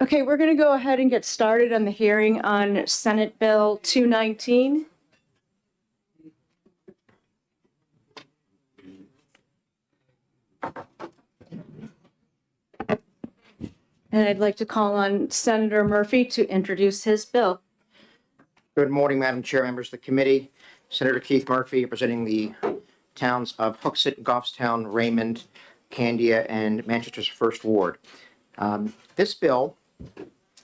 Okay, we're going to go ahead and get started on the hearing on Senate Bill 219. And I'd like to call on Senator Murphy to introduce his bill. Good morning, Madam Chair, members of the committee. Senator Keith Murphy, representing the towns of Hooksett, Goffstown, Raymond, Candia, and Manchester's First Ward. This bill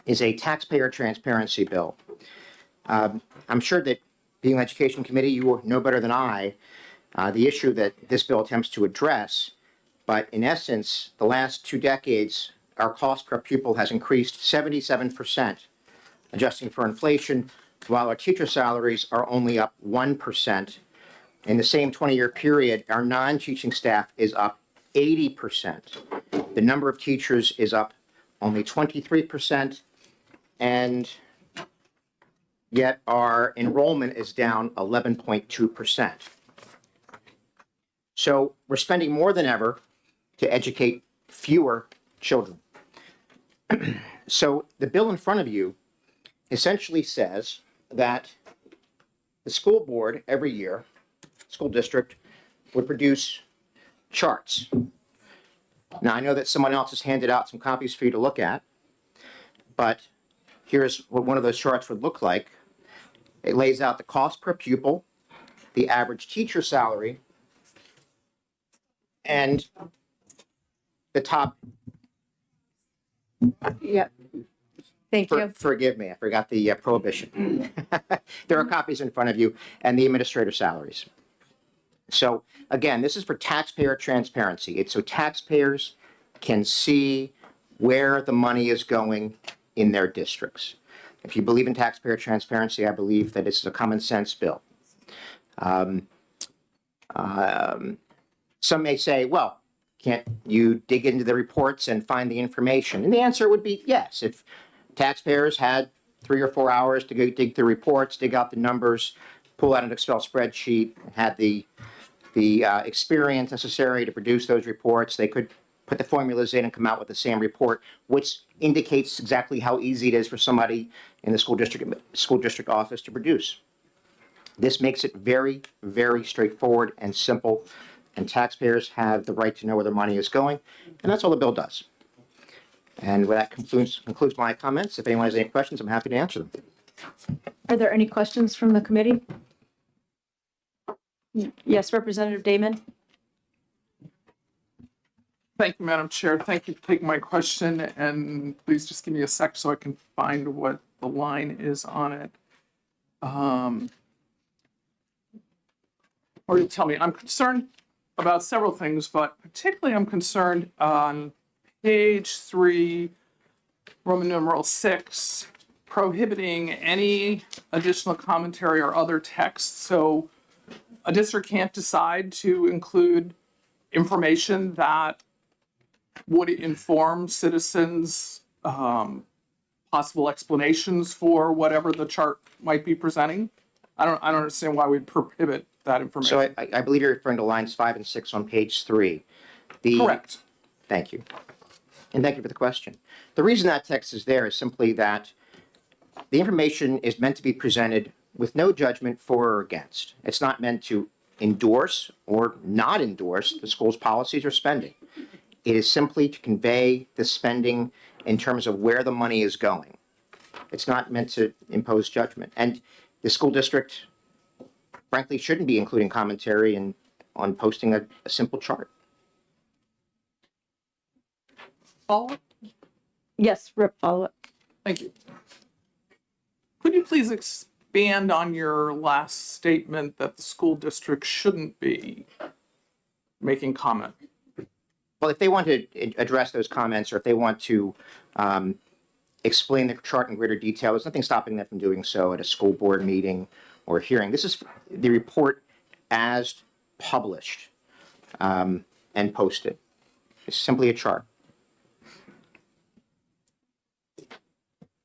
is a taxpayer transparency bill. I'm sure that being an education committee, you know better than I the issue that this bill attempts to address. But in essence, the last 2 decades, our cost per pupil has increased 77%, adjusting for inflation, while our teacher salaries are only up 1%. In the same 20-year period, our non-teaching staff is up 80%. The number of teachers is up only 23%, and yet our enrollment is down 11.2%. So we're spending more than ever to educate fewer children. So the bill in front of you essentially says that the school board every year, school district, would produce charts. Now, I know that someone else has handed out some copies for you to look at, but here's what one of those charts would look like. It lays out the cost per pupil, the average teacher salary, and the top. Yep. Thank you. Forgive me, I forgot the prohibition. There are copies in front of you, and the administrator salaries. So again, this is for taxpayer transparency. It's so taxpayers can see where the money is going in their districts. If you believe in taxpayer transparency, I believe that this is a common sense bill. Some may say, well, can't you dig into the reports and find the information? And the answer would be yes. If taxpayers had 3 or 4 hours to go dig the reports, dig out the numbers, pull out an Excel spreadsheet, had the experience necessary to produce those reports, they could put the formulas in and come out with the same report, which indicates exactly how easy it is for somebody in the school district office to produce. This makes it very, very straightforward and simple, and taxpayers have the right to know where their money is going, and that's all the bill does. And that concludes my comments. If anyone has any questions, I'm happy to answer them. Are there any questions from the committee? Yes, Representative Damon. Thank you, Madam Chair. Thank you for taking my question, and please just give me a sec so I can find what the line is on it. Or you tell me. I'm concerned about several things, but particularly I'm concerned on page 3, Roman numeral 6, prohibiting any additional commentary or other text. So a district can't decide to include information that would inform citizens possible explanations for whatever the chart might be presenting. I don't understand why we'd prohibit that information. So I believe you're referring to lines 5 and 6 on page 3. Correct. Thank you. And thank you for the question. The reason that text is there is simply that the information is meant to be presented with no judgment for or against. It's not meant to endorse or not endorse the school's policies or spending. It is simply to convey the spending in terms of where the money is going. It's not meant to impose judgment. And the school district, frankly, shouldn't be including commentary on posting a simple chart. Follow-up? Yes, Rip, follow up. Thank you. Could you please expand on your last statement that the school district shouldn't be making comment? Well, if they want to address those comments, or if they want to explain the chart in greater detail, there's nothing stopping them from doing so at a school board meeting or hearing. This is the report as published and posted. It's simply a chart.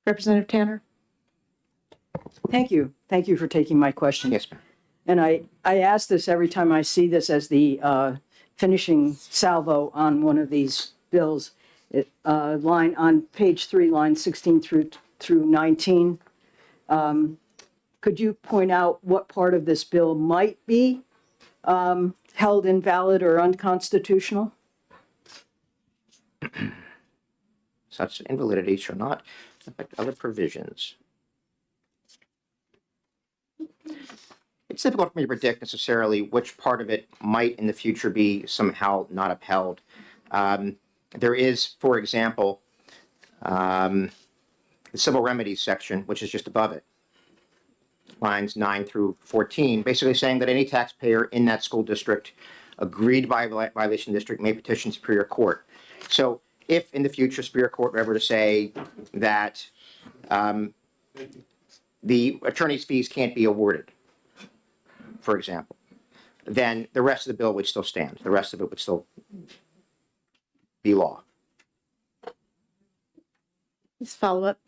Representative Tanner. Thank you. Thank you for taking my question. Yes, ma'am. And I ask this every time I see this as the finishing salvo on one of these bills. line on page 3, line 16 through 19. Could you point out what part of this bill might be held invalid or unconstitutional? Such invalidity shall not affect other provisions. It's difficult for me to predict necessarily which part of it might in the future be somehow not upheld. There is, for example, the civil remedies section, which is just above it, lines 9 through 14, basically saying that any taxpayer in that school district agreed by violation district may petition Superior Court. So if in the future Superior Court were ever to say that the attorney's fees can't be awarded, for example, then the rest of the bill would still stand. The rest of it would still be law. Let's follow up.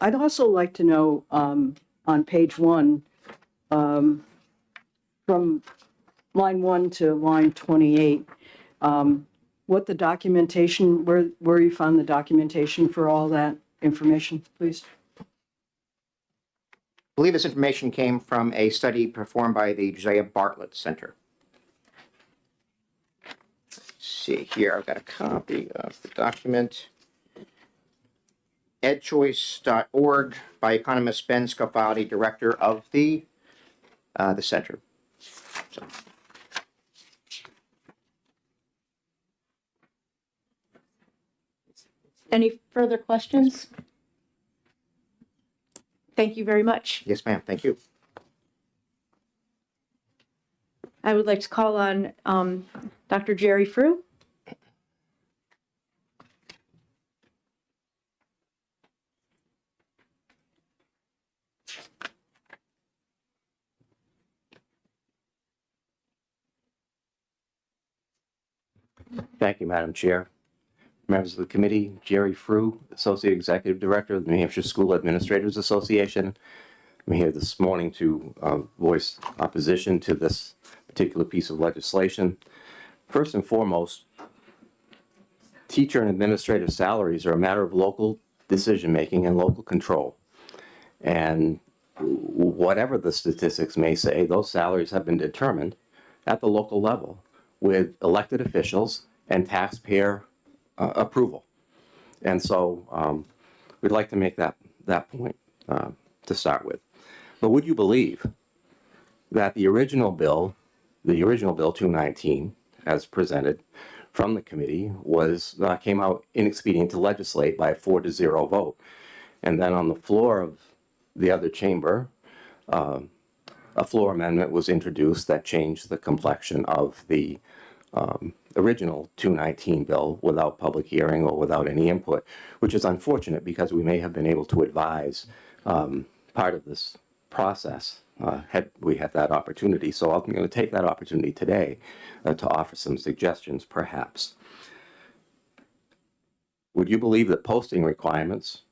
I'd also like to know on page 1, from line 1 to line 28, what the documentation, where you found the documentation for all that information, please? I believe this information came from a study performed by the Josiah Bartlett Center. Let's see here, I've got a copy of the document. edchoice.org by economist Ben Scafaldi, director of the center. So. Any further questions? Thank you very much. Yes, ma'am. Thank you. I would like to call on Dr. Jerry Frew. Thank you, Madam Chair. Members of the committee, Jerry Frew, Associate Executive Director of the New Hampshire School Administrators Association. I'm here this morning to voice opposition to this particular piece of legislation. First and foremost, teacher and administrative salaries are a matter of local decision-making and local control. And whatever the statistics may say, those salaries have been determined at the local level with elected officials and taxpayer approval. And so we'd like to make that point to start with. But would you believe that the original bill 219, as presented from the committee, was came out inexpedient to legislate by a 4-0 vote. And then on the floor of the other chamber, a floor amendment was introduced that changed the complexion of the original 219 bill without public hearing or without any input, which is unfortunate because we may have been able to advise part of this process had we had that opportunity. So I'm going to take that opportunity today to offer some suggestions, perhaps. Would you believe that posting requirements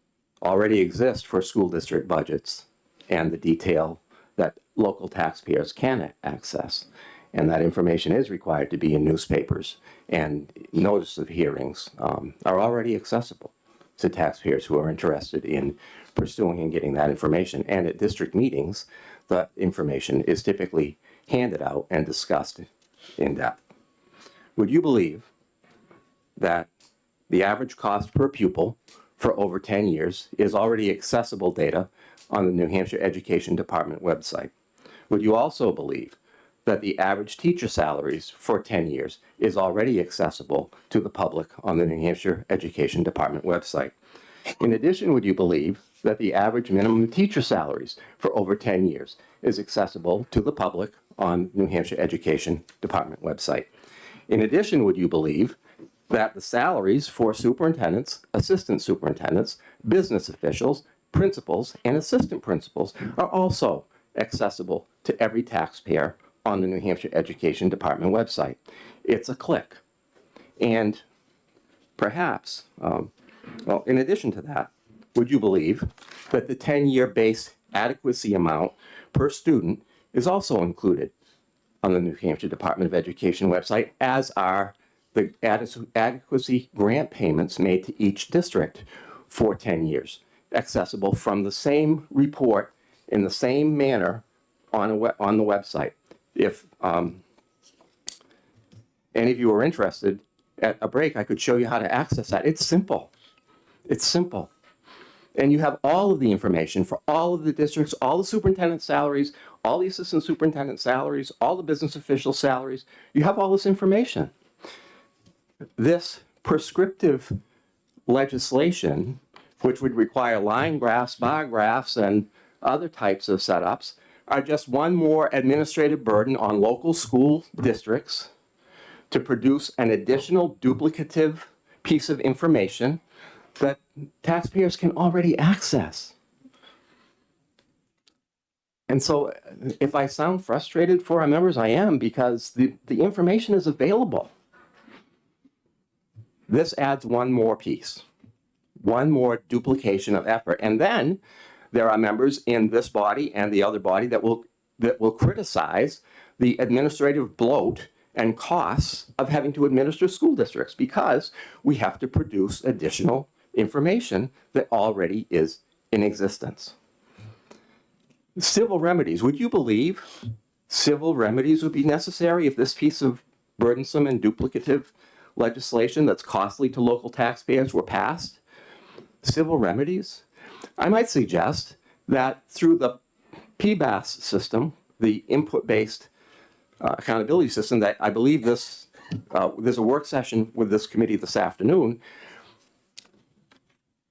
already exist for school district budgets and the detail that local taxpayers can access? And that information is required to be in newspapers, and notice of hearings are already accessible to taxpayers who are interested in pursuing and getting that information. And at district meetings, the information is typically handed out and discussed in depth. Would you believe that the average cost per pupil for over 10 years is already accessible data on the New Hampshire Education Department website? Would you also believe that the average teacher salaries for 10 years is already accessible to the public on the New Hampshire Education Department website? In addition, would you believe that the average minimum teacher salaries for over 10 years is accessible to the public on New Hampshire Education Department website? In addition, would you believe that the salaries for superintendents, assistant superintendents, business officials, principals, and assistant principals are also accessible to every taxpayer on the New Hampshire Education Department website? It's a click. And perhaps, well, in addition to that, would you believe that the 10-year base adequacy amount per student is also included on the New Hampshire Department of Education website, as are the adequacy grant payments made to each district for 10 years, accessible from the same report in the same manner on the website. If any of you are interested, at a break, I could show you how to access that. It's simple. It's simple. And you have all of the information for all of the districts, all the superintendent salaries, all the assistant superintendent salaries, all the business official salaries. You have all this information. This prescriptive legislation, which would require line graphs, bar graphs, and other types of setups, are just one more administrative burden on local school districts to produce an additional duplicative piece of information that taxpayers can already access. And so if I sound frustrated for our members, I am, because the information is available. This adds one more piece, one more duplication of effort. And then there are members in this body and the other body that will criticize the administrative bloat and costs of having to administer school districts because we have to produce additional information that already is in existence. Civil remedies. Would you believe civil remedies would be necessary if this piece of burdensome and duplicative legislation that's costly to local taxpayers were passed? Civil remedies? I might suggest that through the PBAS system, the input-based accountability system that I believe there's a work session with this committee this afternoon,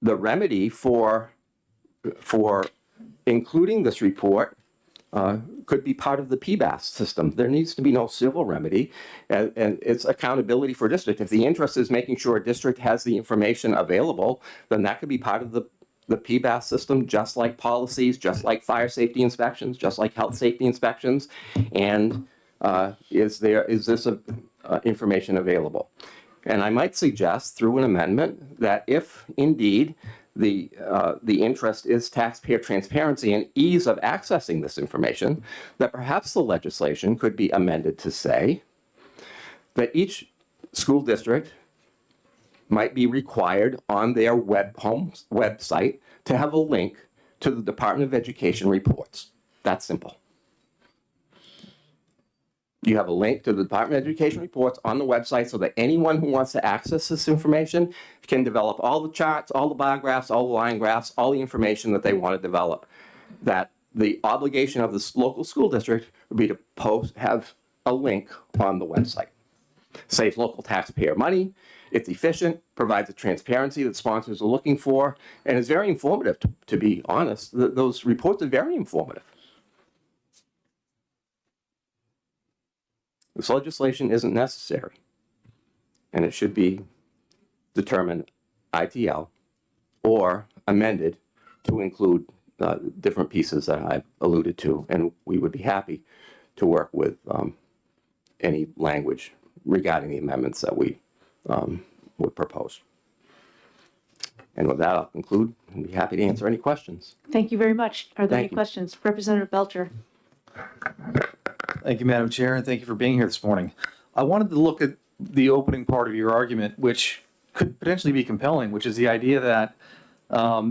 the remedy for including this report could be part of the PBAS system. There needs to be no civil remedy, and it's accountability for district. If the interest is making sure a district has the information available, then that could be part of the PBAS system, just like policies, just like fire safety inspections, just like health safety inspections. And is this information available? And I might suggest through an amendment that if indeed the interest is taxpayer transparency and ease of accessing this information, that perhaps the legislation could be amended to say that each school district might be required on their website to have a link to the Department of Education reports. That's simple. You have a link to the Department of Education reports on the website so that anyone who wants to access this information can develop all the charts, all the bar graphs, all the line graphs, all the information that they want to develop. That the obligation of the local school district would be to have a link on the website. Saves local taxpayer money, it's efficient, provides the transparency that sponsors are looking for, and is very informative, to be honest. Those reports are very informative. This legislation isn't necessary, and it should be determined ITL or amended to include different pieces that I've alluded to, and we would be happy to work with any language regarding the amendments that we would propose. And with that, I'll conclude and be happy to answer any questions. Thank you very much. Are there any Thank you. questions? Representative Belcher. Thank you, Madam Chair, and thank you for being here this morning. I wanted to look at the opening part of your argument, which could potentially be compelling, which is the idea that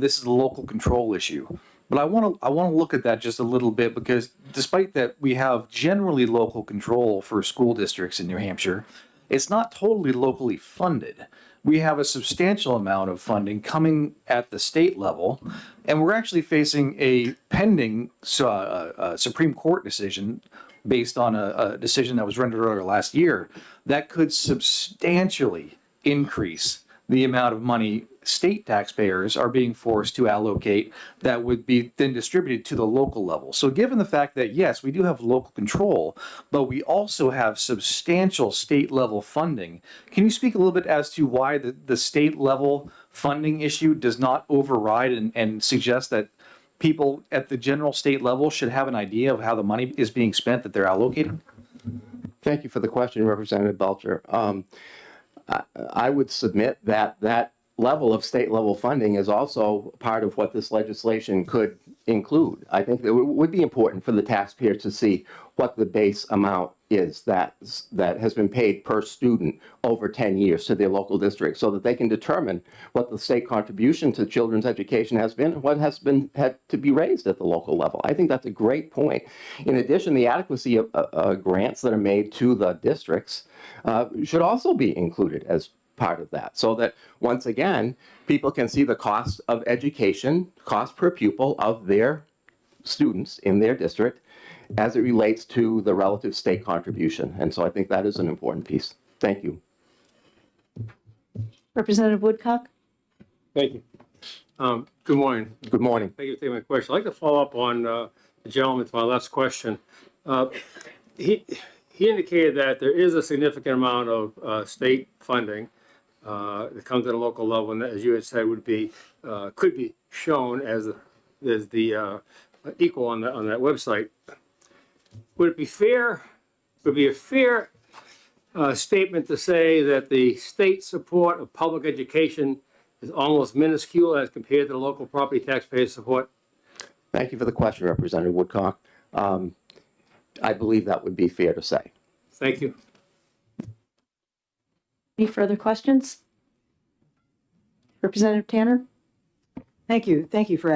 this is a local control issue. But I want to look at that just a little bit, because despite that we have generally local control for school districts in New Hampshire, it's not totally locally funded. We have a substantial amount of funding coming at the state level, and we're actually facing a pending Supreme Court decision based on a decision that was rendered earlier last year that could substantially increase the amount of money state taxpayers are being forced to allocate that would be then distributed to the local level. So given the fact that, yes, we do have local control, but we also have substantial state level funding, can you speak a little bit as to why the state level funding issue does not override and suggest that people at the general state level should have an idea of how the money is being spent that they're allocating? Thank you for the question, Representative Belcher. I would submit that that level of state level funding is also part of what this legislation could include. I think that it would be important for the taxpayer to see what the base amount is that has been paid per student over 10 years to their local district so that they can determine what the state contribution to children's education has been and what has been had to be raised at the local level. I think that's a great point. In addition, the adequacy of grants that are made to the districts should also be included as part of that, so that once again, people can see the cost of education, cost per pupil of their students in their district as it relates to the relative state contribution. And so I think that is an important piece. Thank you. Representative Woodcock? Thank you. Good morning. Good morning. Thank you for taking my question. I'd like to follow up on the gentleman to my last question. He indicated that there is a significant amount of state funding that comes at a local level, and that, as you had said, would be could be shown as the equal on that website. Would it be fair? Would it be a fair statement to say that the state support of public education is almost minuscule as compared to the local property taxpayer support? Thank you for the question, Representative Woodcock. I believe that would be fair to say. Thank you. Any further questions? Representative Tanner? Thank you. Thank you for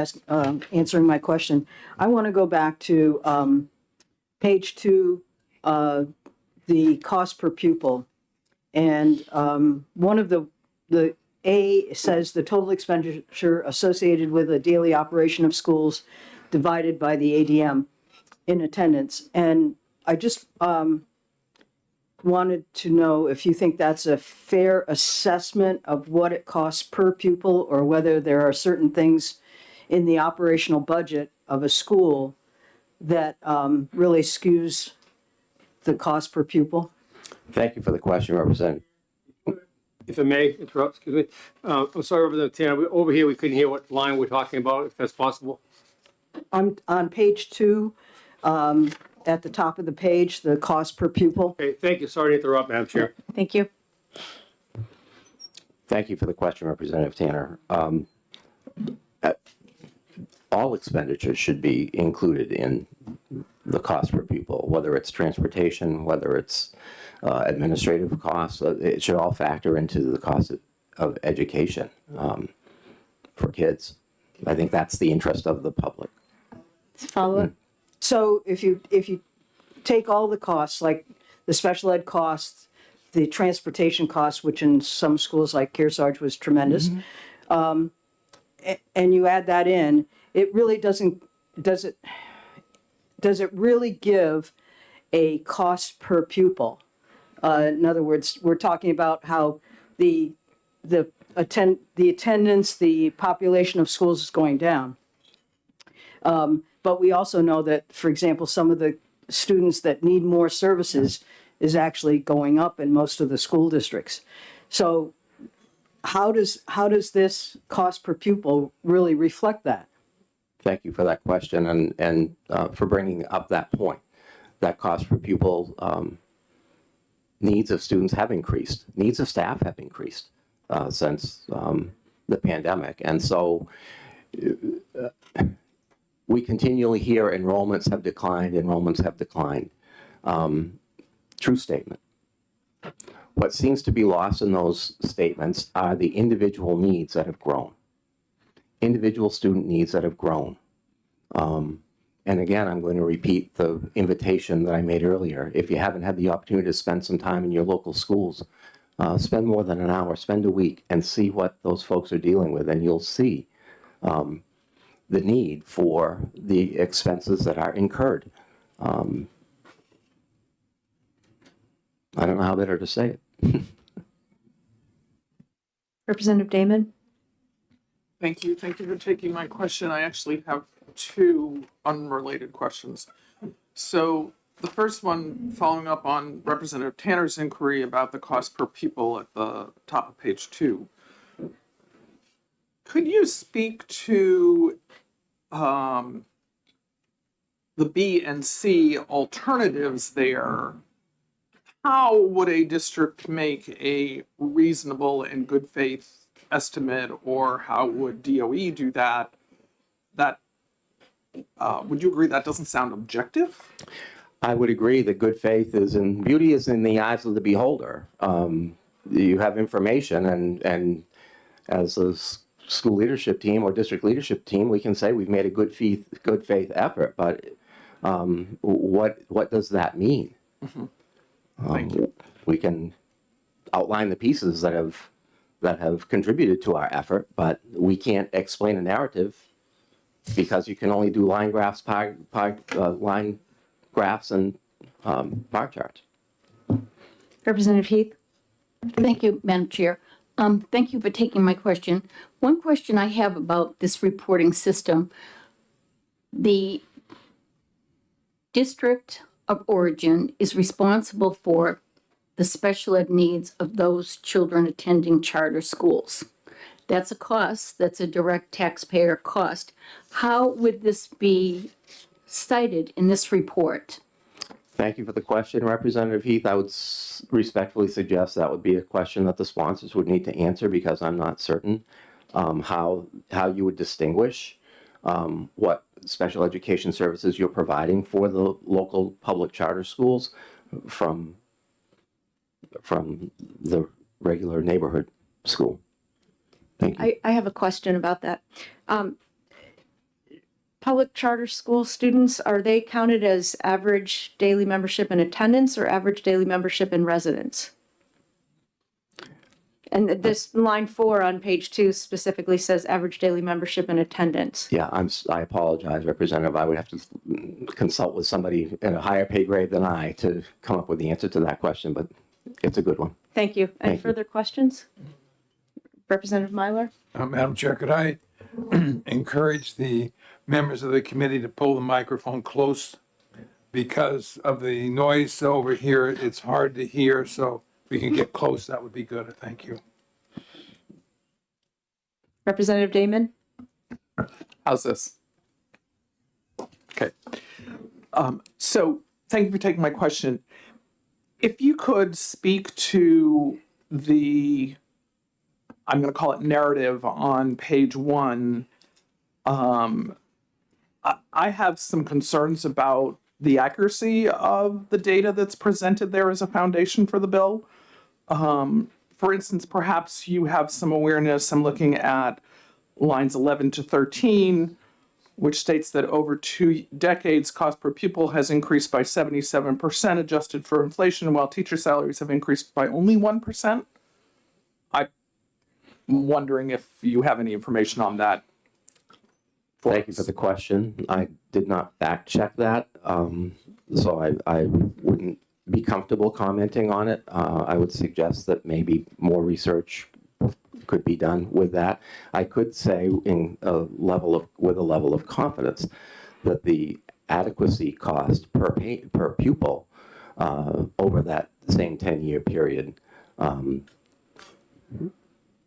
answering my question. I want to go back to page 2, the cost per pupil. And one of the A says the total expenditure associated with a daily operation of schools divided by the ADM in attendance. And I just wanted to know if you think that's a fair assessment of what it costs per pupil, or whether there are certain things in the operational budget of a school that really skews the cost per pupil. Thank you for the question, Representative. If I may interrupt, excuse me. I'm sorry, Representative Tanner, over here we couldn't hear what line we're talking about, if that's possible. On page 2, at the top of the page, the cost per pupil. Okay, thank you. Sorry to interrupt, Madam Chair. Thank you. Thank you for the question, Representative Tanner. All expenditures should be included in the cost per pupil, whether it's transportation, whether it's administrative costs. It should all factor into the cost of education for kids. I think that's the interest of the public. Follow up? So if you take all the costs, like the special ed costs, the transportation costs, which in some schools like Kearsarge was tremendous, and you add that in, it really does it really give a cost per pupil? In other words, we're talking about how the attendance, the population of schools is going down. But we also know that, for example, some of the students that need more services is actually going up in most of the school districts. So how does this cost per pupil really reflect that? Thank you for that question and for bringing up that point. That cost per pupil needs of students have increased. Needs of staff have increased since the pandemic. And so we continually hear enrollments have declined, enrollments have declined. True statement. What seems to be lost in those statements are the individual needs that have grown. Individual student needs that have grown. And again, I'm going to repeat the invitation that I made earlier. If you haven't had the opportunity to spend some time in your local schools, spend more than an hour, spend a week, and see what those folks are dealing with, and you'll see the need for the expenses that are incurred. I don't know how better to say it. Representative Damon? Thank you. Thank you for taking my question. I actually have two unrelated questions. So the first one, following up on Representative Tanner's inquiry about the cost per pupil at the top of page 2. Could you speak to the B and C alternatives there? How would a district make a reasonable and good faith estimate, or how would DOE do that? Would you agree that doesn't sound objective? I would agree that good faith is in, beauty is in the eyes of the beholder. You have information and as a school leadership team or district leadership team, we can say we've made a good faith effort, but what does that mean? Thank you. We can outline the pieces that have contributed to our effort, but we can't explain a narrative because you can only do line graphs, line graphs, and bar charts. Representative Heath? Thank you, Madam Chair. Thank you for taking my question. One question I have about this reporting system, the district of origin is responsible for the special ed needs of those children attending charter schools. That's a cost, that's a direct taxpayer cost. How would this be cited in this report? Thank you for the question, Representative Heath. I would respectfully suggest that would be a question that the sponsors would need to answer because I'm not certain how you would distinguish what special education services you're providing for the local public charter schools from the regular neighborhood school. Thank you. I have a question about that. Public charter school students, are they counted as average daily membership and attendance or average daily membership and residence? And this line 4 on page 2 specifically says average daily membership and attendance. Yeah, I apologize, Representative. I would have to consult with somebody in a higher pay grade than I to come up with the answer to that question, but it's a good one. Thank you. Any Thank you. further questions? Representative Myler? Madam Chair, could I encourage the members of the committee to pull the microphone close because of the noise over here? It's hard to hear, so if we can get close, that would be good. Thank you. Representative Damon? How's this? Okay. So thank you for taking my question. If you could speak to the, I'm going to call it narrative on page 1, I have some concerns about the accuracy of the data that's presented there as a foundation for the bill. For instance, perhaps you have some awareness. I'm looking at lines 11 to 13, which states that over 2 decades, cost per pupil has increased by 77% adjusted for inflation, while teacher salaries have increased by only 1%. I'm wondering if you have any information on that. Thank you for the question. I did not fact check that, so I wouldn't be comfortable commenting on it. I would suggest that maybe more research could be done with that. I could say with a level of confidence that the adequacy cost per pupil over that same 10-year period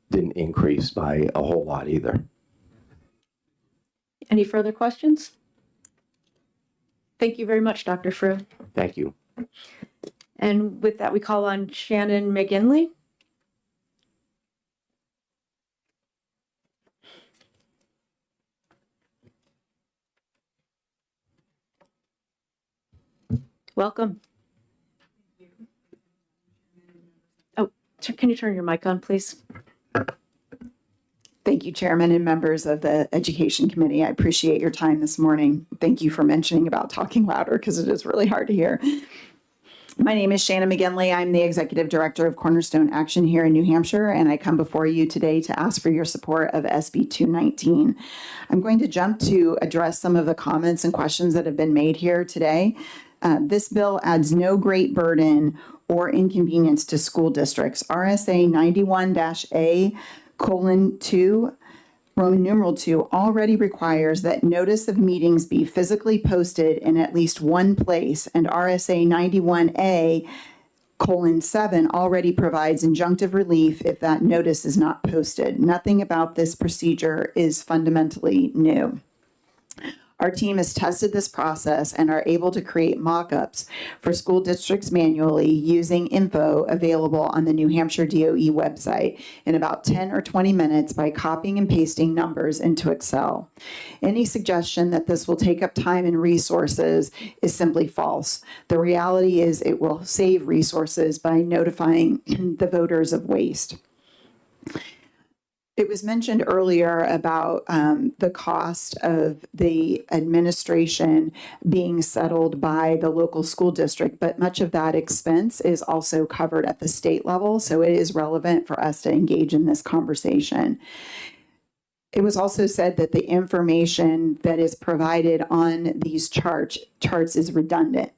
didn't increase by a whole lot either. Any further questions? Thank you very much, Dr. Frew. Thank you. And with that, we call on Shannon McGinley. Welcome. Oh, can you turn your mic on, please? Thank you, Chairman and members of the Education Committee. I appreciate your time this morning. Thank you for mentioning about talking louder because it is really hard to hear. My name is Shannon McGinley. I'm the Executive Director of Cornerstone Action here in New Hampshire, and I come before you today to ask for your support of SB 219. I'm going to jump to address some of the comments and questions that have been made here today. This bill adds no great burden or inconvenience to school districts. RSA 91-A:2, Roman numeral 2, already requires that notice of meetings be physically posted in at least one place, and RSA 91A:7 already provides injunctive relief if that notice is not posted. Nothing about this procedure is fundamentally new. Our team has tested this process and are able to create mock-ups for school districts manually using info available on the New Hampshire DOE website in about 10 or 20 minutes by copying and pasting numbers into Excel. Any suggestion that this will take up time and resources is simply false. The reality is it will save resources by notifying the voters of waste. It was mentioned earlier about the cost of the administration being settled by the local school district, but much of that expense is also covered at the state level, so it is relevant for us to engage in this conversation. It was also said that the information that is provided on these charts is redundant.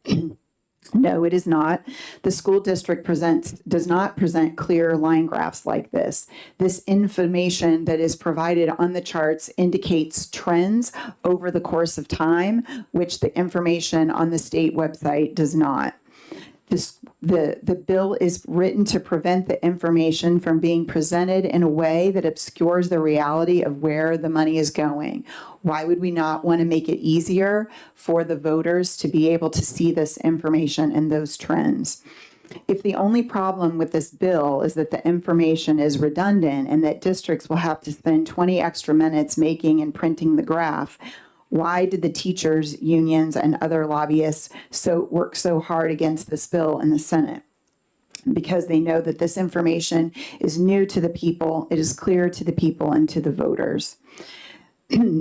No, it is not. The school district does not present clear line graphs like this. This information that is provided on the charts indicates trends over the course of time, which the information on the state website does not. The bill is written to prevent the information from being presented in a way that obscures the reality of where the money is going. Why would we not want to make it easier for the voters to be able to see this information and those trends? If the only problem with this bill is that the information is redundant and that districts will have to spend 20 extra minutes making and printing the graph, why did the teachers' unions and other lobbyists work so hard against this bill in the Senate? Because they know that this information is new to the people, it is clear to the people and to the voters.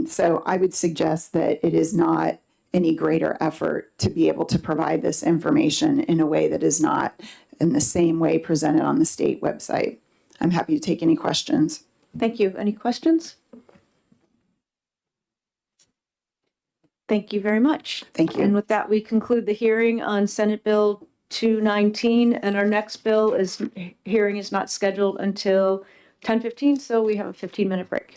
So I would suggest that it is not any greater effort to be able to provide this information in a way that is not in the same way presented on the state website. I'm happy to take any questions. Thank you. Any questions? Thank you very much. Thank you. And with that, we conclude the hearing on Senate Bill 219, and our next hearing is not scheduled until 10:15, so we have a 15-minute break.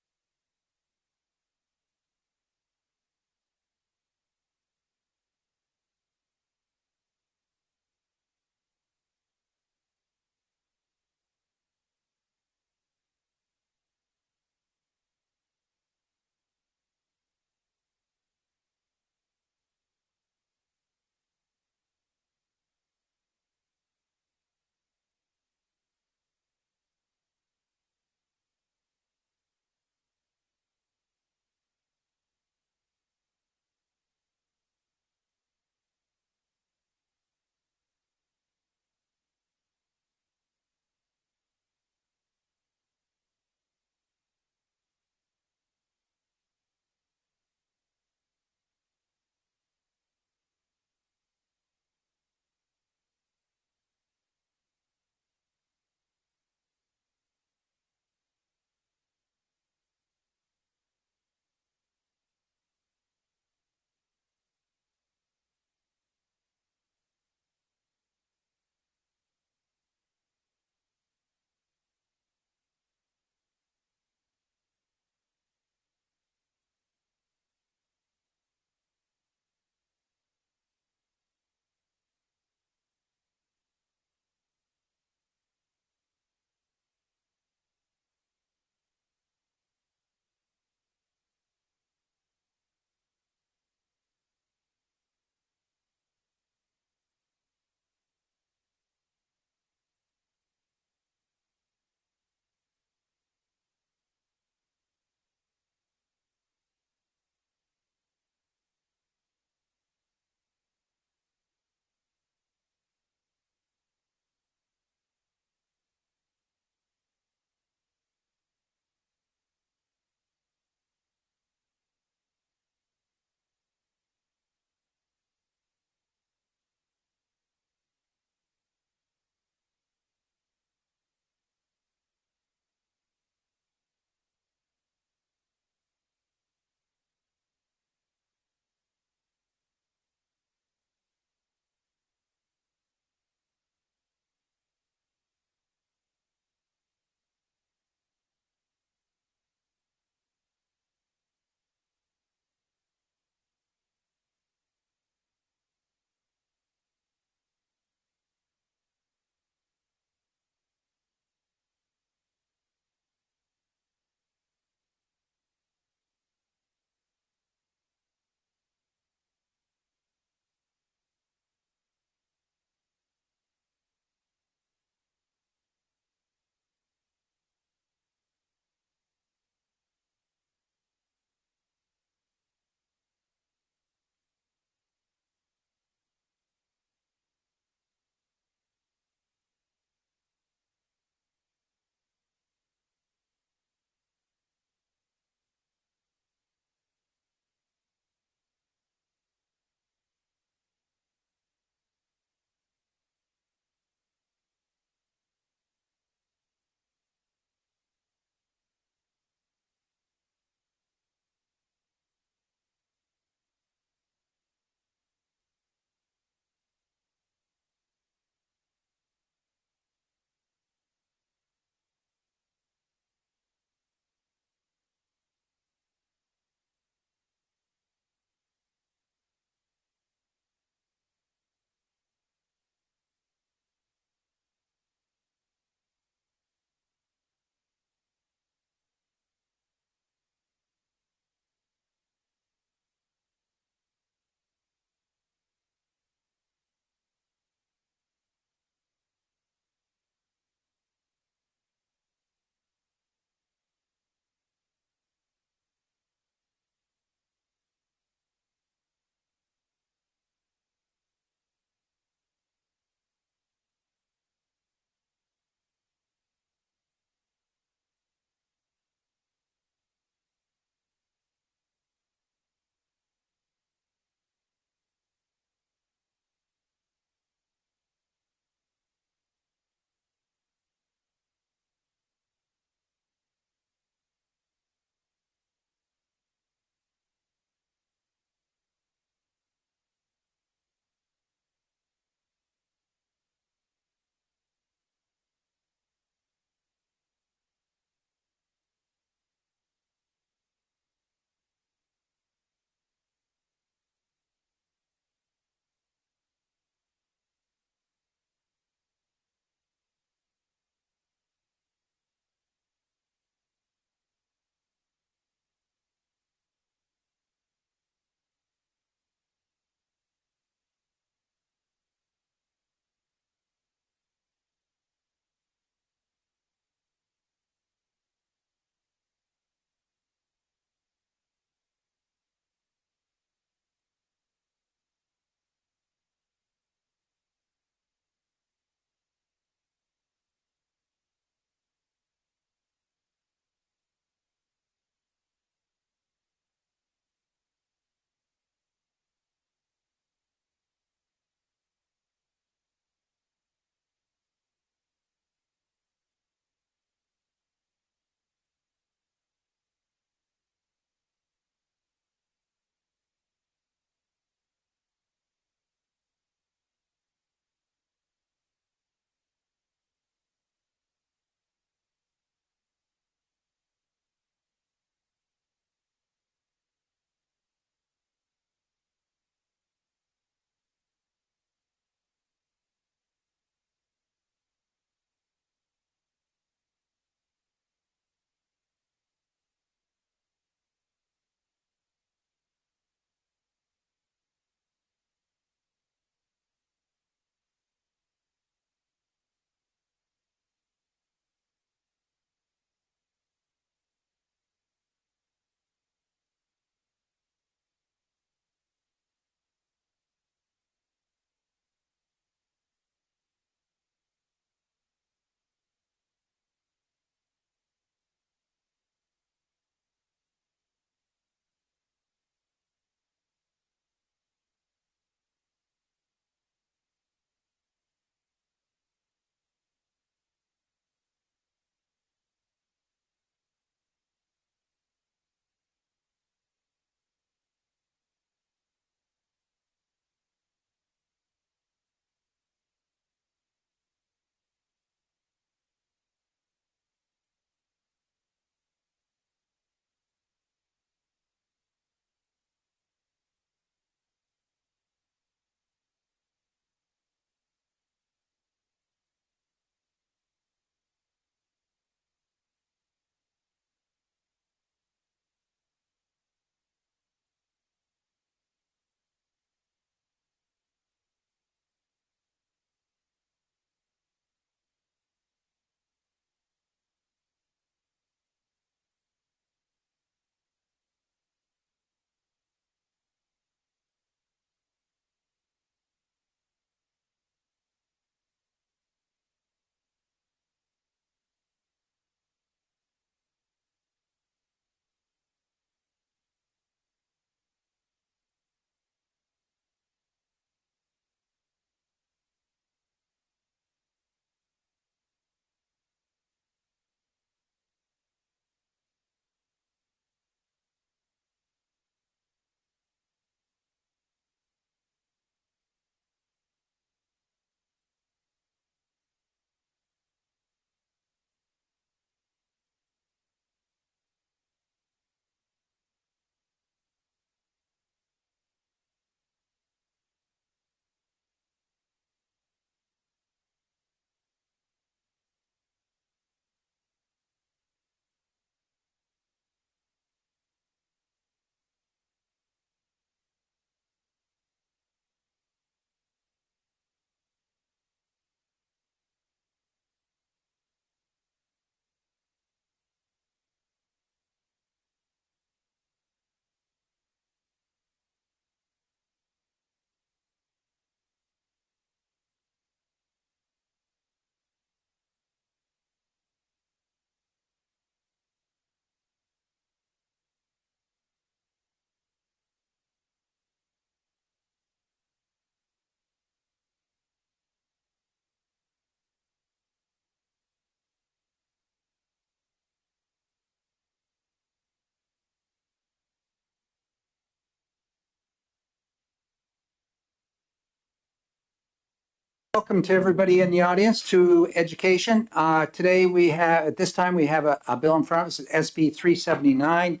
Welcome to everybody in the audience to education. Today at this time, we have a bill in front of us, SB 379.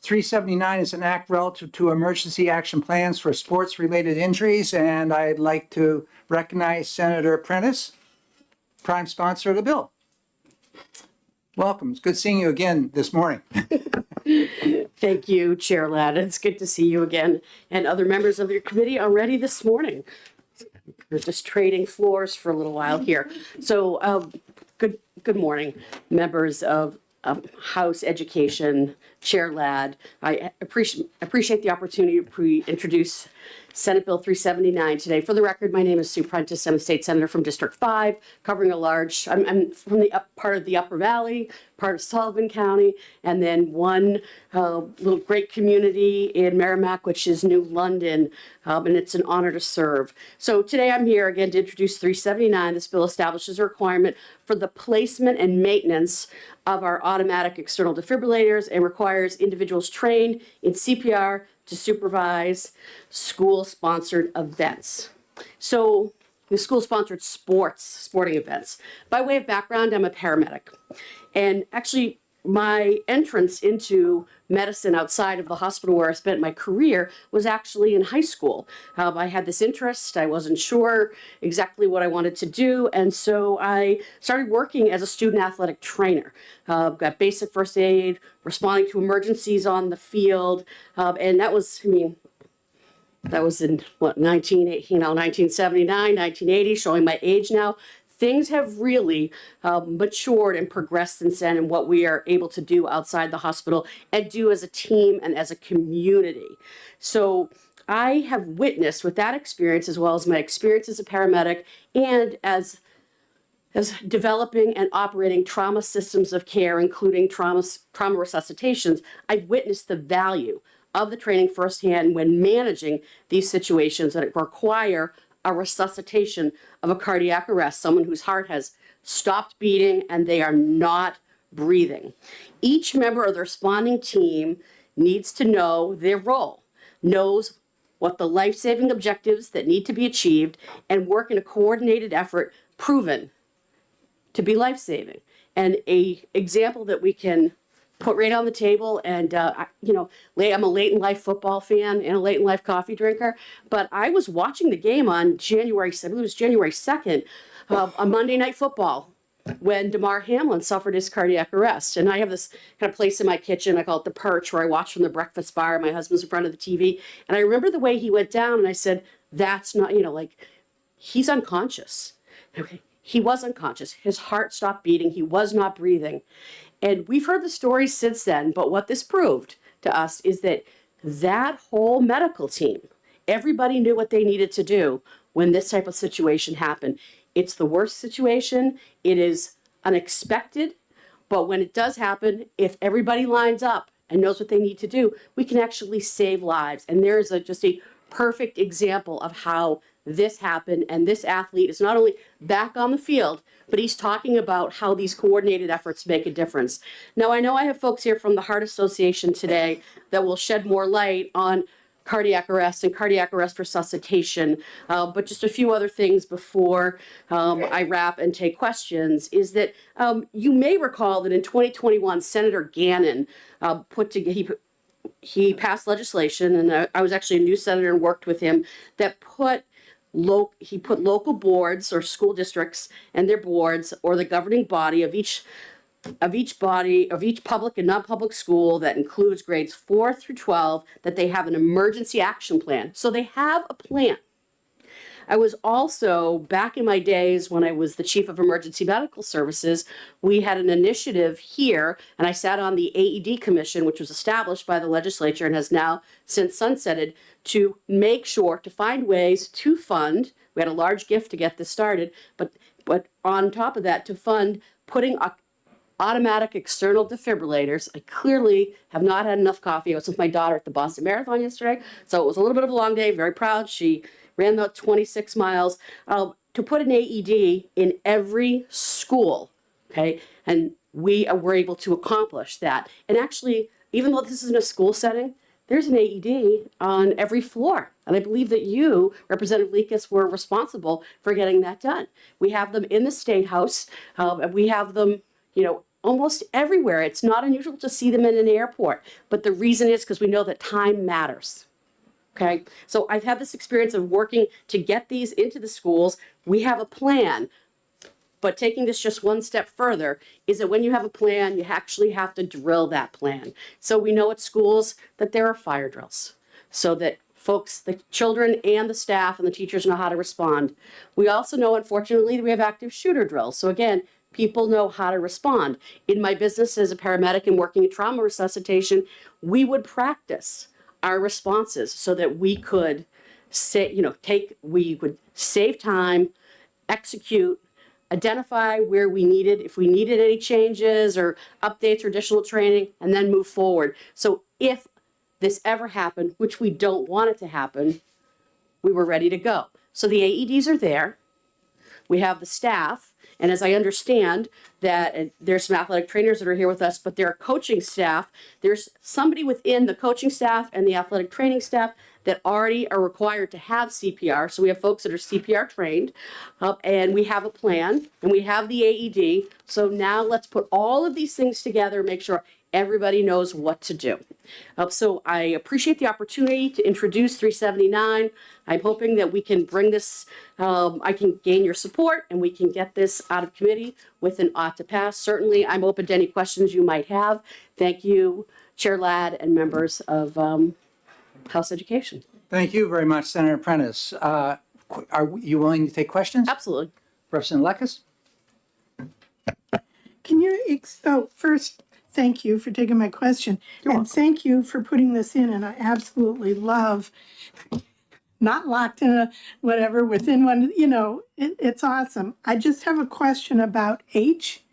379 is an act relative to emergency action plans for sports-related injuries, and I'd like to recognize Senator Prentice, prime sponsor of the bill. Welcome. It's good seeing you again this morning. Thank you, Chair Ladd. It's good to see you again and other members of your committee already this morning. We're just trading floors for a little while here. So good morning, members of House Education, Chair Ladd. I appreciate the opportunity to introduce Senate Bill 379 today. For the record, my name is Sue Prentice. I'm a state senator from District 5, covering I'm from the part of the Upper Valley, part of Sullivan County, and then one little great community in Merrimack, which is New London, and it's an honor to serve. So today I'm here again to introduce 379. This bill establishes a requirement for the placement and maintenance of our automatic external defibrillators and requires individuals trained in CPR to supervise school-sponsored events. So the school-sponsored sporting events. By way of background, I'm a paramedic. And actually, my entrance into medicine outside of the hospital where I spent my career was actually in high school. I had this interest. I wasn't sure exactly what I wanted to do. And so I started working as a student athletic trainer. Got basic first aid, responding to emergencies on the field. And that was, that was in 1979, 1980, showing my age now. Things have really matured and progressed since then in what we are able to do outside the hospital and do as a team and as a community. So I have witnessed with that experience, as well as my experience as a paramedic and as developing and operating trauma systems of care, including trauma resuscitations, I've witnessed the value of the training firsthand when managing these situations that require a resuscitation of a cardiac arrest, someone whose heart has stopped beating and they are not breathing. Each member of the responding team needs to know their role, knows what the life-saving objectives that need to be achieved, and work in a coordinated effort proven to be life-saving. And an example that we can put right on the table, and I'm a late in life football fan and a late in life coffee drinker, but I was watching the game on January 2nd, on Monday Night Football, when Damar Hamlin suffered his cardiac arrest. And I have this kind of place in my kitchen, I call it the perch, where I watch from the breakfast bar. My husband's in front of the TV, and I remember the way he went down, and I said, that's not, he's unconscious. Okay. He was unconscious. His heart stopped beating. He was not breathing. And we've heard the stories since then, but what this proved to us is that whole medical team, everybody knew what they needed to do when this type of situation happened. It's the worst situation. It is unexpected, but when it does happen, if everybody lines up and knows what they need to do, we can actually save lives. And there is just a perfect example of how this happened, and this athlete is not only back on the field, but he's talking about how these coordinated efforts make a difference. Now, I know I have folks here from the Heart Association today that will shed more light on cardiac arrest and cardiac arrest resuscitation, but just a few other things before I wrap and take questions is that you may recall that in 2021, Senator Gannon he passed legislation, and I was actually a new senator and worked with him, that he put local boards or school districts and their boards or the governing body of each public and non-public school that includes grades 4 through 12, that they have an emergency action plan. So they have a plan. I was also, back in my days when I was the chief of emergency medical services, we had an initiative here, and I sat on the AED commission, which was established by the legislature and has now since sunsetted, to make sure to find ways to fund. We had a large gift to get this started, but on top of that, to fund putting automatic external defibrillators. I clearly have not had enough coffee. I was with my daughter at the Boston Marathon yesterday, so it was a little bit of a long day. Very proud. She ran the 26 miles to put an AED in every school, okay? And we were able to accomplish that. And actually, even though this is in a school setting, there's an AED on every floor. And I believe that you, Representative Lekas, were responsible for getting that done. We have them in the State House, and we have them, almost everywhere. It's not unusual to see them in an airport, but the reason is because we know that time matters. Okay, so I've had this experience of working to get these into the schools. We have a plan, but taking this just one step further is that when you have a plan, you actually have to drill that plan. So we know at schools that there are fire drills so that folks, the children and the staff and the teachers know how to respond. We also know, unfortunately, that we have active shooter drills. So again, people know how to respond. In my business as a paramedic and working in trauma resuscitation, we would practice our responses so that we could we would save time, execute, identify where we needed, if we needed any changes or updates or additional training, and then move forward. So if this ever happened, which we don't want it to happen, we were ready to go. So the AEDs are there. We have the staff. And as I understand that, and there's some athletic trainers that are here with us, but there are coaching staff. There's somebody within the coaching staff and the athletic training staff that already are required to have CPR. So we have folks that are CPR trained, and we have a plan, and we have the AED. So now let's put all of these things together, make sure everybody knows what to do. So I appreciate the opportunity to introduce 379. I'm hoping that we can bring this, I can gain your support and we can get this out of committee with an ought to pass. Certainly, I'm open to any questions you might have. Thank you, Chair Ladd and members of House Education. Thank you very much, Senator Prentice. Are you willing to take questions? Absolutely. Representative Lekas? Can you, first, thank you for taking my question. And thank you for putting this in. And I absolutely love not locked in a whatever within one, it's awesome. I just have a question about H,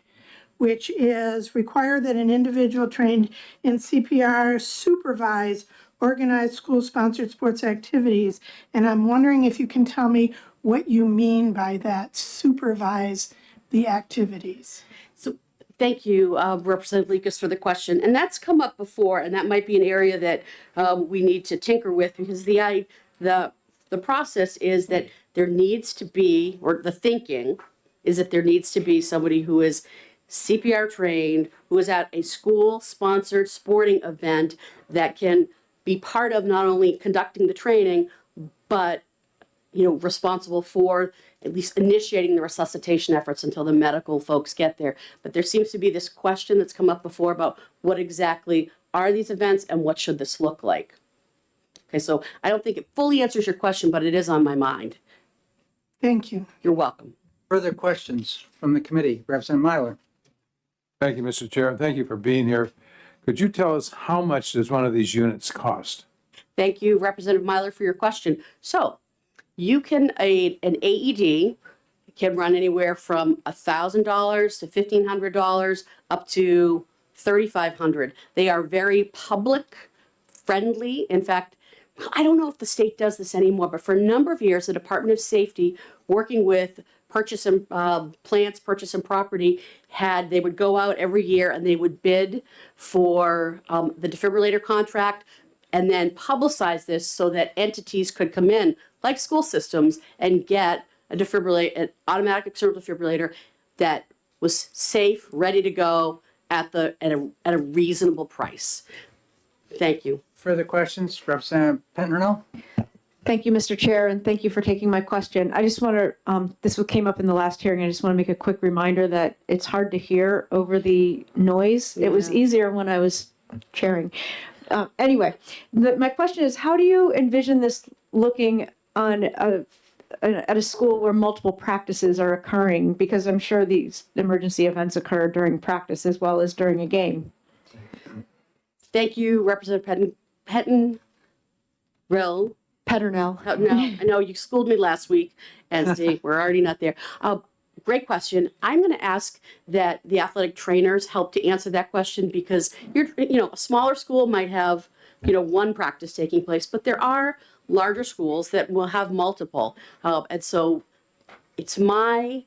which is require that an individual trained in CPR supervise organized school-sponsored sports activities. And I'm wondering if you can tell me what you mean by that, supervise the activities. So thank you, Representative Lekas, for the question. And that's come up before, and that might be an area that we need to tinker with, because the process is that there needs to be, or the thinking is that there needs to be somebody who is CPR trained, who is at a school-sponsored sporting event that can be part of not only conducting the training, but responsible for at least initiating the resuscitation efforts until the medical folks get there. But there seems to be this question that's come up before about what exactly are these events and what should this look like? Okay, so I don't think it fully answers your question, but it is on my mind. Thank you. You're welcome. Further questions from the committee? Representative Myler? Thank you, Mr. Chair, and thank you for being here. Could you tell us how much does one of these units cost? Thank you, Representative Myler, for your question. So you can, an AED can run anywhere from $1,000 to $1,500 up to $3,500. They are very public friendly. In fact, I don't know if the state does this anymore, but for a number of years, the Department of Safety, working with Purchase and Purchase and Property, they would go out every year and they would bid for the defibrillator contract and then publicize this so that entities could come in, like school systems, and get a defibrillator, an automatic external defibrillator that was safe, ready to go at a reasonable price. Thank you. Further questions? Representative Petronel? Thank you, Mr. Chair, and thank you for taking my question. I just want to, this came up in the last hearing. I just want to make a quick reminder that it's hard to hear over the noise. It was easier when I was chairing. Anyway, my question is, how do you envision this looking on at a school where multiple practices are occurring? Because I'm sure these emergency events occur during practice as well as during a game. Thank you, Representative Petronel. Petronel. No, I know you schooled me last week, and see, we're already not there. Great question. I'm going to ask that the athletic trainers help to answer that question, because a smaller school might have, one practice taking place, but there are larger schools that will have multiple. And so it's my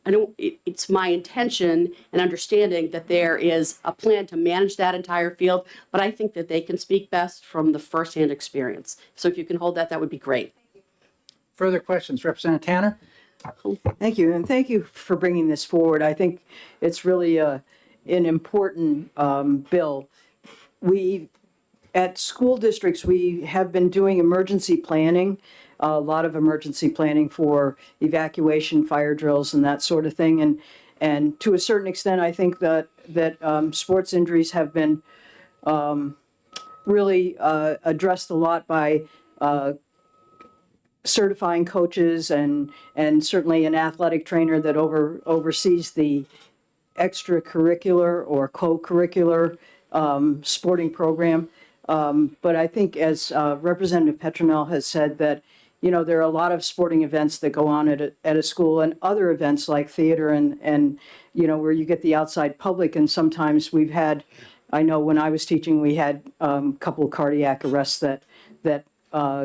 it's my intention and understanding that there is a plan to manage that entire field, but I think that they can speak best from the firsthand experience. So if you can hold that, that would be great. Further questions, Representative Tanner? Thank you, and thank you for bringing this forward. I think it's really an important bill. At school districts, we have been doing emergency planning, a lot of emergency planning for evacuation, fire drills, and that sort of thing. And to a certain extent, I think that sports injuries have been really addressed a lot by certifying coaches and certainly an athletic trainer that oversees the extracurricular or co-curricular sporting program. But I think as Representative Petronell has said that, you know, there are a lot of sporting events that go on at a school and other events like theater and, you know, where you get the outside public. And sometimes we've had, I know when I was teaching, we had a couple of cardiac arrests that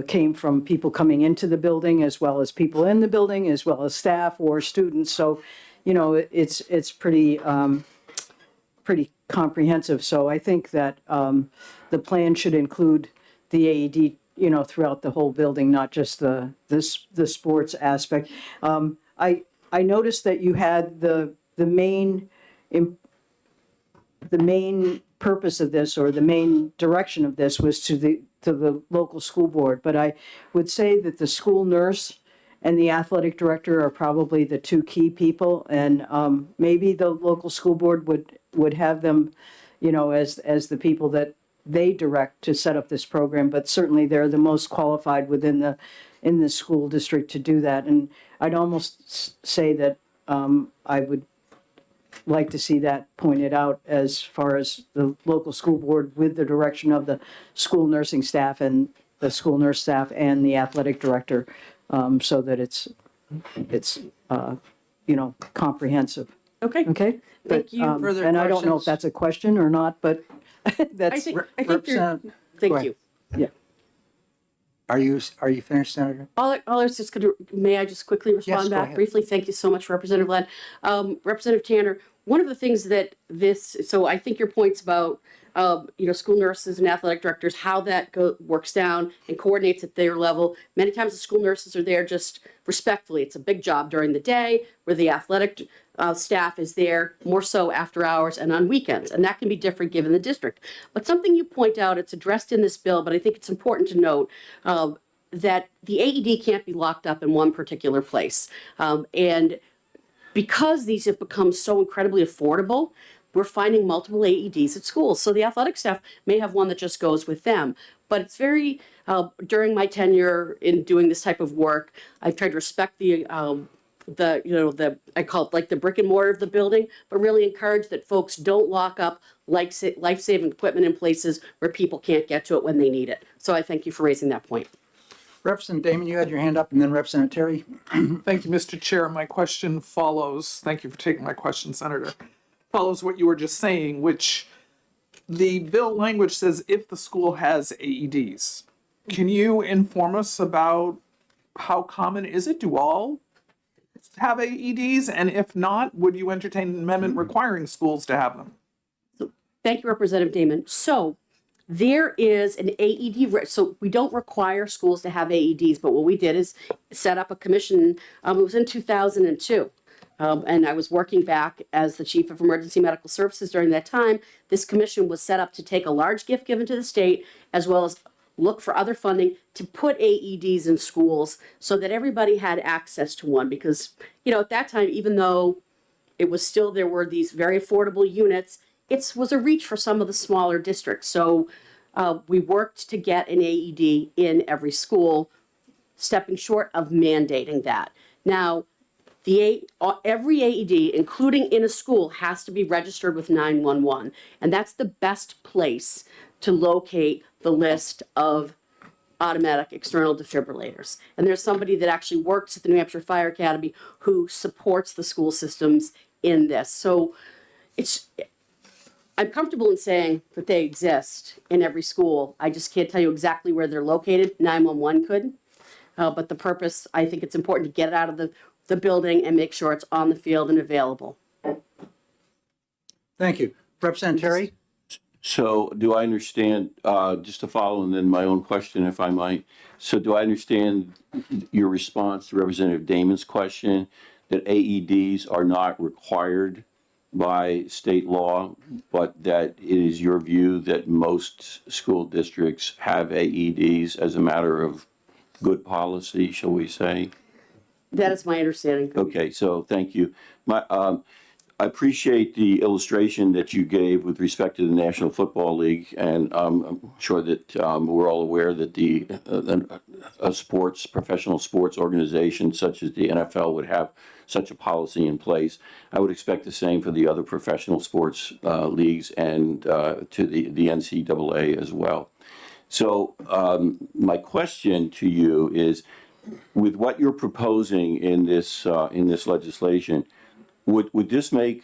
came from people coming into the building as well as people in the building as well as staff or students. So, you know, it's pretty comprehensive. So I think that the plan should include the AED, you know, throughout the whole building, not just the sports aspect. I noticed that you had the main purpose of this, or the main direction of this, was to the local school board. But I would say that the school nurse and the athletic director are probably the two key people, and maybe the local school board would have them, you know, as the people that they direct to set up this program. But certainly they're the most qualified in the school district to do that. And I'd almost say that I would like to see that pointed out as far as the local school board with the direction of the school nursing staff and the school nurse staff and the athletic director, so that it's you know, comprehensive. Okay. Okay? Thank you. Further And I don't know if questions? that's a question or not, but I that's, think you're, Representative- go thank ahead. you. yeah. Are you finished, Senator? All I was just going to, may I just quickly respond go back ahead. briefly? Thank you so much, Representative Glenn. Representative Tanner, one of the things that so I think your points about, you know, school nurses and athletic directors, how that works down and coordinates at their level. Many times the school nurses are there just respectfully. It's a big job during the day, where the athletic staff is there more so after hours and on weekends, and that can be different given the district. But something you point out, it's addressed in this bill, but I think it's important to note that the AED can't be locked up in one particular place. And because these have become so incredibly affordable, we're finding multiple AEDs at schools. So the athletic staff may have one that just goes with them. But it's very, during my tenure in doing this type of work, I've tried to respect I call it like the brick and mortar of the building, but really encourage that folks don't lock up life-saving equipment in places where people can't get to it when they need it. So I thank you for raising that point. Representative Damon, you had your hand up, and then Representative Terry. Thank you, Mr. Chair. My question follows, thank you for taking my question, Senator, follows what you were just saying, which the bill language says if the school has AEDs. Can you inform us about how common is it? Do all have AEDs? And if not, would you entertain an amendment requiring schools to have them? Thank you, Representative Damon. So there is an AED, so we don't require schools to have AEDs, but what we did is set up a commission. It was in 2002. And I was working back as the chief of emergency medical services during that time. This commission was set up to take a large gift given to the state, as well as look for other funding to put AEDs in schools so that everybody had access to one. Because, you know, at that time, even though it was still, there were these very affordable units, it was a reach for some of the smaller districts. So we worked to get an AED in every school, stepping short of mandating that. Now, every AED, including in a school, has to be registered with 911. And that's the best place to locate the list of automatic external defibrillators. And there's somebody that actually works at the New Hampshire Fire Academy who supports the school systems in this. So I'm comfortable in saying that they exist in every school. I just can't tell you exactly where they're located. 911 could. But the purpose, I think it's important to get it out of the the building and make sure it's on the field and available. Thank you. Representative Terry? So do I understand, just to follow, and then my own question, if I might. So do I understand your response to Representative Damon's question, that AEDs are not required by state law, but that it is your view that most school districts have AEDs as a matter of good policy, shall we say? That is my understanding. Okay, so thank you. I appreciate the illustration that you gave with respect to the National Football League, and I'm sure that we're all aware that a professional sports organization such as the NFL would have such a policy in place. I would expect the same for the other professional sports leagues and to the NCAA as well. So my question to you is, with what you're proposing in this legislation, would this make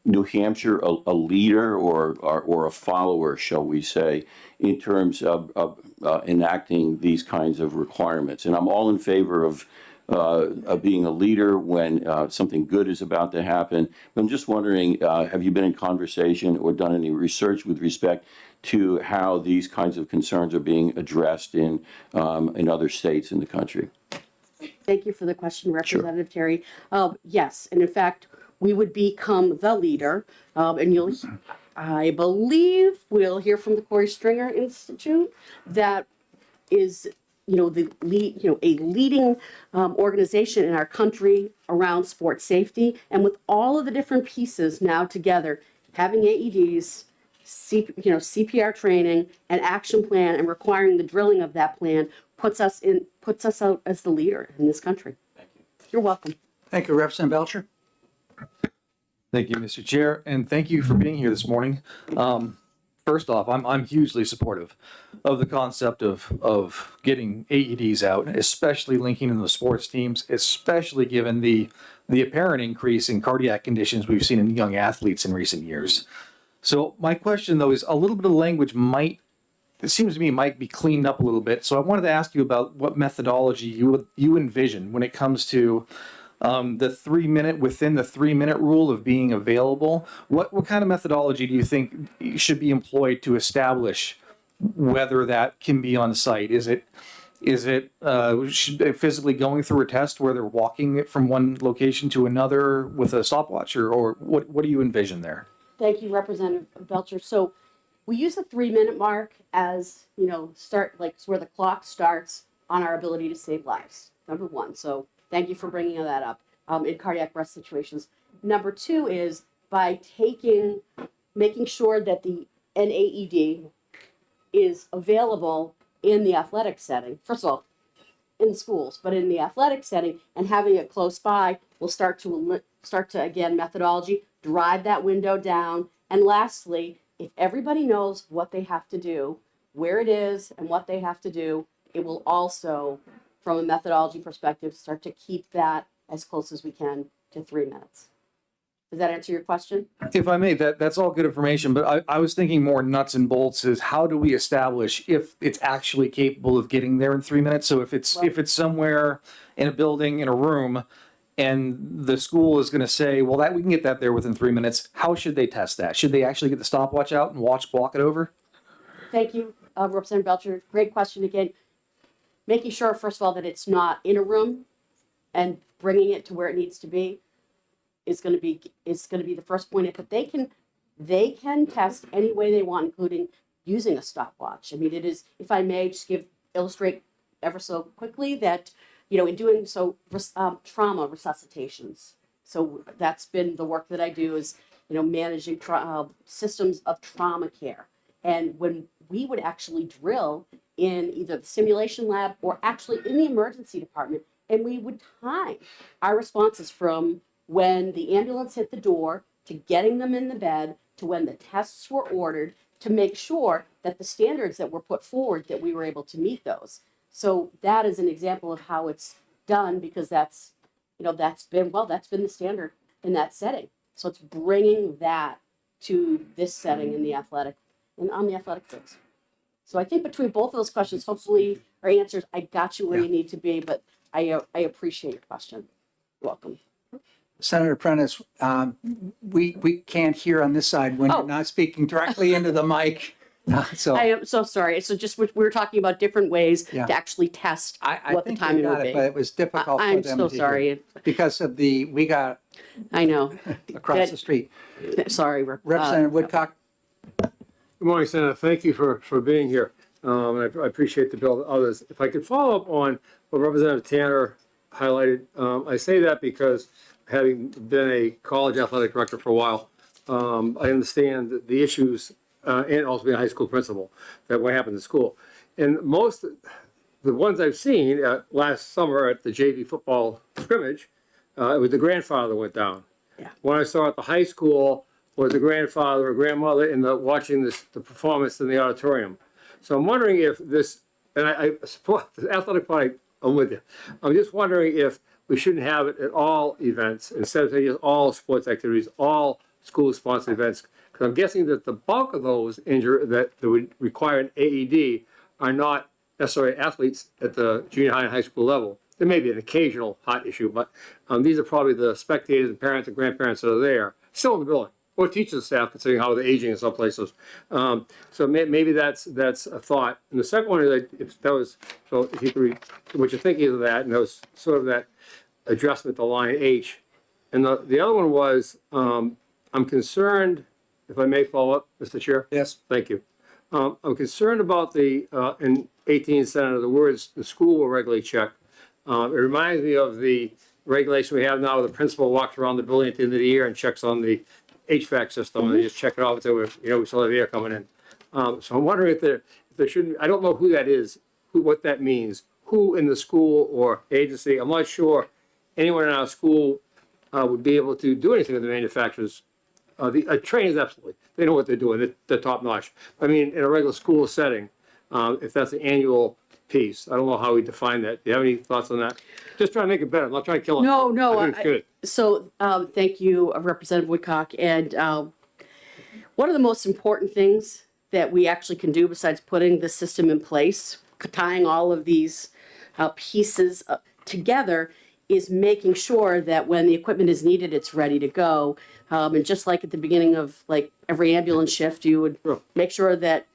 New Hampshire a leader or a follower, shall we say, in terms of enacting these kinds of requirements? And I'm all in favor of being a leader when something good is about to happen. But I'm just wondering, have you been in conversation or done any research with respect to how these kinds of concerns are being addressed in other states in the country? Thank you for the question, Representative Terry. Yes, and in fact, we would become the leader, and I believe we'll hear from the Corey Stringer Institute that is, a leading organization in our country around sports safety, and with all of the different pieces now together, having AEDs, CPR training, an action plan, and requiring the drilling of that plan puts us out as the leader in this country. Thank you. You're welcome. Thank you. Representative Belcher? Thank you, Mr. Chair, and thank you for being here this morning. First off, I'm hugely supportive of the concept of getting AEDs out, especially linking in the sports teams, especially given the apparent increase in cardiac conditions we've seen in young athletes in recent years. So my question, though, is a little bit of language it seems to me might be cleaned up a little bit. So I wanted to ask you about what methodology you envision when it comes to the 3 minute, within the 3 minute rule of being available. What kind of methodology do you think should be employed to establish whether that can be on site? Is it should they physically going through a test where they're walking it from one location to another with a stopwatch, or what do you envision there? Thank you, Representative Belcher. So we use the 3 minute mark as, where the clock starts on our ability to save lives. Number one. So thank you for bringing that up in cardiac arrest situations. Number two is by making sure that an AED is available in the athletic setting. First of all, in the schools, but in the athletic setting, and having it close by will start to again, methodology, drive that window down. And lastly, if everybody knows what they have to do, where it is and what they have to do, it will also, from a methodology perspective, start to keep that as close as we can to 3 minutes. Does that answer your question? If I may, that's all good information, but I was thinking more nuts and bolts is how do we establish if it's actually capable of getting there in 3 minutes? So if it's somewhere in a building, in a room, and the school is going to say, well, we can get that there within 3 minutes, how should they test that? Should they actually get the stopwatch out and walk it over? Thank you, Representative Belcher. Great question again. Making sure, first of all, that it's not in a room and bringing it to where it needs to be is going to be the first point. But they can test any way they want, including using a stopwatch. I mean, it is, if I may just illustrate ever so quickly that, in doing so, trauma resuscitations. So that's been the work that I do is, managing systems of trauma care. And when we would actually drill in either the simulation lab or actually in the emergency department, and we would time our responses from when the ambulance hit the door to getting them in the bed to when the tests were ordered to make sure that the standards that were put forward, that we were able to meet those. So that is an example of how it's done, because that's been the standard in that setting. So it's bringing that to this setting in the athletic and on the athletic fields. So I think between both of those questions, hopefully our answers, I got you where you need to be, but I appreciate your question. Welcome. Senator Prentice, we can't hear on this side when Oh. you're not speaking directly into the mic. So I am so sorry. So just we were talking about different ways Yeah. to actually test I what the think they timing got would it, be. but it was difficult for I'm them so to hear. sorry. Because of we got I know. across the street. Sorry, Representative Woodcock? Good morning, Senator. Thank you for being here. And I appreciate the bill. Others, if I could follow up on what Representative Tanner highlighted, I say that because having been a college athletic director for a while, I understand the issues, and also being a high school principal, that what happened in school. And the ones I've seen last summer at the JV football scrimmage, it was the grandfather that went down. Yeah. What I saw at the high school was the grandfather or grandmother watching the performance in the auditorium. So I'm wondering if this, and I support the athletic party, I'm with you. I'm just wondering if we shouldn't have it at all events instead of saying just all sports activities, all school-sponsored events. Because I'm guessing that the bulk of those that would require an AED are not necessarily athletes at the junior high and high school level. There may be an occasional hot issue, but these are probably the spectators and parents and grandparents that are there, still in the building, or teaching staff, considering how they're aging in some places. So maybe that's a thought. And the second one is if you could read what you're thinking of that, and that was sort of that adjustment to line H. And the other one was, I'm concerned, if I may follow up, Mr. Chair? Yes. Thank you. I'm concerned about in 18 Senator, the words, the school will regularly check. It reminds me of the regulation we have now, where the principal walks around the building at the end of the year and checks on the HVAC system, and they just check it off and say, we still have air coming in. So I'm wondering if there shouldn't, I don't know who that is, what that means, who in the school or agency, I'm not sure anyone in our school would be able to do anything with the manufacturers. The trainers, absolutely. They know what they're doing. They're top notch. I mean, in a regular school setting, if that's an annual piece, I don't know how we define that. Do you have any thoughts on that? Just trying to make it better. I'm not trying to kill it. No, I think it's good. So thank you, Representative Woodcock. And one of the most important things that we actually can do besides putting the system in place, tying all of these pieces together, is making sure that when the equipment is needed, it's ready to go. And just like at the beginning of like every ambulance shift, you would make sure that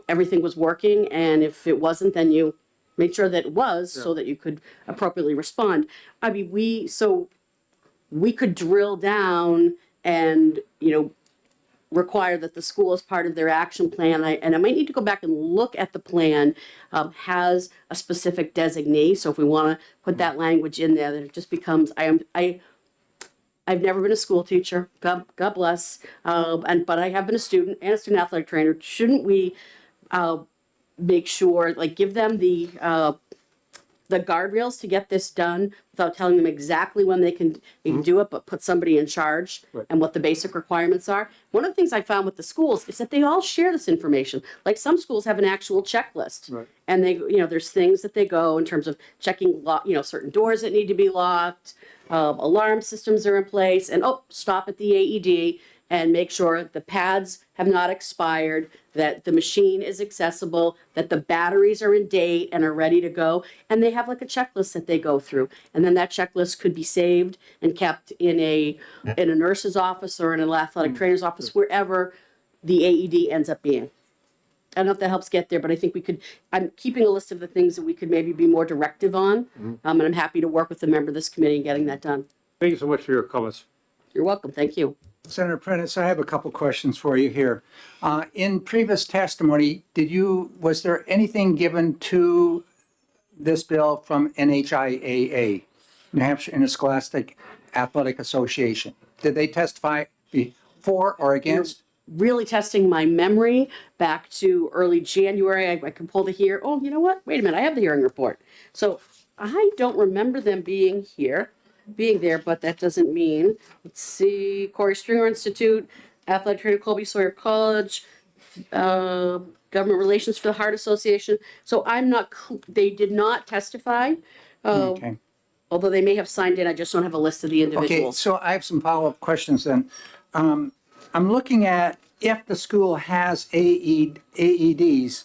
everything was working, and if it wasn't, then you made sure that it was, so that you could appropriately respond. I mean, we could drill down and require that the school, as part of their action plan, and I might need to go back and look at the plan, has a specific designee. So if we want to put that language in there, then it just becomes I've never been a school teacher, God bless, but I have been a student and a student athletic trainer. Shouldn't we make sure, like, give them the guardrails to get this done without telling them exactly when they can do it, but put somebody in charge and what the basic requirements are? One of the things I found with the schools is that they all share this information. Like, some schools have an actual checklist, and they, there's things that they go in terms of checking, certain doors that need to be locked, alarm systems are in place, and stop at the AED and make sure the pads have not expired, that the machine is accessible, that the batteries are in date and are ready to go. And they have like a checklist that they go through. And then that checklist could be saved and kept in a nurse's office or in an athletic trainer's office, wherever the AED ends up being. I don't know if that helps get there, but I think I'm keeping a list of the things that we could maybe be more directive on. And I'm happy to work with the member of this committee in getting that done. Thank you so much for your comments. You're welcome. Thank you. Senator Prentice, I have a couple questions for you here. In previous testimony, was there anything given to this bill from NHIAA, New Hampshire Interscholastic Athletic Association? Did they testify for or against? Really testing my memory back to early January. I can pull the here. Oh, you know what? Wait a minute. I have the hearing report. So I don't remember them being there, but that doesn't mean, let's see, Corey Stringer Institute, Athletic Trainer Colby Sawyer College, Government Relations for the Heart Association. So they did not testify. Okay. Although they may have signed in, I just don't have a list of the Okay, individuals. so I have some follow-up questions then. I'm looking at if the school has AEDs,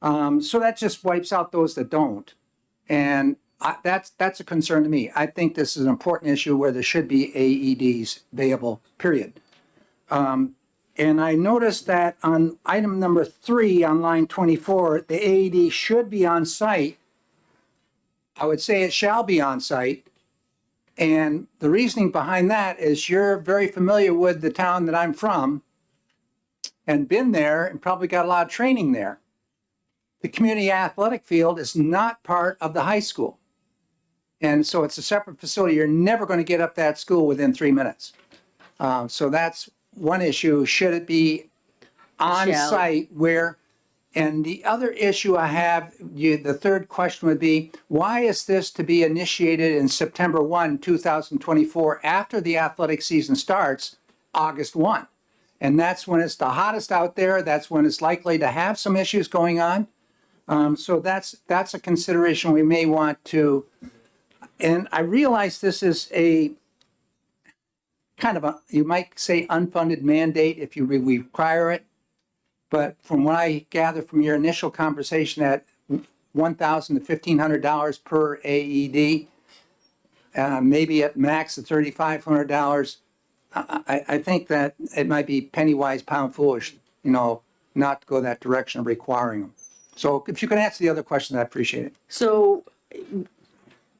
so that just wipes out those that don't. And That's a concern to me. I think this is an important issue where there should be AEDs available, period. And I noticed that on item number 3 on line 24, the AED should be on site. I would say it shall be on site. And the reasoning behind that is you're very familiar with the town that I'm from and been there and probably got a lot of training there. The community athletic field is not part of the high school. And so it's a separate facility. You're never going to get up that school within 3 minutes. So that's one issue. Should it be on Shall. site where, and the other issue I have, the third question would be, why is this to be initiated in September 1, 2024, after the athletic season starts, August 1? And that's when it's the hottest out there. That's when it's likely to have some issues going on. So that's a consideration we may want to, and I realize this is a kind of a, you might say, unfunded mandate if you require it. But from what I gather from your initial conversation at $1,000 to $1,500 per AED, maybe at max of $3,500, I think that it might be penny wise, pound foolish, not to go that direction of requiring them. So if you can answer the other question, I appreciate it. So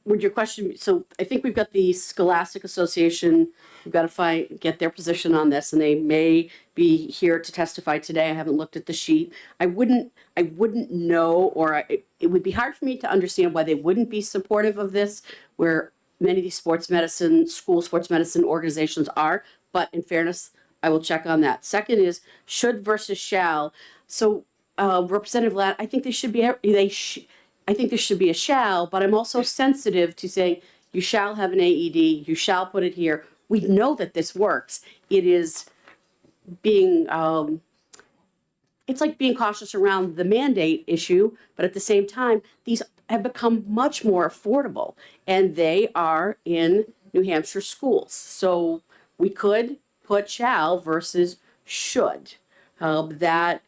would your question, so I think we've got the Scholastic Association, we've got to get their position on this, and they may be here to testify today. I haven't looked at the sheet. I wouldn't know, it would be hard for me to understand why they wouldn't be supportive of this, where many of these school sports medicine organizations are, but in fairness, I will check on that. Second is should versus shall. So Representative Ladd, I think they should be, I think there should be a shall, but I'm also sensitive to saying you shall have an AED, you shall put it here. We know that this works. It is being, it's like being cautious around the mandate issue, but at the same time, these have become much more affordable, and they are in New Hampshire schools. So we could put shall versus should. That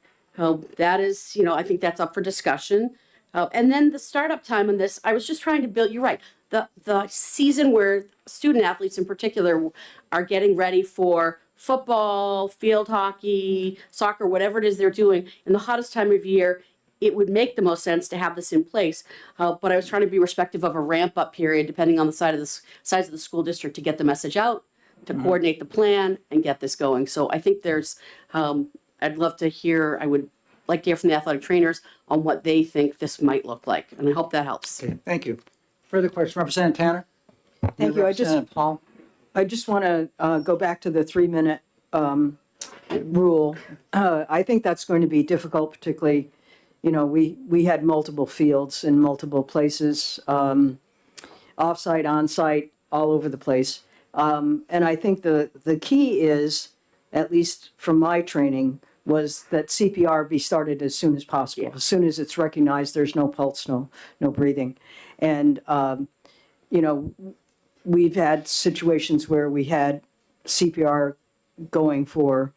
is, I think that's up for discussion. And then the startup time on this, I was just trying to build, you're right, the season where student athletes in particular are getting ready for football, field hockey, soccer, whatever it is they're doing, in the hottest time of year, it would make the most sense to have this in place. But I was trying to be respectful of a ramp up period, depending on the size of the school district, to get the message out, to coordinate the plan and get this going. So I think there's, I'd love to hear, I would like to hear from the athletic trainers on what they think this might look like. And I hope that helps. Okay, thank you. Further question, Representative Tanner? Thank you. Representative Hall? I just want to go back to the 3-minute rule. I think that's going to be difficult, particularly, we had multiple fields in multiple places, offsite, onsite, all over the place. And I think the key is, at least from my training, was that CPR be started as soon as possible. Yeah. As soon as it's recognized there's no pulse, no breathing. And, we've had situations where we had CPR going for,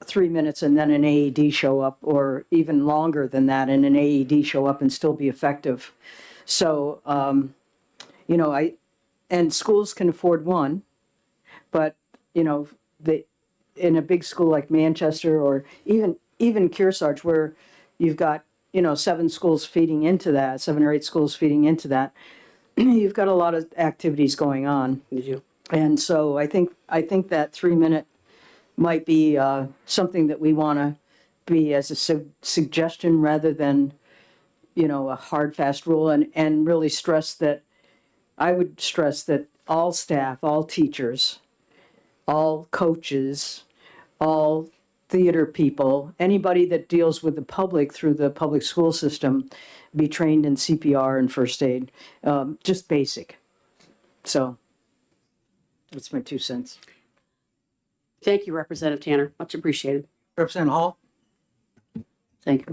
3 minutes and then an AED show up, or even longer than that, and an AED show up and still be effective. So, and schools can afford one, but, in a big school like Manchester, or even Kearsarge, where you've got, 7 schools feeding into that, 7 or 8 schools feeding into that, you've got a lot of activities going on. You do. And so I think that 3-minute might be something that we want to be as a suggestion rather than, a hard, fast rule, and really I would stress that all staff, all teachers, all coaches, all theater people, anybody that deals with the public through the public school system, be trained in CPR and first aid, just basic. So that's my 2 cents. Thank you, Representative Tanner. Much appreciated. Representative Hall? Thank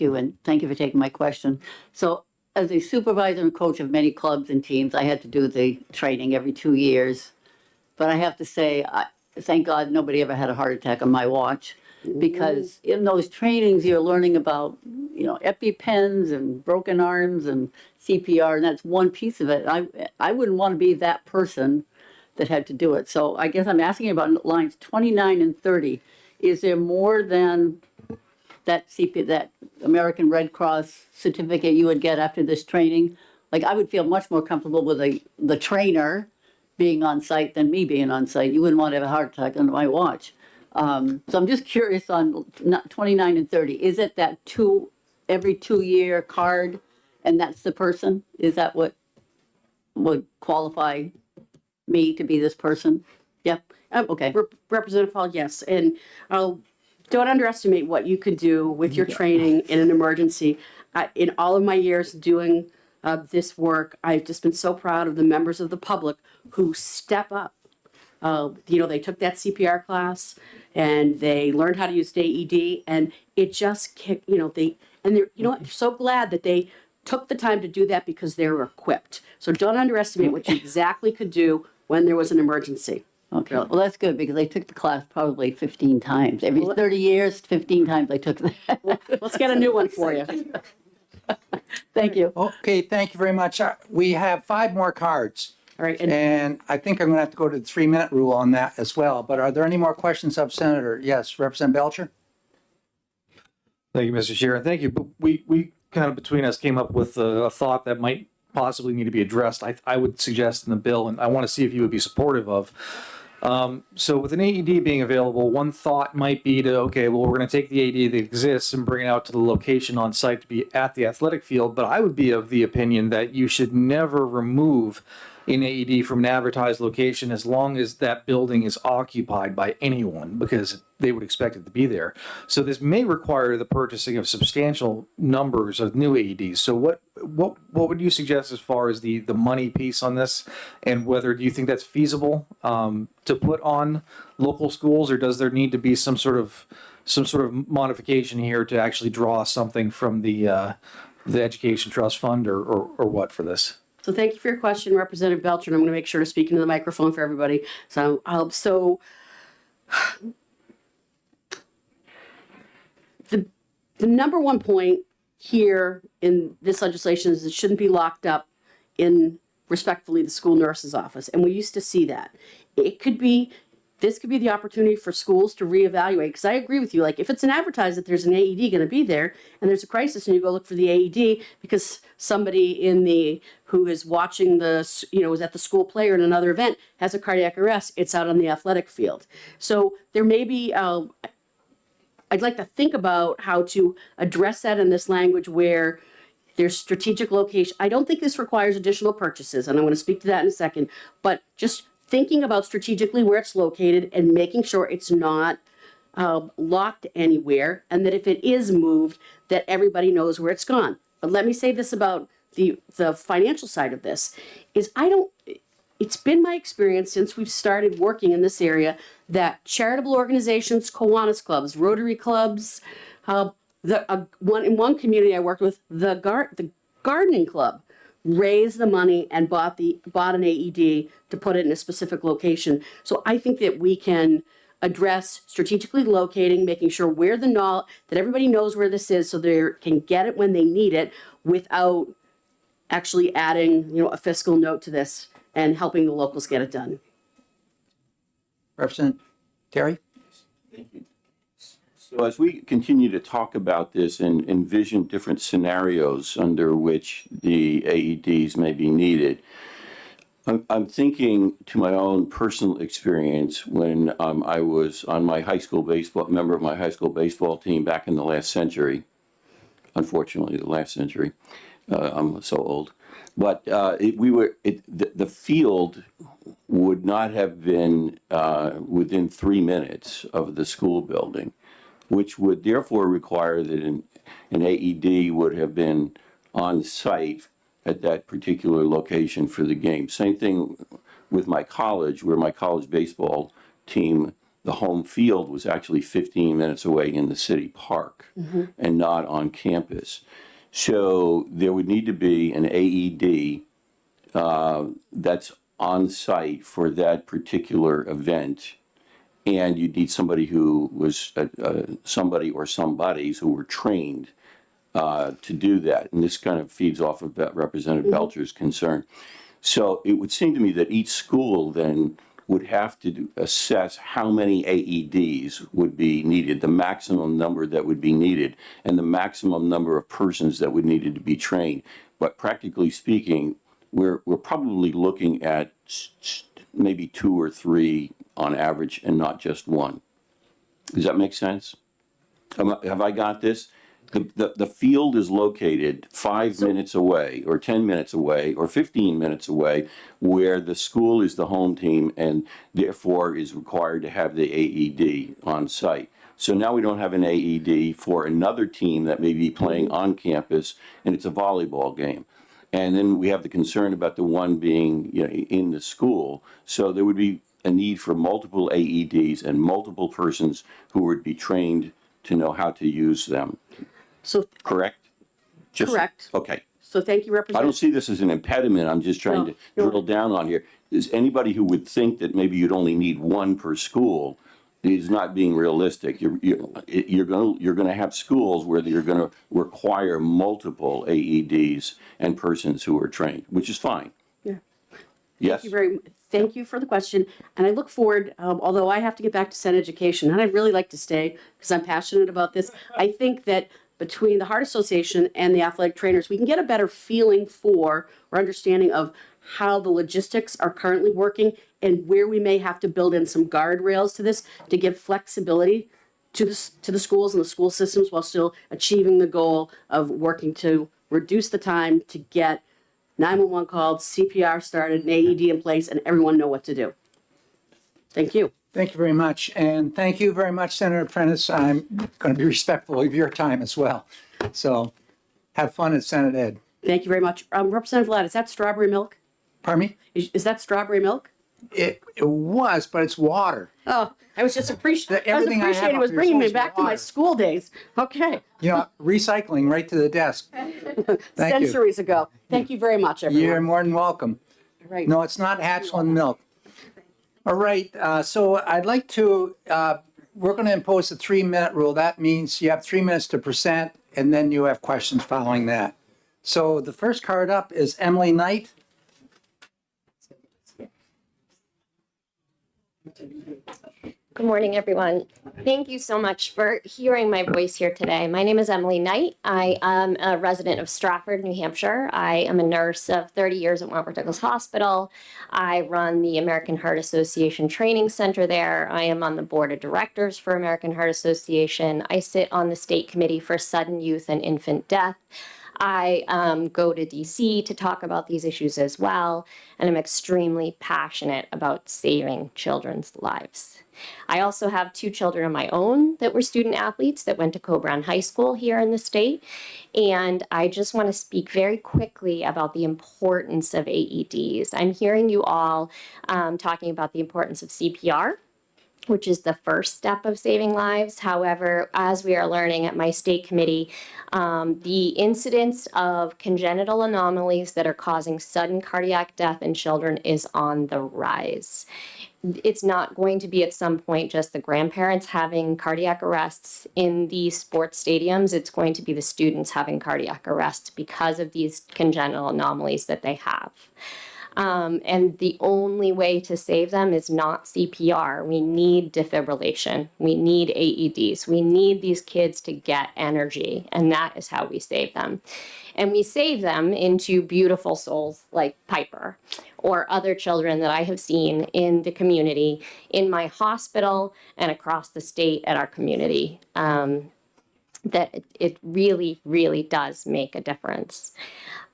you, and thank you for taking my question. So, as a supervisor and coach of many clubs and teams, I had to do the training every 2 years. But I have to say, thank God nobody ever had a heart attack on my watch. Because in those trainings, you're learning about, EpiPens and broken arms and CPR, and that's one piece of it. I wouldn't want to be that person that had to do it. So I guess I'm asking about lines 29 and 30. Is there more than that American Red Cross certificate you would get after this training? Like, I would feel much more comfortable with the trainer being on site than me being on site. You wouldn't want to have a heart attack under my watch. So I'm just curious on 29 and 30. Is it that every 2-year card, and that's the person? Is that what would qualify me to be this person? Yep. Okay. Representative Hall, yes. And don't underestimate what you could do with your training in an emergency. In all of my years doing this work, I've just been so proud of the members of the public who step up. They took that CPR class and they learned how to use the AED, and it just kicked, they're so glad that they took the time to do that because they were equipped. So don't underestimate what you exactly could do when there was an emergency. Okay, well, that's good, because I took the class probably 15 times. Every 30 years, 15 times I took that. Let's get a new one for you. Thank you. Okay, thank you very much. We have 5 more cards. All right. And I think I'm going to have to go to the 3-minute rule on that as well. But are there any more questions of Senator? Yes, Representative Belcher? Thank you, Mr. Chair, and thank you. But we kind of between us came up with a thought that might possibly need to be addressed. I would suggest in the bill, and I want to see if you would be supportive of. So with an AED being available, one thought might be we're going to take the AED that exists and bring it out to the location on site to be at the athletic field. But I would be of the opinion that you should never remove an AED from an advertised location as long as that building is occupied by anyone, because they would expect it to be there. So this may require the purchasing of substantial numbers of new AEDs. So what would you suggest as far as the money piece on this, and whether do you think that's feasible to put on local schools, or does there need to be some sort of modification here to actually draw something from the Education Trust Fund or what for this? So thank you for your question, Representative Belcher. And I'm going to make sure to speak into the microphone for everybody. So the number one point here in this legislation is it shouldn't be locked up in, respectfully, the school nurse's office. And we used to see that. This could be the opportunity for schools to reevaluate, because I agree with you. Like, if it's an advertised that there's an AED going to be there and there's a crisis and you go look for the AED because somebody who is watching is at the school play or in another event has a cardiac arrest, it's out on the athletic field. So there may be, I'd like to think about how to address that in this language where there's strategic location. I don't think this requires additional purchases, and I'm going to speak to that in a second, but just thinking about strategically where it's located and making sure it's not locked anywhere, and that if it is moved, that everybody knows where it's gone. But let me say this about the financial side of this, is it's been my experience since we've started working in this area that charitable organizations, Kiwanis clubs, Rotary clubs, in one community I worked with, the gardening club, raised the money and bought an AED to put it in a specific location. So I think that we can address strategically locating, making sure that everybody knows where this is so they can get it when they need it without actually adding, a fiscal note to this and helping the locals get it done. Representative Terry? So as we continue to talk about this and envision different scenarios under which the AEDs may be needed, I'm thinking to my own personal experience when I was on my member of my high school baseball team back in the last century. Unfortunately, the last century. I'm so old. But the field would not have been within 3 minutes of the school building, which would therefore require that an AED would have been on site at that particular location for the game. Same thing with my college, where my college baseball team, the home field was actually 15 minutes away in the city park and not on campus. So there would need to be an AED that's on site for that particular event. and you need somebody who was, somebody or somebodies who were trained to do that. And this kind of feeds off of Representative Belcher's concern. So it would seem to me that each school then would have to assess how many AEDs would be needed, the maximum number that would be needed, and the maximum number of persons that would needed to be trained. But practically speaking, we're probably looking at maybe 2 or 3 on average and not just 1. Does that make sense? Have I got this? The field is located 5 minutes away, or 10 minutes away, or 15 minutes away, where the school is the home team and therefore is required to have the AED on site. So now we don't have an AED for another team that may be playing on campus, and it's a volleyball game. And then we have the concern about the one being, you know, in the school. So there would be a need for multiple AEDs and multiple persons who would be trained to know how to use them. So, Correct? correct. Okay. So thank you, I don't Representative. see this as an impediment. I'm just trying to drill down on here. Is anybody who would think that maybe you'd only need 1 per school is not being realistic. You're going to have schools where you're going to require multiple AEDs and persons who are trained, which is fine. Yeah. Yes. Thank you for the question. And I look forward, although I have to get back to Senate Education, and I'd really like to stay because I'm passionate about this. I think that between the Heart Association and the athletic trainers, we can get a better feeling for or understanding of how the logistics are currently working and where we may have to build in some guardrails to this to give flexibility to the schools and the school systems while still achieving the goal of working to reduce the time to get 911 called, CPR started, an AED in place, and everyone know what to do. Thank you. Thank you very much. And thank you very much, Senator Prentice. I'm going to be respectful of your time as well. So have fun at Senate Ed. Thank you very much. Representative Ladd, is that strawberry milk? Pardon me? Is that strawberry milk? It was, but it's water. Oh, I was just appreciating Everything I have it up was here is bringing me always back to my water. school days. Okay. You know, recycling right to the desk. Thank you. Centuries ago. Thank you very much, everyone. You're more than welcome. Right. No, it's not Hatchland milk. All right, so I'd like to, we're going to impose a 3-minute rule. That means you have 3 minutes to present, and then you have questions following that. So the first card up is Emily Knight. Good morning, everyone. Thank you so much for hearing my voice here today. My name is Emily Knight. I am a resident of Stratford, New Hampshire. I am a nurse of 30 years at Wentworth Douglas Hospital. I run the American Heart Association Training Center there. I am on the board of directors for American Heart Association. I sit on the state committee for sudden youth and infant death. I go to DC to talk about these issues as well, and I'm extremely passionate about saving children's lives. I also have 2 children of my own that were student athletes that went to Coe-Brown High School here in the state, and I just want to speak very quickly about the importance of AEDs. I'm hearing you all talking about the importance of CPR, which is the first step of saving lives. However, as we are learning at my state committee, the incidence of congenital anomalies that are causing sudden cardiac death in children is on the rise. It's not going to be at some point just the grandparents having cardiac arrests in these sports stadiums. It's going to be the students having cardiac arrests because of these congenital anomalies that they have. And the only way to save them is not CPR. We need defibrillation. We need AEDs. We need these kids to get energy, and that is how we save them. And we save them into beautiful souls like Piper or other children that I have seen in the community, in my hospital, and across the state at our community. That it really, really does make a difference.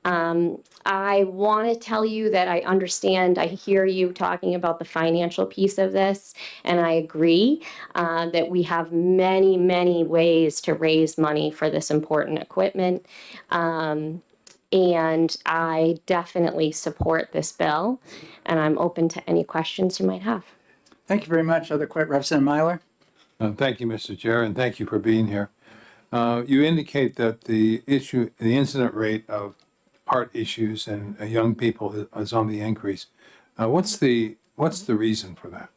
I want to tell you that I understand, I hear you talking about the financial piece of this, and I agree that we have many, many ways to raise money for this important equipment. And I definitely support this bill, and I'm open to any questions you might have. Thank you very much. Other Representative Myler. Thank you, Mr. Chair, and thank you for being here. You indicate that the incident rate of heart issues and young people is on the increase. What's the What's the reason for that?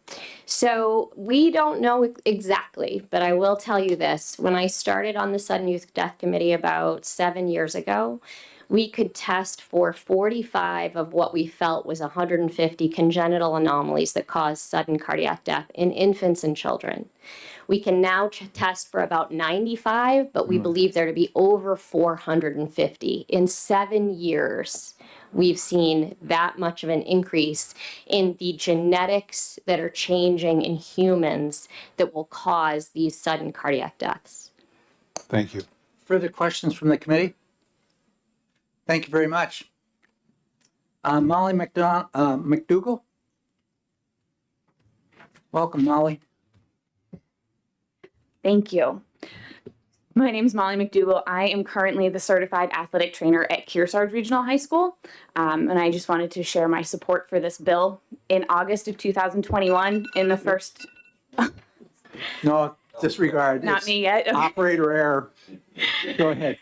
So we don't know exactly, but I will tell you this. When I started on the Sudden Youth Death Committee about 7 years ago, we could test for 45 of what we felt was 150 congenital anomalies that cause sudden cardiac death in infants and children. We can now test for about 95, but we believe there to be over 450. In 7 years, we've seen that much of an increase in the genetics that are changing in humans that will cause these sudden cardiac deaths. Thank you. Further questions from the committee? Thank you very much. Molly McDougall? Welcome, Molly. Thank you. My name is Molly McDougall. I am currently the certified athletic trainer at Kearsarge Regional High School. And I just wanted to share my support for this bill. In August of 2021, in the first... No, disregard. Not It's me yet. Okay. Operator error. Go ahead.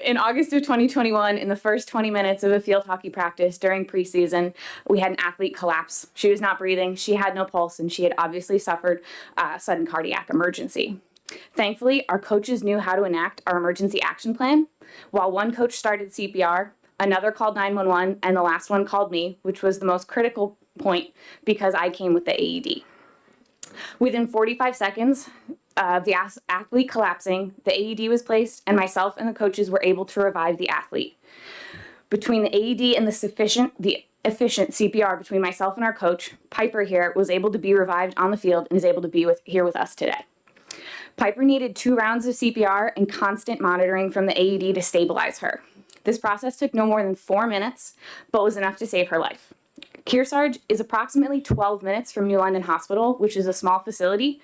In August of 2021, in the first 20 minutes of a field hockey practice during preseason, we had an athlete collapse. She was not breathing, she had no pulse, and she had obviously suffered a sudden cardiac emergency. Thankfully, our coaches knew how to enact our emergency action plan. While one coach started CPR, another called 911, and the last one called me, which was the most critical point because I came with the AED. Within 45 seconds of the athlete collapsing, the AED was placed, and myself and the coaches were able to revive the athlete. Between the AED and the efficient CPR between myself and our coach, Piper here was able to be revived on the field and is able to be here with us today. Piper needed 2 rounds of CPR and constant monitoring from the AED to stabilize her. This process took no more than 4 minutes, but was enough to save her life. Kearsarge is approximately 12 minutes from New London Hospital, which is a small facility.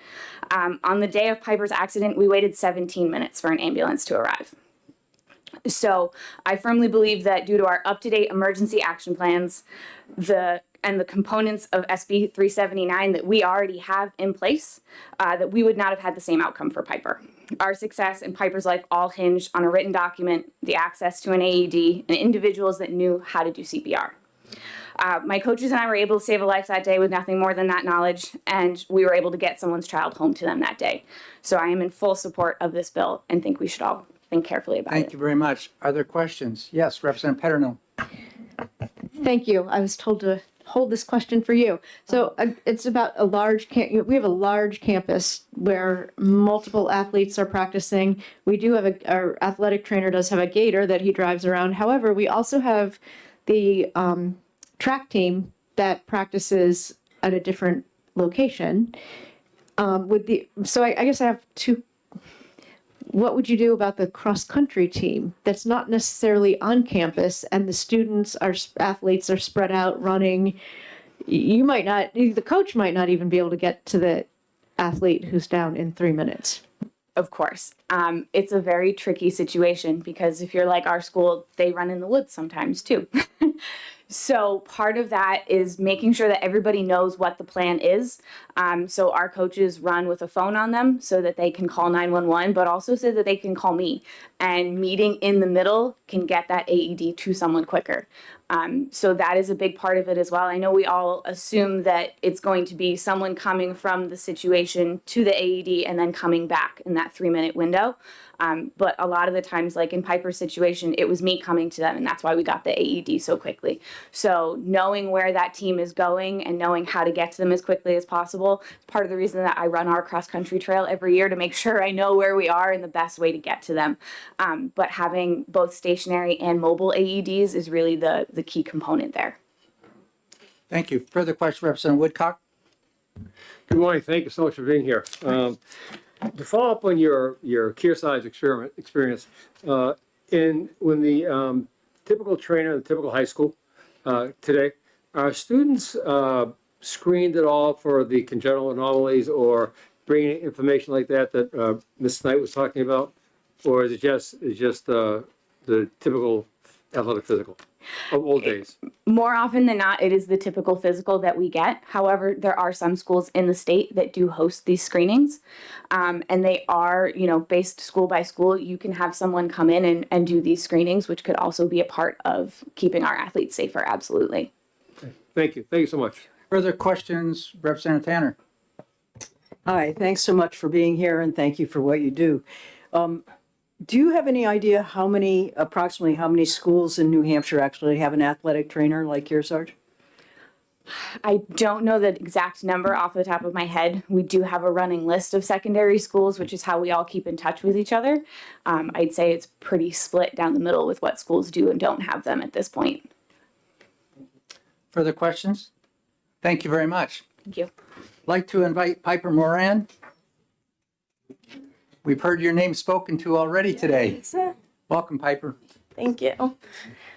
On the day of Piper's accident, we waited 17 minutes for an ambulance to arrive. So I firmly believe that due to our up-to-date emergency action plans, and the components of SB 379 that we already have in place, that we would not have had the same outcome for Piper. Our success and Piper's life all hinged on a written document, the access to an AED, and individuals that knew how to do CPR. My coaches and I were able to save a life that day with nothing more than that knowledge, and we were able to get someone's child home to them that day. So I am in full support of this bill and think we should all think carefully about it. Thank you very much. Are there questions? Yes, Representative Petterno. Thank you. I was told to hold this question for you. So it's about a large we have a large campus where multiple athletes are practicing. We do have our athletic trainer does have a gator that he drives around. However, we also have the track team that practices at a different location. So I guess I have two. What would you do about the cross-country team that's not necessarily on campus and the athletes are spread out running? The coach might not even be able to get to the athlete who's down in 3 minutes. Of course. It's a very tricky situation because if you're like our school, they run in the woods sometimes too. So part of that is making sure that everybody knows what the plan is. So our coaches run with a phone on them so that they can call 911, but also so that they can call me. And meeting in the middle can get that AED to someone quicker. So that is a big part of it as well. I know we all assume that it's going to be someone coming from the situation to the AED and then coming back in that 3-minute window. But a lot of the times, like in Piper's situation, it was me coming to them, and that's why we got the AED so quickly. So knowing where that team is going and knowing how to get to them as quickly as possible is part of the reason that I run our cross-country trail every year to make sure I know where we are and the best way to get to them. But having both stationary and mobile AEDs is really the key component there. Thank you. Further question, Representative Woodcock? Good morning. Thank you so much for being here. To follow up on your Kearsarge experience, when the typical trainer in the typical high school today, are students screened at all for the congenital anomalies or bringing information like that Ms. Knight was talking about, or is it just the typical athletic physical of old days? More often than not, it is the typical physical that we get. However, there are some schools in the state that do host these screenings. And they are, based school by school. You can have someone come in and do these screenings, which could also be a part of keeping our athletes safer. Absolutely. Okay. Thank you. Thank you so much. Further questions, Representative Tanner? Hi, thanks so much for being here and thank you for what you do. Do you have any idea approximately how many schools in New Hampshire actually have an athletic trainer like yours, Sarge? I don't know the exact number off the top of my head. We do have a running list of secondary schools, which is how we all keep in touch with each other. I'd say it's pretty split down the middle with what schools do and don't have them at this point. Further questions? Thank you very much. Thank you. I'd like to invite Piper Moran. We've heard your name spoken to already today. Welcome, Piper. Thank you.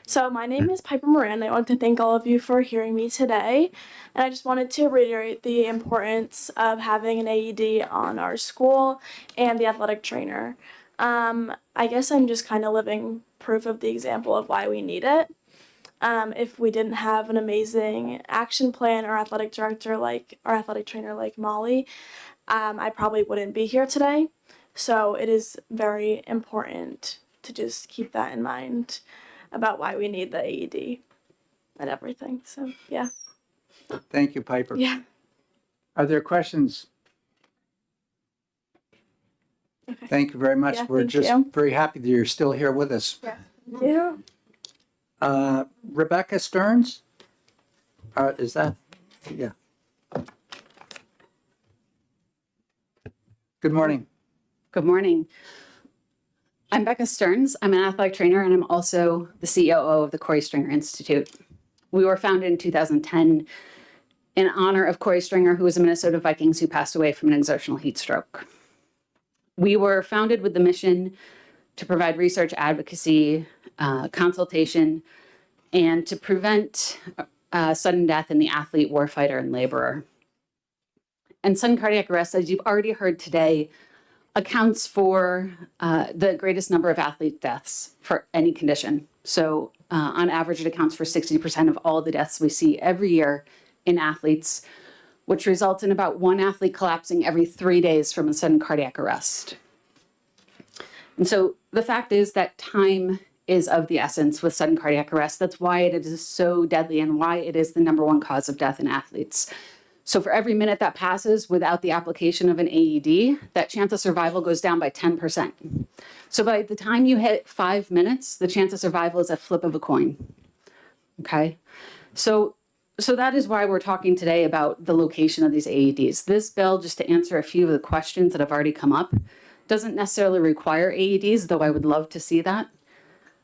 So my name is Piper Moran. I want to thank all of you for hearing me today. And I just wanted to reiterate the importance of having an AED on our school and the athletic trainer. I guess I'm just kind of living proof of the example of why we need it. If we didn't have an amazing action plan or athletic director like our athletic trainer like Molly, I probably wouldn't be here today. So it is very important to just keep that in mind about why we need the AED and everything. So yeah. Thank you, Piper. Yeah. Are there questions? Okay. Thank you very much. Yeah, We're thank just you. very happy that you're still here with us. Yeah. Yeah. Rebecca Stearns? Is that? Yeah. Good morning. Good morning. I'm Becca Stearns. I'm an athletic trainer and I'm also the COO of the Corey Stringer Institute. We were founded in 2010 in honor of Corey Stringer, who was a Minnesota Vikings who passed away from an exertional heat stroke. We were founded with the mission to provide research, advocacy, consultation, and to prevent sudden death in the athlete, warfighter, and laborer. And sudden cardiac arrest, as you've already heard today, accounts for the greatest number of athlete deaths for any condition. So on average, it accounts for 60% of all the deaths we see every year in athletes, which results in about one athlete collapsing every 3 days from a sudden cardiac arrest. And so the fact is that time is of the essence with sudden cardiac arrest. That's why it is so deadly and why it is the #1 cause of death in athletes. So for every minute that passes without the application of an AED, that chance of survival goes down by 10%. So by the time you hit 5 minutes, the chance of survival is a flip of a coin. Okay? So that is why we're talking today about the location of these AEDs. This bill, just to answer a few of the questions that have already come up, doesn't necessarily require AEDs, though I would love to see that.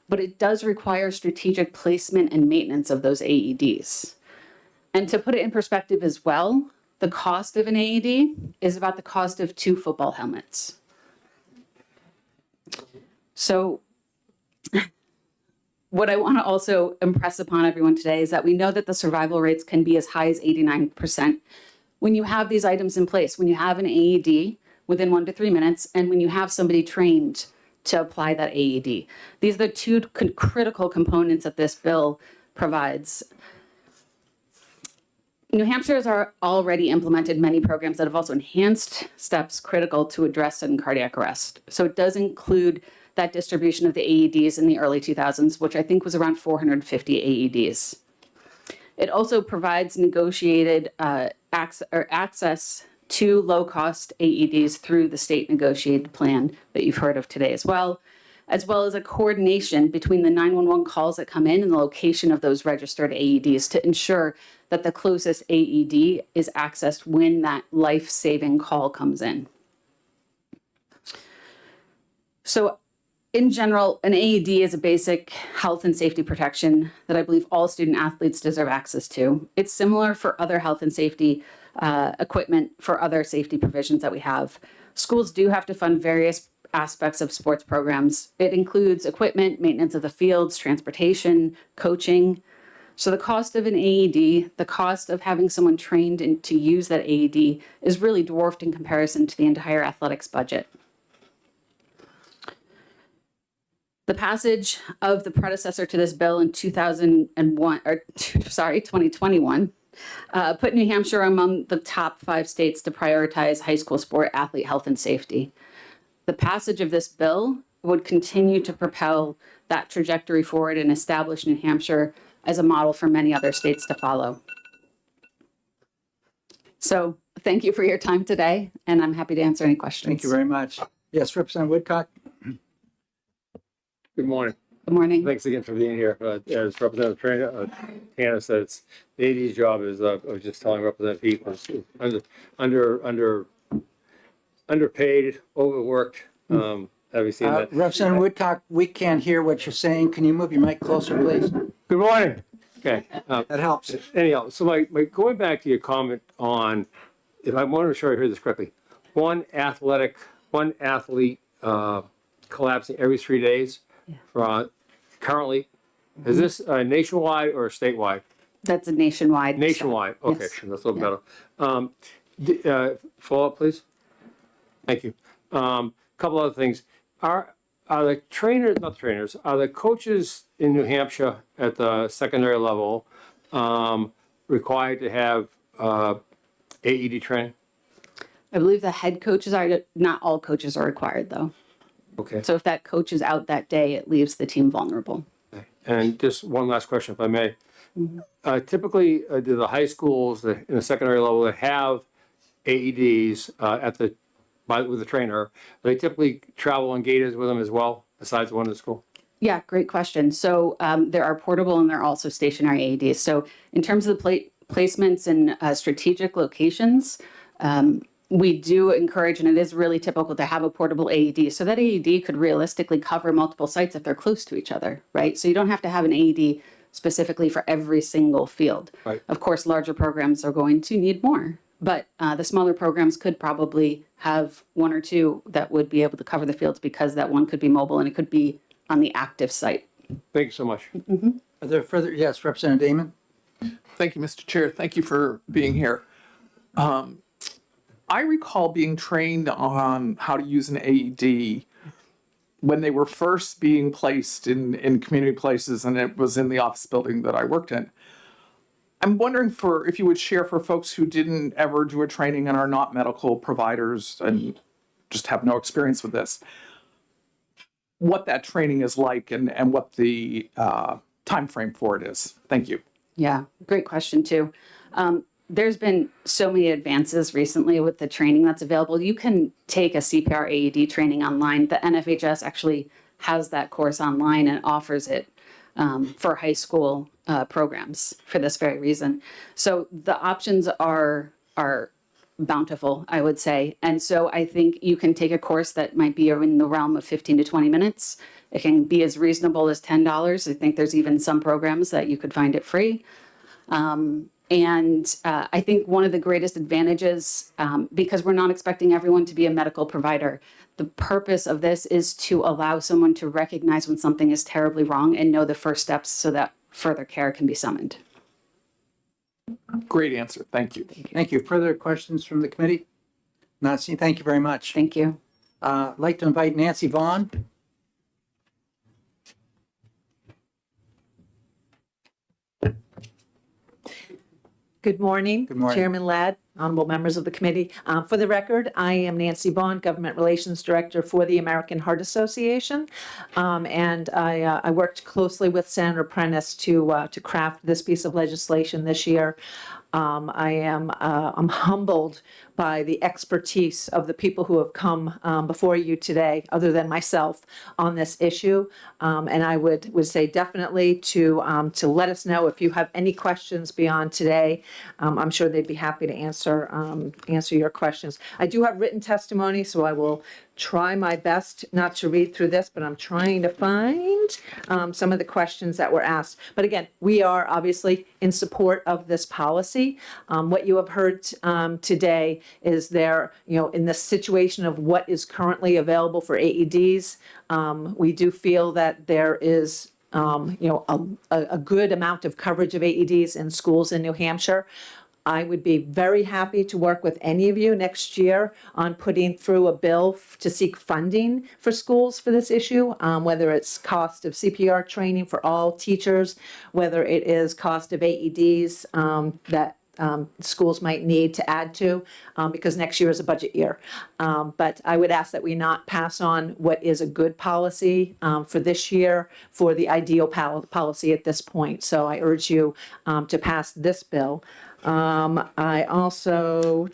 But it does require strategic placement and maintenance of those AEDs. And to put it in perspective as well, the cost of an AED is about the cost of 2 football helmets. So what I want to also impress upon everyone today is that we know that the survival rates can be as high as 89% when you have these items in place, when you have an AED within 1 to 3 minutes, and when you have somebody trained to apply that AED. These are the 2 critical components that this bill provides. New Hampshire has already implemented many programs that have also enhanced steps critical to address sudden cardiac arrest. So it does include that distribution of the AEDs in the early 2000s, which I think was around 450 AEDs. It also provides negotiated access to low-cost AEDs through the state negotiated plan that you've heard of today as well as a coordination between the 911 calls that come in and the location of those registered AEDs to ensure that the closest AED is accessed when that life-saving call comes in. So in general, an AED is a basic health and safety protection that I believe all student athletes deserve access to. It's similar for other health and safety equipment for other safety provisions that we have. Schools do have to fund various aspects of sports programs. It includes equipment, maintenance of the fields, transportation, coaching. So the cost of an AED, the cost of having someone trained to use that AED is really dwarfed in comparison to the entire athletics budget. The passage of the predecessor to this bill in 2021 put New Hampshire among the top 5 states to prioritize high school sport athlete health and safety. The passage of this bill would continue to propel that trajectory forward and establish New Hampshire as a model for many other states to follow. So thank you for your time today, and I'm happy to answer any questions. Thank you very much. Yes, Representative Woodcock? Good morning. Good morning. Thanks again for being here. As Representative Tanner said, it's the AD's job is, I was just telling Representative Heath, was underpaid, overworked. Have you seen that? Representative Woodcock, we can't hear what you're saying. Can you move your mic closer, please? Good morning. Okay. That helps. Anyhow, so my going back to your comment on, if I want to make sure I heard this correctly, one athlete collapsing every 3 days for currently. Is this nationwide or statewide? That's a nationwide. Nationwide. Okay, Yes. that's a little better. Follow up, please. Thank you. Couple other things. Are the trainers, not the trainers, are the coaches in New Hampshire at the secondary level required to have AED training? I believe the head coaches are, not all coaches are required though. Okay. So if that coach is out that day, it leaves the team vulnerable. And just one last question, if I may. Typically, do the high schools in the secondary level that have AEDs with the trainer, they typically travel on gators with them as well, besides one in the school? Yeah, great question. So there are portable and there are also stationary AEDs. So in terms of the placements in strategic locations, we do encourage, and it is really typical to have a portable AED. So that AED could realistically cover multiple sites if they're close to each other, right? So you don't have to have an AED specifically for every single field. Right. Of course, larger programs are going to need more, but the smaller programs could probably have one or two that would be able to cover the fields because that one could be mobile and it could be on the active site. Thank you so much. Are there further, yes, Representative Damon? Thank you, Mr. Chair. Thank you for being here. I recall being trained on how to use an AED when they were first being placed in community places, and it was in the office building that I worked in. I'm wondering if you would share for folks who didn't ever do a training and are not medical providers and just have no experience with this, what that training is like and what the time frame for it is. Thank you. Yeah, great question too. There's been so many advances recently with the training that's available. You can take a CPR AED training online. The NFHS actually has that course online and offers it for high school programs for this very reason. So the options are bountiful, I would say. And so I think you can take a course that might be in the realm of 15 to 20 minutes. It can be as reasonable as $10. I think there's even some programs that you could find it free. And I think one of the greatest advantages, because we're not expecting everyone to be a medical provider, the purpose of this is to allow someone to recognize when something is terribly wrong and know the first steps so that further care can be summoned. Great answer. Thank you. Thank you. Further questions from the committee? Not seen. Thank you very much. Thank you. I'd like to invite Nancy Vaughn. Good morning. Good morning. Chairman Ladd, honorable members of the committee. For the record, I am Nancy Vaughn, Government Relations Director for the American Heart Association. And I worked closely with Senator Prentice to craft this piece of legislation this year. I'm humbled by the expertise of the people who have come before you today, other than myself, on this issue. And I would say definitely to let us know if you have any questions beyond today. I'm sure they'd be happy to answer your questions. I do have written testimony, so I will try my best not to read through this, but I'm trying to find some of the questions that were asked. But again, we are obviously in support of this policy. What you have heard today is there, in the situation of what is currently available for AEDs, we do feel that there is a good amount of coverage of AEDs in schools in New Hampshire. I would be very happy to work with any of you next year on putting through a bill to seek funding for schools for this issue, whether it's cost of CPR training for all teachers, whether it is cost of AEDs that schools might need to add to, because next year is a budget year. But I would ask that we not pass on what is a good policy for this year for the ideal policy at this point. So I urge you to pass this bill. I also,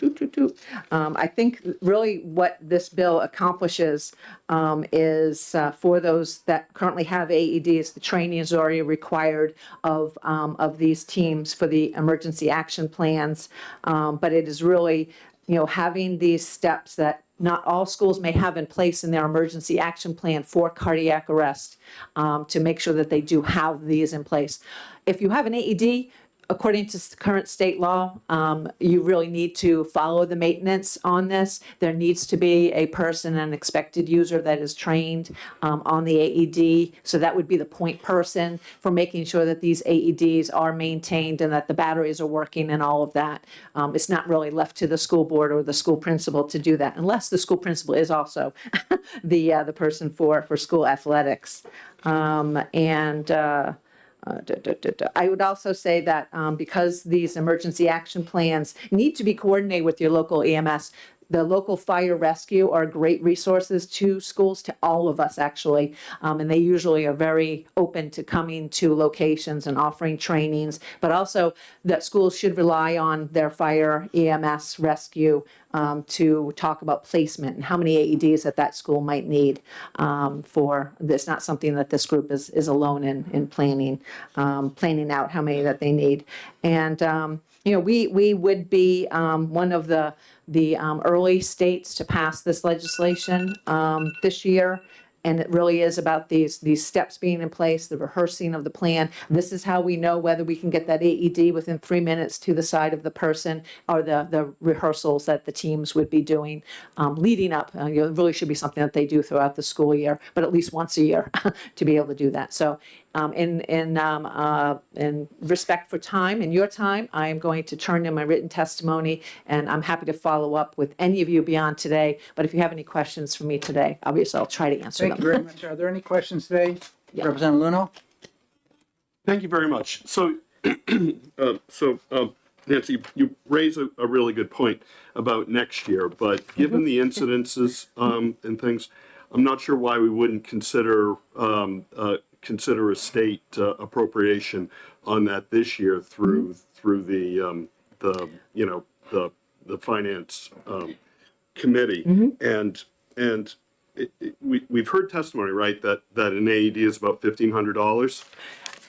I think really what this bill accomplishes is for those that currently have AEDs, the training is already required of these teams for the emergency action plans. But it is really, having these steps that not all schools may have in place in their emergency action plan for cardiac arrest, to make sure that they do have these in place. If you have an AED, according to current state law, you really need to follow the maintenance on this. There needs to be a person, an expected user that is trained on the AED. So that would be the point person for making sure that these AEDs are maintained and that the batteries are working and all of that. It's not really left to the school board or the school principal to do that, unless the school principal is also the person for school athletics. I would also say that because these emergency action plans need to be coordinated with your local EMS, the local fire rescue are great resources to schools, to all of us actually. And they usually are very open to coming to locations and offering trainings, but also that schools should rely on their fire EMS rescue to talk about placement and how many AEDs that school might need for this. Not something that this group is alone in planning out how many that they need. And we would be one of the early states to pass this legislation this year. And it really is about these steps being in place, the rehearsing of the plan. This is how we know whether we can get that AED within 3 minutes to the side of the person, or the rehearsals that the teams would be doing leading up. It really should be something that they do throughout the school year, but at least once a year to be able to do that. So in respect for time and your time, I am going to turn in my written testimony, and I'm happy to follow up with any of you beyond today. But if you have any questions for me today, obviously I'll try to answer Thank you very much. Are there any questions today? Representative Luno? Thank you very much. So, Nancy, you raise a really good point about next year, but given the incidences and things, I'm not sure why we wouldn't consider a state appropriation on that this year through the finance committee. And we've heard testimony, right, that an AED is about $1,500.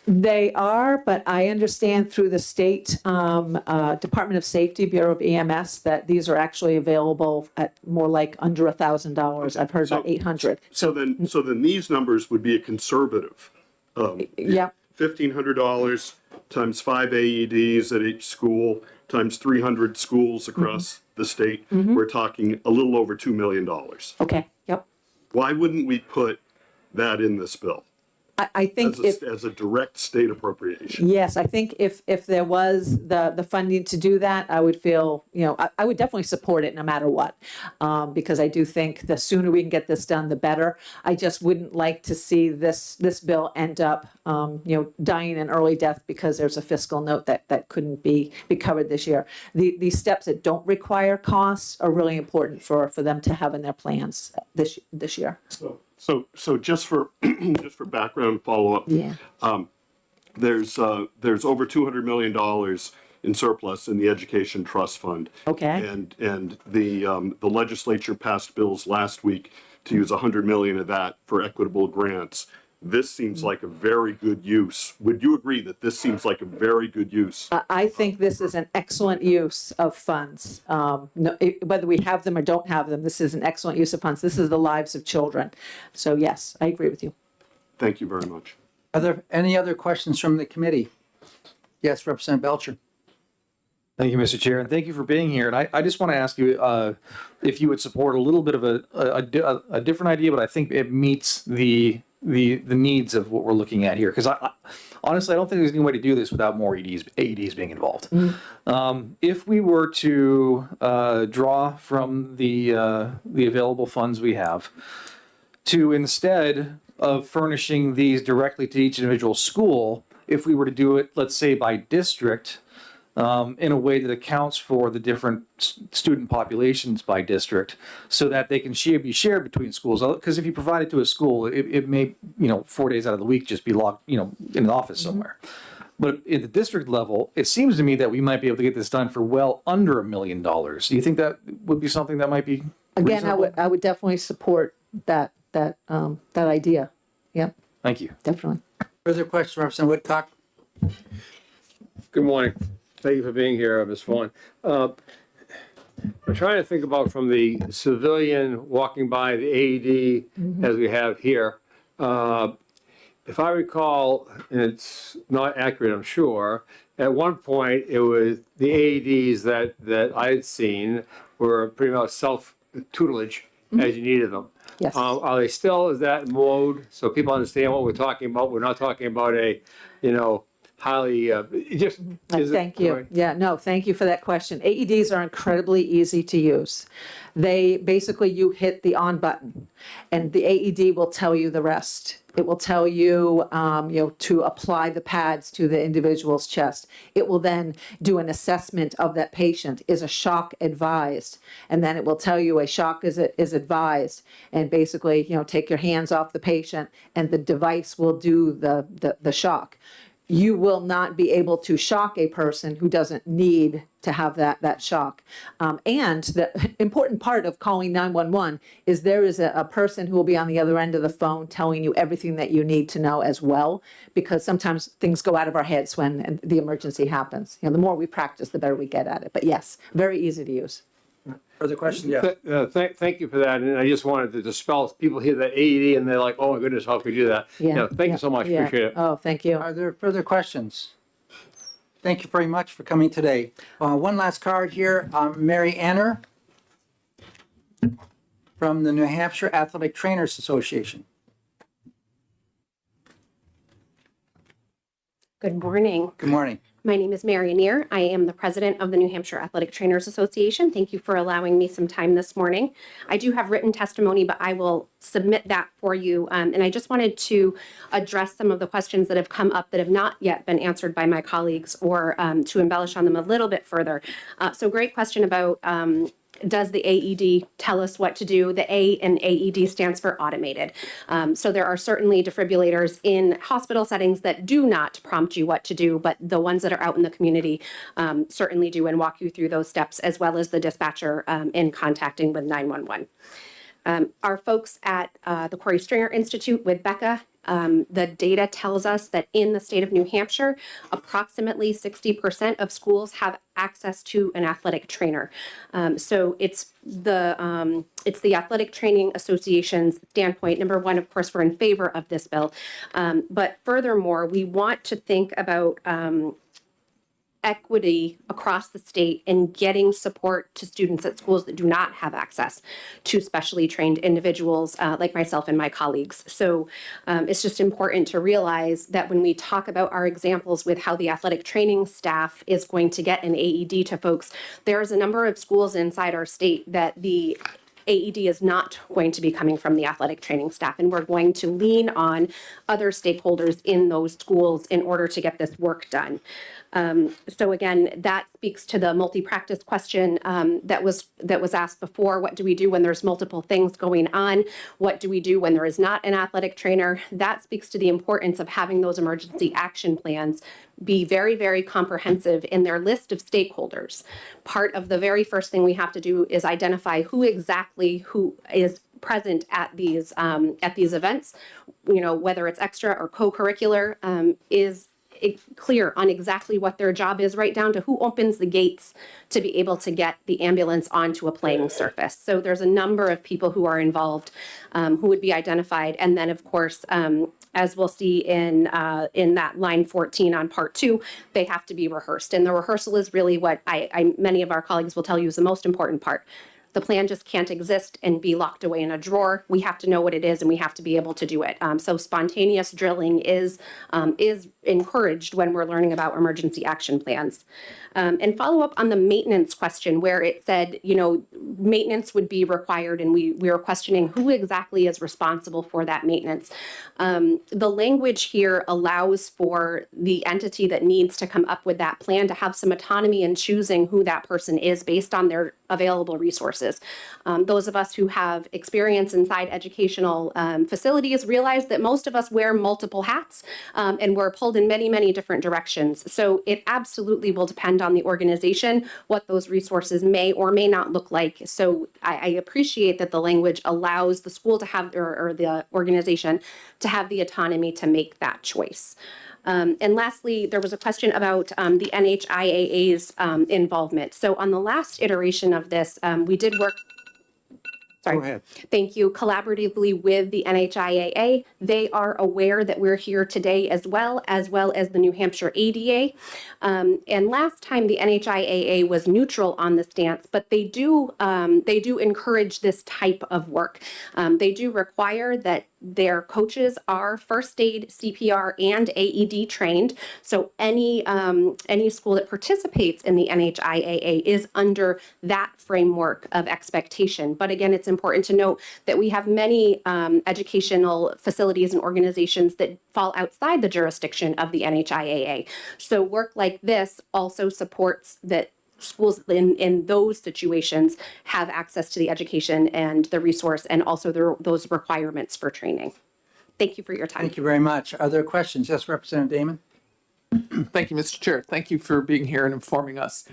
They are, but I understand through the state Department of Safety, Bureau of EMS, that these are actually available at more like under $1,000. I've heard about 800. So then these numbers would be a conservative. Yeah. $1,500 times 5 AEDs at each school times 300 schools across the state. We're talking a little over $2 million. Okay. Yep. Why wouldn't we put that in this bill? I think as a direct state appropriation. Yes, I think if there was the funding to do that, I would feel, I would definitely support it no matter what. Because I do think the sooner we can get this done, the better. I just wouldn't like to see this bill end up, dying an early death because there's a fiscal note that couldn't be covered this year. These steps that don't require costs are really important for them to have in their plans this year. So just for background follow-up, there's over $200 million in surplus in the Education Trust Fund. Okay. And the legislature passed bills last week to use $100 million of that for equitable grants. This seems like a very good use. Would you agree that this seems like a very good use? I think this is an excellent use of funds. Whether we have them or don't have them, this is an excellent use of funds. This is the lives of children. So yes, I agree with you. Thank you very much. Are there any other questions from the committee? Yes, Representative Belcher. Thank you, Mr. Chair, and thank you for being here. And I just want to ask you if you would support a little bit of a different idea, but I think it meets the needs of what we're looking at here. Because honestly, I don't think there's any way to do this without more AEDs being involved. If we were to draw from the available funds we have, to instead of furnishing these directly to each individual school, if we were to do it, let's say by district, in a way that accounts for the different student populations by district, so that they can be shared between schools. Because if you provide it to a school, it may, 4 days out of the week just be locked, in an office somewhere. But at the district level, it seems to me that we might be able to get this done for well under $1 million. Do you think that would be something that might be Again, reasonable? I would definitely support that idea. Yep, Thank you. definitely. Further question, Representative Whitcock? Good morning. Thank you for being here, Ms. Vaughn. I'm trying to think about from the civilian walking by the AED as we have here. If I recall, and it's not accurate, I'm sure, at one point it was the AEDs that I had seen were pretty much self-tutelage as you needed them. Yes. Are they still, is that mode, so people understand what we're talking about? We're not talking about a, highly, just. is it- Thank you. Yeah, no, thank you for that question. AEDs are incredibly easy to use. They basically, you hit the on button and the AED will tell you the rest. It will tell you, to apply the pads to the individual's chest. It will then do an assessment of that patient. Is a shock advised? And then it will tell you a shock is advised. And basically, take your hands off the patient and the device will do the shock. You will not be able to shock a person who doesn't need to have that shock. And the important part of calling 911 is there is a person who will be on the other end of the phone telling you everything that you need to know as well, because sometimes things go out of our heads when the emergency happens. The more we practice, the better we get at it. But yes, very easy to use. Further questions? Yes. Thank you for that, and I just wanted to dispel, people hear that AED and they're like, oh my goodness, how could we do that? Thank you so much, Yeah. appreciate it. Oh, thank you. Are there further questions? Thank you very much for coming today. One last card here, Mary Anner from the New Hampshire Athletic Trainers Association. Good morning. Good morning. My name is Mary Anner. I am the president of the New Hampshire Athletic Trainers Association. Thank you for allowing me some time this morning. I do have written testimony, but I will submit that for you. And I just wanted to address some of the questions that have come up that have not yet been answered by my colleagues, or to embellish on them a little bit further. So great question about does the AED tell us what to do? The A in AED stands for automated. So there are certainly defibrillators in hospital settings that do not prompt you what to do, but the ones that are out in the community certainly do and walk you through those steps, as well as the dispatcher in contacting with 911. Our folks at the Corey Stringer Institute with Becca, the data tells us that in the state of New Hampshire, approximately 60% of schools have access to an athletic trainer. So it's the Athletic Training Association's standpoint. Number one, of course, we're in favor of this bill. But furthermore, we want to think about equity across the state in getting support to students at schools that do not have access to specially trained individuals like myself and my colleagues. So it's just important to realize that when we talk about our examples with how the athletic training staff is going to get an AED to folks, there's a number of schools inside our state that the AED is not going to be coming from the athletic training staff, and we're going to lean on other stakeholders in those schools in order to get this work done. So again, that speaks to the multi-practice question that was asked before. What do we do when there's multiple things going on? What do we do when there is not an athletic trainer? That speaks to the importance of having those emergency action plans be very, very comprehensive in their list of stakeholders. Part of the very first thing we have to do is identify who is present at these events, whether it's extra or co-curricular, is clear on exactly what their job is, right down to who opens the gates to be able to get the ambulance onto a playing surface. So there's a number of people who are involved who would be identified. And then, of course, as we'll see in that line 14 on part 2, they have to be rehearsed. And the rehearsal is really what many of our colleagues will tell you is the most important part. The plan just can't exist and be locked away in a drawer. We have to know what it is, and we have to be able to do it. So spontaneous drilling is encouraged when we're learning about emergency action plans. And follow up on the maintenance question, where it said, maintenance would be required, and we were questioning who exactly is responsible for that maintenance. The language here allows for the entity that needs to come up with that plan to have some autonomy in choosing who that person is based on their available resources. resources. Those of us who have experience inside educational facilities realize that most of us wear multiple hats and we're pulled in many, many different directions. So it absolutely will depend on the organization what those resources may or may not look like. So I appreciate that the language allows the school to have, or the organization to have the autonomy to make that choice. And lastly, there was a question about the NHIAA's involvement. So on the last iteration of this, we did work. Sorry. Go ahead. Thank you. Collaboratively with the NHIAA, they are aware that we're here today as well as the New Hampshire ADA. And last time the NHIAA was neutral on the stance, but they do encourage this type of work. They do require that their coaches are first aid, CPR, and AED trained. So any school that participates in the NHIAA is under that framework of expectation. But again, it's important to note that we have many educational facilities and organizations that fall outside the jurisdiction of the NHIAA. So work like this also supports that schools in those situations have access to the education and the resource and also those requirements for training. Thank you for your time. Thank you very much. Are there questions? Yes, Representative Damon? Thank you, Mr. Chair. Thank you for being here and informing us.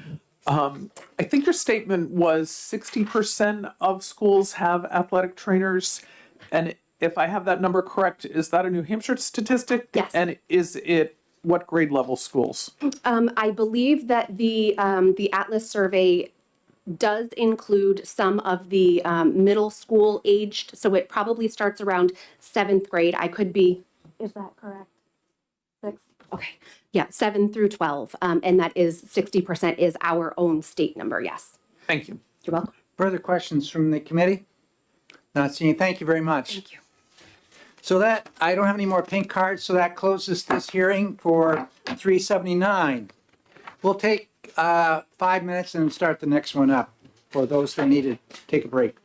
I think your statement was 60% of schools have athletic trainers. And if I have that number correct, is that a New Hampshire statistic? Yes. And is it what grade level schools? I believe that the Atlas survey does include some of the middle school aged, so it probably starts around 7th grade. I could be, is that correct? 6? Okay, yeah, 7 through 12, and that is 60% is our own state number, yes. Thank you. You're welcome. Further questions from the committee? Not seeing. Thank you very much. Thank you. So that, I don't have any more pink cards, so that closes this hearing for 379. We'll take 5 minutes and start the next one up for those that need to take a break.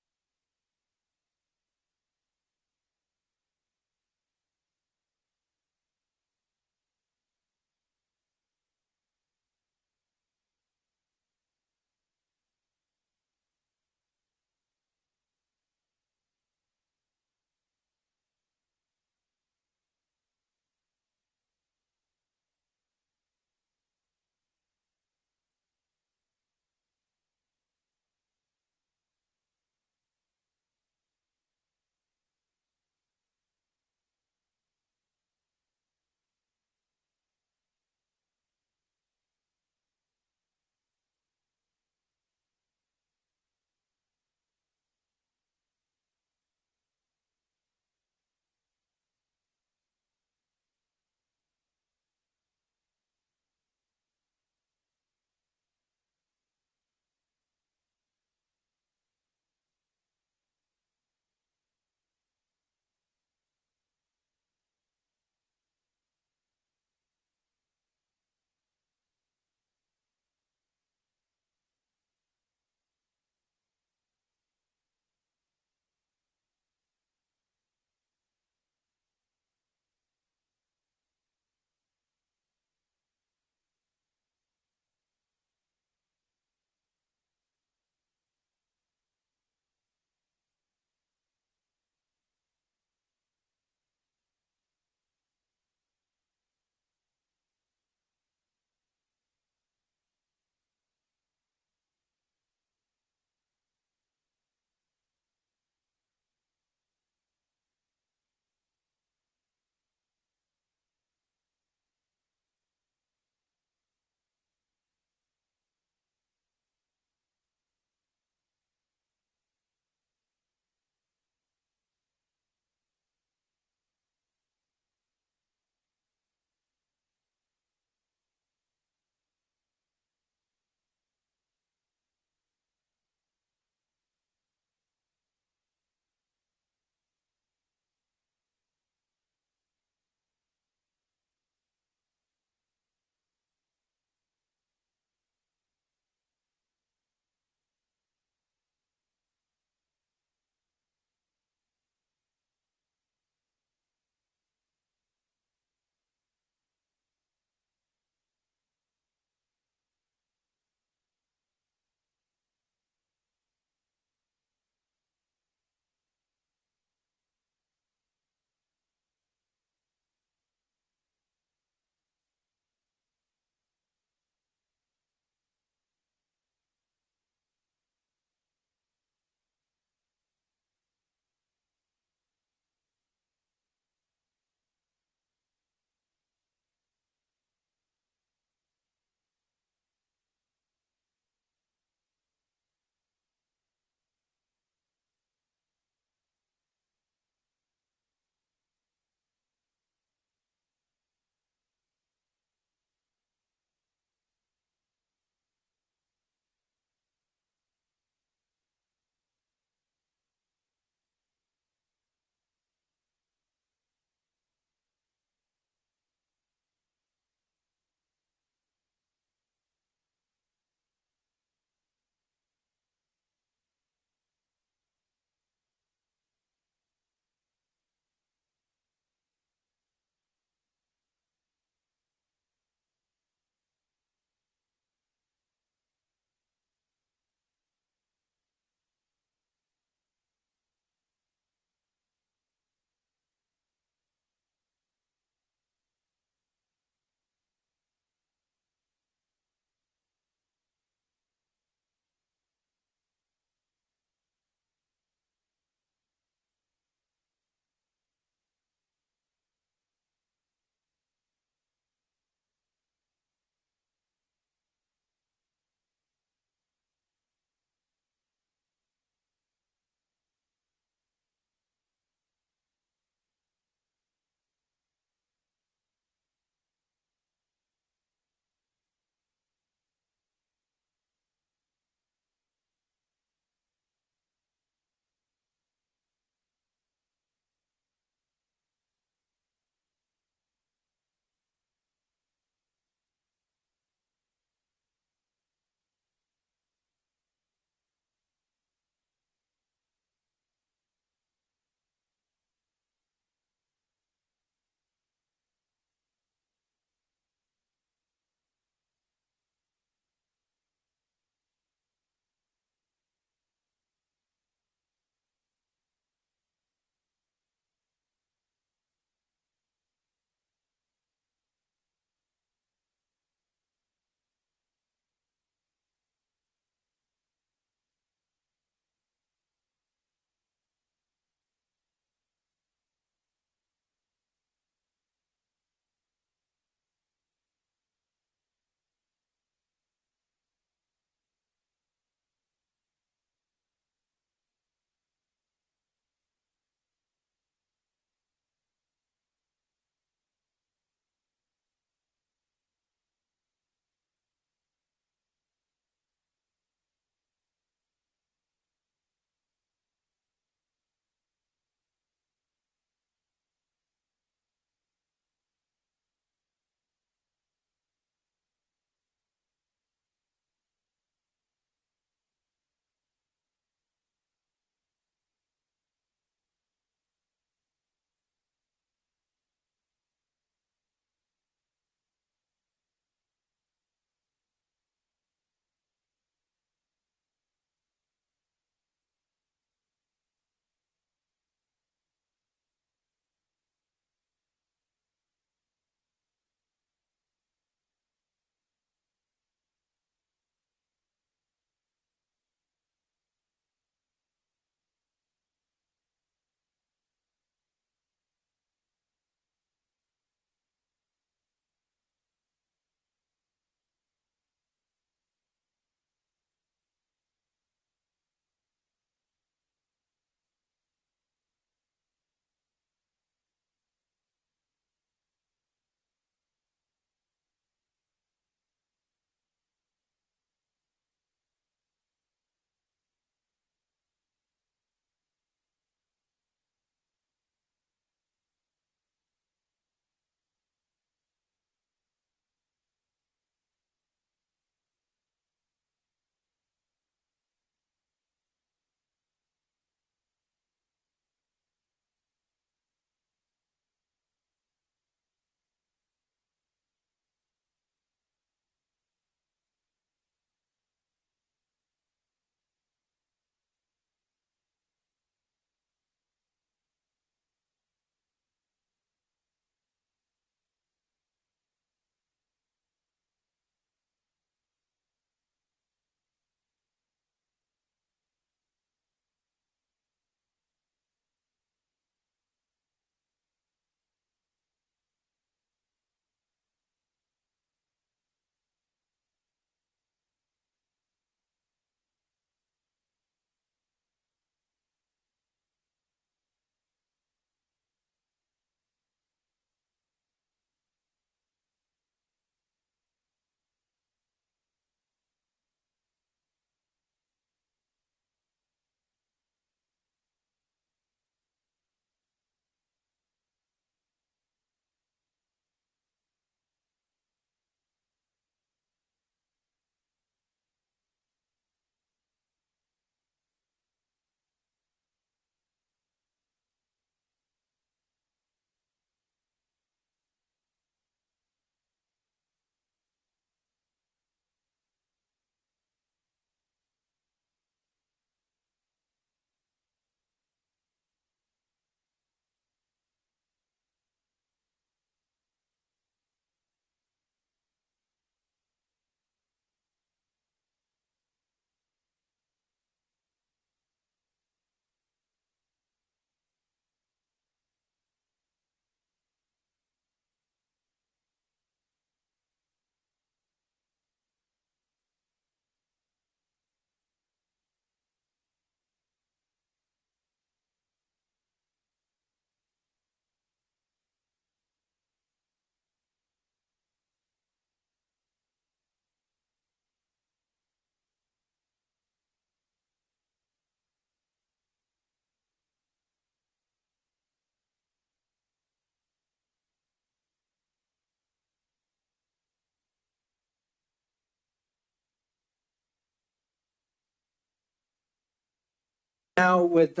Now with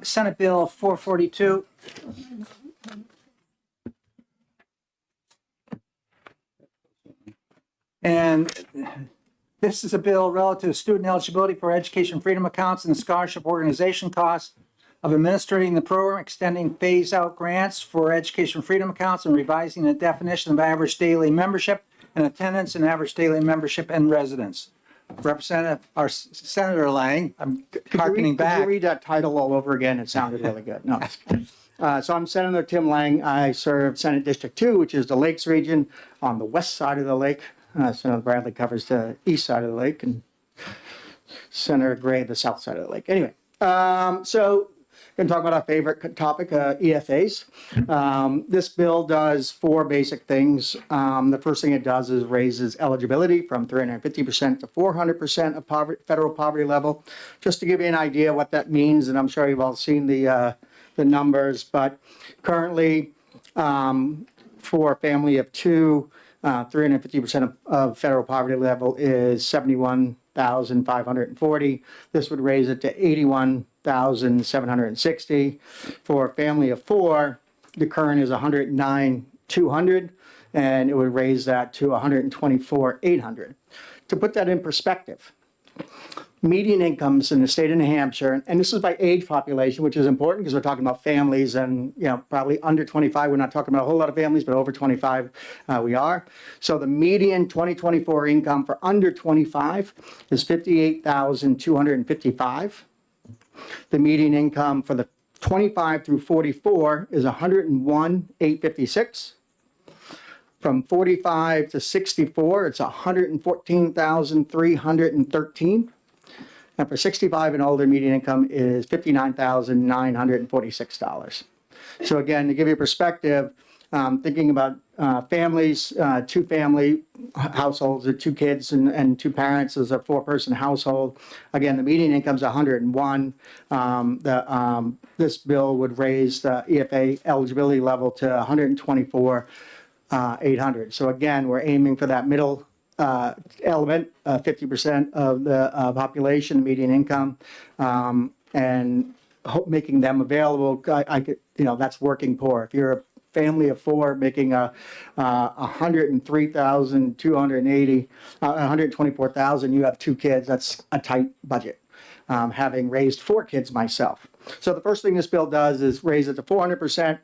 Senate Bill 442. And this is a bill relative to student eligibility for education freedom accounts and scholarship organization costs of administering the program, extending phase-out grants for education freedom accounts, and revising the definition of average daily membership and attendance and average daily membership and residence. Representative, or Senator Lang, I'm harkening Could back. you read that title all over again? It sounded really good. No. So I'm Senator Tim Lang. I serve Senate District 2, which is the Lakes region on the west side of the lake. Senator Bradley covers the east side of the lake, and Senator Gray the south side of the lake. Anyway, so going to talk about our favorite topic, EFAs. This bill does four basic things. The first thing it does is raises eligibility from 350% to 400% of federal poverty level. Just to give you an idea what that means, and I'm sure you've all seen the numbers, but currently for a family of two, 350% of federal poverty level is $71,540. This would raise it to $81,760. For a family of four, the current is $109,200, and it would raise that to $124,800. To put that in perspective, median incomes in the state of New Hampshire, and this is by age population, which is important because we're talking about families, and probably under 25, we're not talking about a whole lot of families, but over 25 we are. So the median 2024 income for under 25 is $58,255. The median income for the 25 through 44 is $101,856. From 45 to 64, it's $114,313. And for 65 and older, median income is $59,946. So again, to give you a perspective, thinking about families, two-family households with two kids and two parents is a four-person household. Again, the median income is 101. This bill would raise the EFA eligibility level to 124,800. So again, we're aiming for that middle element, 50% of the population, median income, and making them available. I could, that's working poor. If you're a family of four making $103,280, $124,000, you have two kids, that's a tight budget. Having raised four kids myself. So the first thing this bill does is raise it to 400%.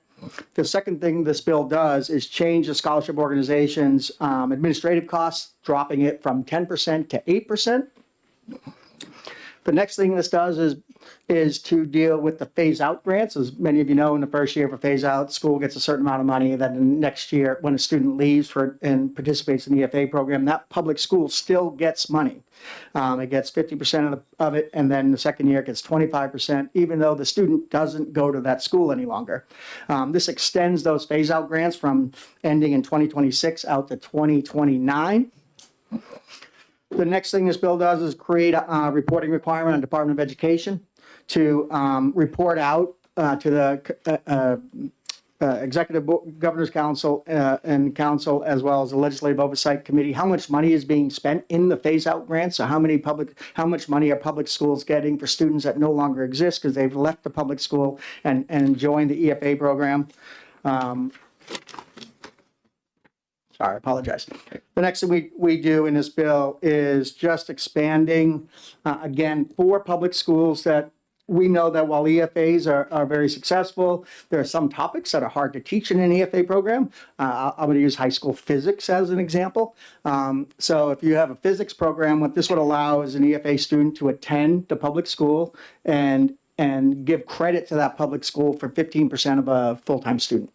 The second thing this bill does is change the scholarship organization's administrative costs, dropping it from 10% to 8%. The next thing this does is to deal with the phase-out grants. As many of you know, in the first year for phase-out, school gets a certain amount of money. Then the next year, when a student leaves and participates in the EFA program, that public school still gets money. It gets 50% of it, and then the second year it gets 25%, even though the student doesn't go to that school any longer. This extends those phase-out grants from ending in 2026 out to 2029. The next thing this bill does is create a reporting requirement on the Department of Education to report out to the Executive Governor's Council and Council, as well as the Legislative Oversight Committee, how much money is being spent in the phase-out grants. So how much money are public schools getting for students that no longer exist because they've left the public school and joined the EFA program. Sorry, I apologize. The next thing we do in this bill is just expanding, again, for public schools that we know that while EFAs are very successful, there are some topics that are hard to teach in an EFA program. I'm going to use high school physics as an example. So if you have a physics program, what this would allow is an EFA student to attend the public school and give credit to that public school for 15% of a full-time student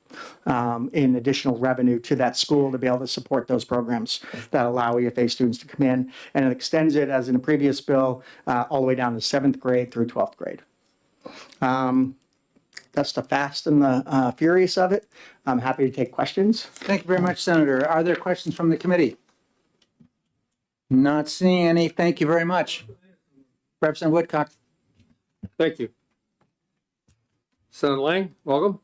in additional revenue to that school to be able to support those programs that allow EFA students to come in. And it extends it, as in the previous bill, all the way down to 7th grade through 12th grade. That's the fast and the furious of it. I'm happy to take questions. Thank you very much, Senator. Are there questions from the committee? Not seeing any. Thank you very much. Representative Woodcock. Thank you. Senator Lang, welcome.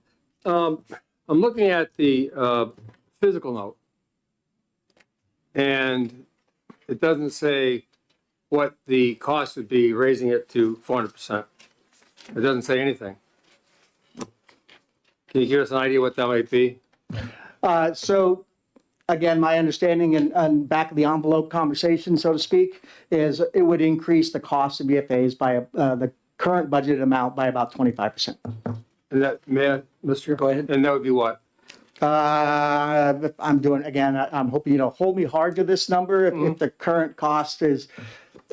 I'm looking at the physical note, and it doesn't say what the cost would be raising it to 400%. It doesn't say anything. Can you give us an idea what that might be? So again, my understanding and back of the envelope conversation, so to speak, is it would increase the cost of BFAs by the current budgeted amount by about 25%. And that, may I, Mr. Go ahead. And that would be what? I'm doing, again, I'm hoping you don't hold me hard to this number. If the current cost is,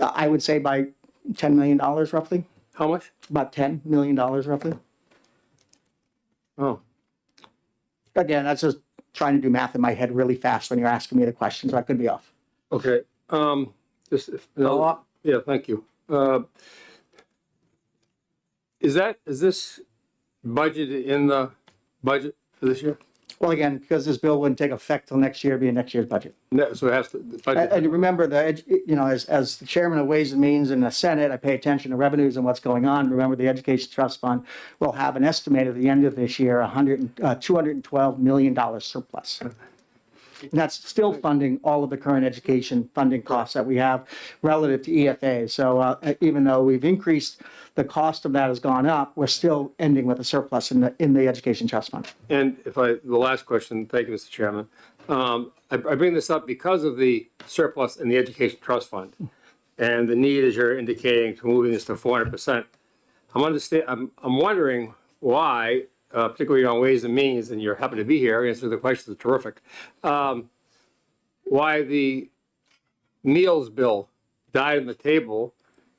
I would say by $10 million roughly, How much? about $10 million roughly. Oh, Again, that's just trying to do math in my head really fast when you're asking me the question, so I could be off. okay. Just, Follow up? yeah, thank you. Is this budgeted in the budget for this year? Well, again, because this bill wouldn't take effect till next year, it'd be in next year's budget. No, so it has to, the budget. And remember that, as the chairman of Ways and Means in the Senate, I pay attention to revenues and what's going on. Remember, the Education Trust Fund will have an estimate at the end of this year, $212 million surplus. And that's still funding all of the current education funding costs that we have relative to EFA. So even though we've increased, the cost of that has gone up, we're still ending with a surplus in the Education Trust Fund. And the last question, thank you, Mr. Chairman. I bring this up because of the surplus in the Education Trust Fund and the need, as you're indicating, to moving this to 400%. I'm wondering why, particularly on Ways and Means, and you're happy to be here, answer the questions, terrific. Why the meals bill died on the table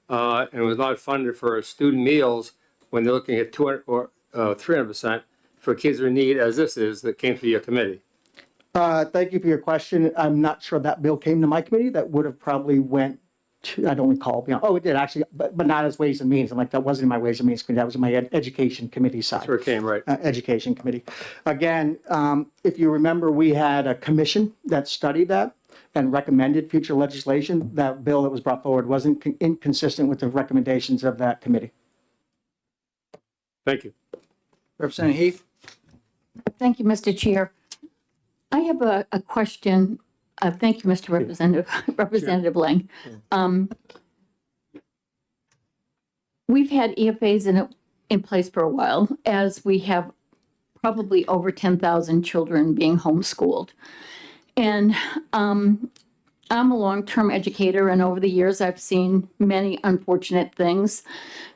and was not funded for student meals when they're looking at 200 or 300% for kids in need, as this is, that came to your committee. Thank you for your question. I'm not sure that bill came to my committee. That would have probably went to, I don't recall. Oh, it did actually, but not as Ways and Means. I'm like, that wasn't in my Ways and Means committee. That was in my Education Committee side. That's where it came, right? Education Committee. Again, if you remember, we had a commission that studied that and recommended future legislation. That bill that was brought forward wasn't inconsistent with the recommendations of that committee. Thank you. Representative Heath? Thank you, Mr. Chair. I have a question. Thank you, Mr. Representative, Representative Lang. We've had EFAs in place for a while, as we have probably over 10,000 children being homeschooled. And I'm a long-term educator, and over the years, I've seen many unfortunate things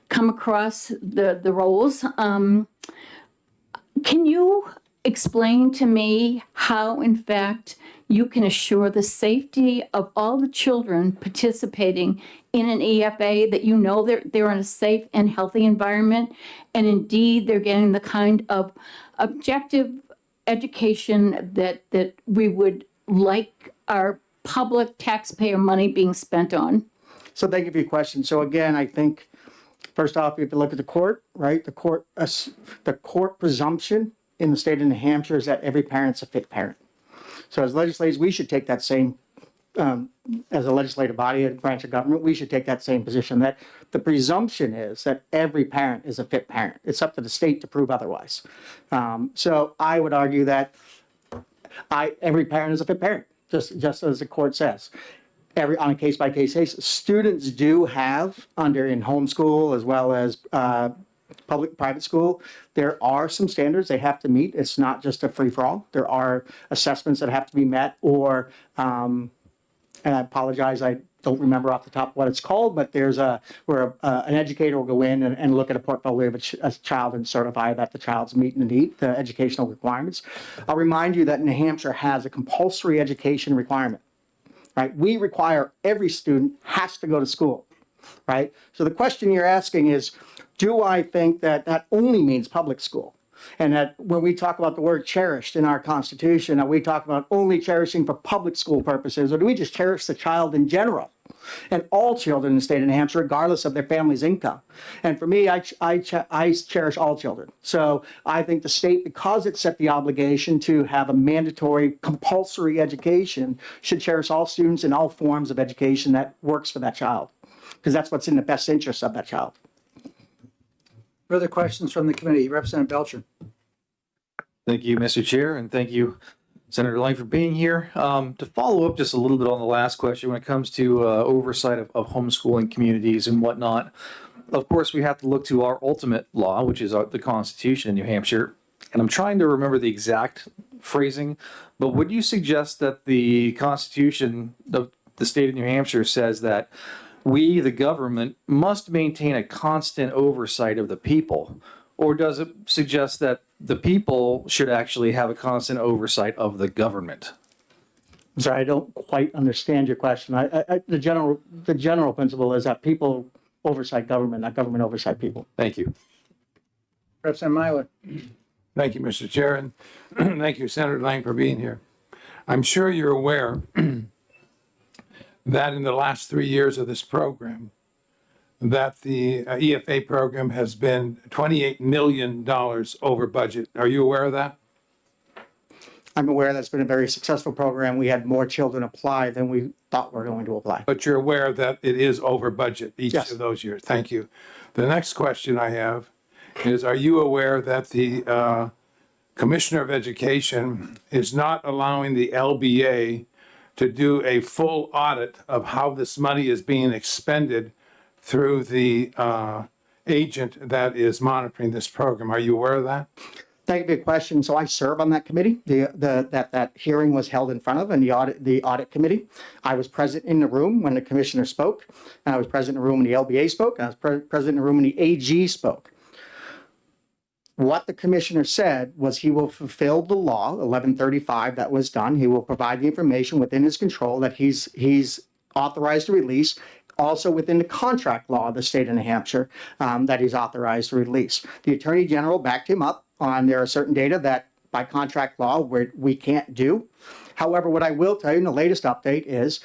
come across the rolls. Can you explain to me how, in fact, you can assure the safety of all the children participating in an EFA, that you know they're in a safe and healthy environment, and indeed they're getting the kind of objective education that we would like our public taxpayer money being spent on? So thank you for your question. So again, I think, first off, you have to look at the court, right? The court presumption in the state of New Hampshire is that every parent's a fit parent. So as legislators, we should take that same, as a legislative body, a branch of government, we should take that same position, that the presumption is that every parent is a fit parent. It's up to the state to prove otherwise. So I would argue that every parent is a fit parent, just as the court says. On a case-by-case basis. Students do have, in homeschool as well as private school, there are some standards they have to meet. It's not just a free-for-all. There are assessments that have to be met, or, and I apologize, I don't remember off the top what it's called, but there's where an educator will go in and look at a portfolio of a child and certify that the child's meeting the educational requirements. I'll remind you that New Hampshire has a compulsory education requirement. Right? We require every student has to go to school, right? So the question you're asking is, do I think that only means public school? And that when we talk about the word cherished in our Constitution, are we talking about only cherishing for public school purposes, or do we just cherish the child in general? And all children in the state of New Hampshire, regardless of their family's income. And for me, I cherish all children. So I think the state, because it set the obligation to have a mandatory compulsory education, should cherish all students in all forms of education that works for that child, because that's what's in the best interest of that child. Further questions from the committee? Representative Belcher. Thank you, Mr. Chair, and thank you, Senator Lang, for being here. To follow up just a little bit on the last question, when it comes to oversight of homeschooling communities and whatnot, of course, we have to look to our ultimate law, which is the Constitution in New Hampshire. And I'm trying to remember the exact phrasing, but would you suggest that the Constitution of the state of New Hampshire says that we, the government, must maintain a constant oversight of the people? Or does it suggest that the people should actually have a constant oversight of the government? I'm sorry, I don't quite understand your question. The general principle is that people oversight government, not government oversight people. Thank you. Representative Myler. Thank you, Mr. Chair, and thank you, Senator Lang, for being here. I'm sure you're aware that in the last 3 years of this program, that the EFA program has been $28 million over budget. Are you aware of that? I'm aware that's been a very successful program. We had more children apply than we thought were going to apply. But you're aware that it is over budget each Yes. of those years. Thank you. The next question I have is, are you aware that the Commissioner of Education is not allowing the LBA to do a full audit of how this money is being expended through the agent that is monitoring this program? Are you aware of that? Thank you for your question. So I serve on that committee. That hearing was held in front of and the audit committee. I was present in the room when the commissioner spoke, and I was present in the room when the LBA spoke, and I was present in the room when the AG spoke. What the commissioner said was he will fulfill the law, 1135 that was done. He will provide the information within his control that he's authorized to release, also within the contract law of the state of New Hampshire that he's authorized to release. The Attorney General backed him up on there are certain data that by contract law we can't do. However, what I will tell you in the latest update is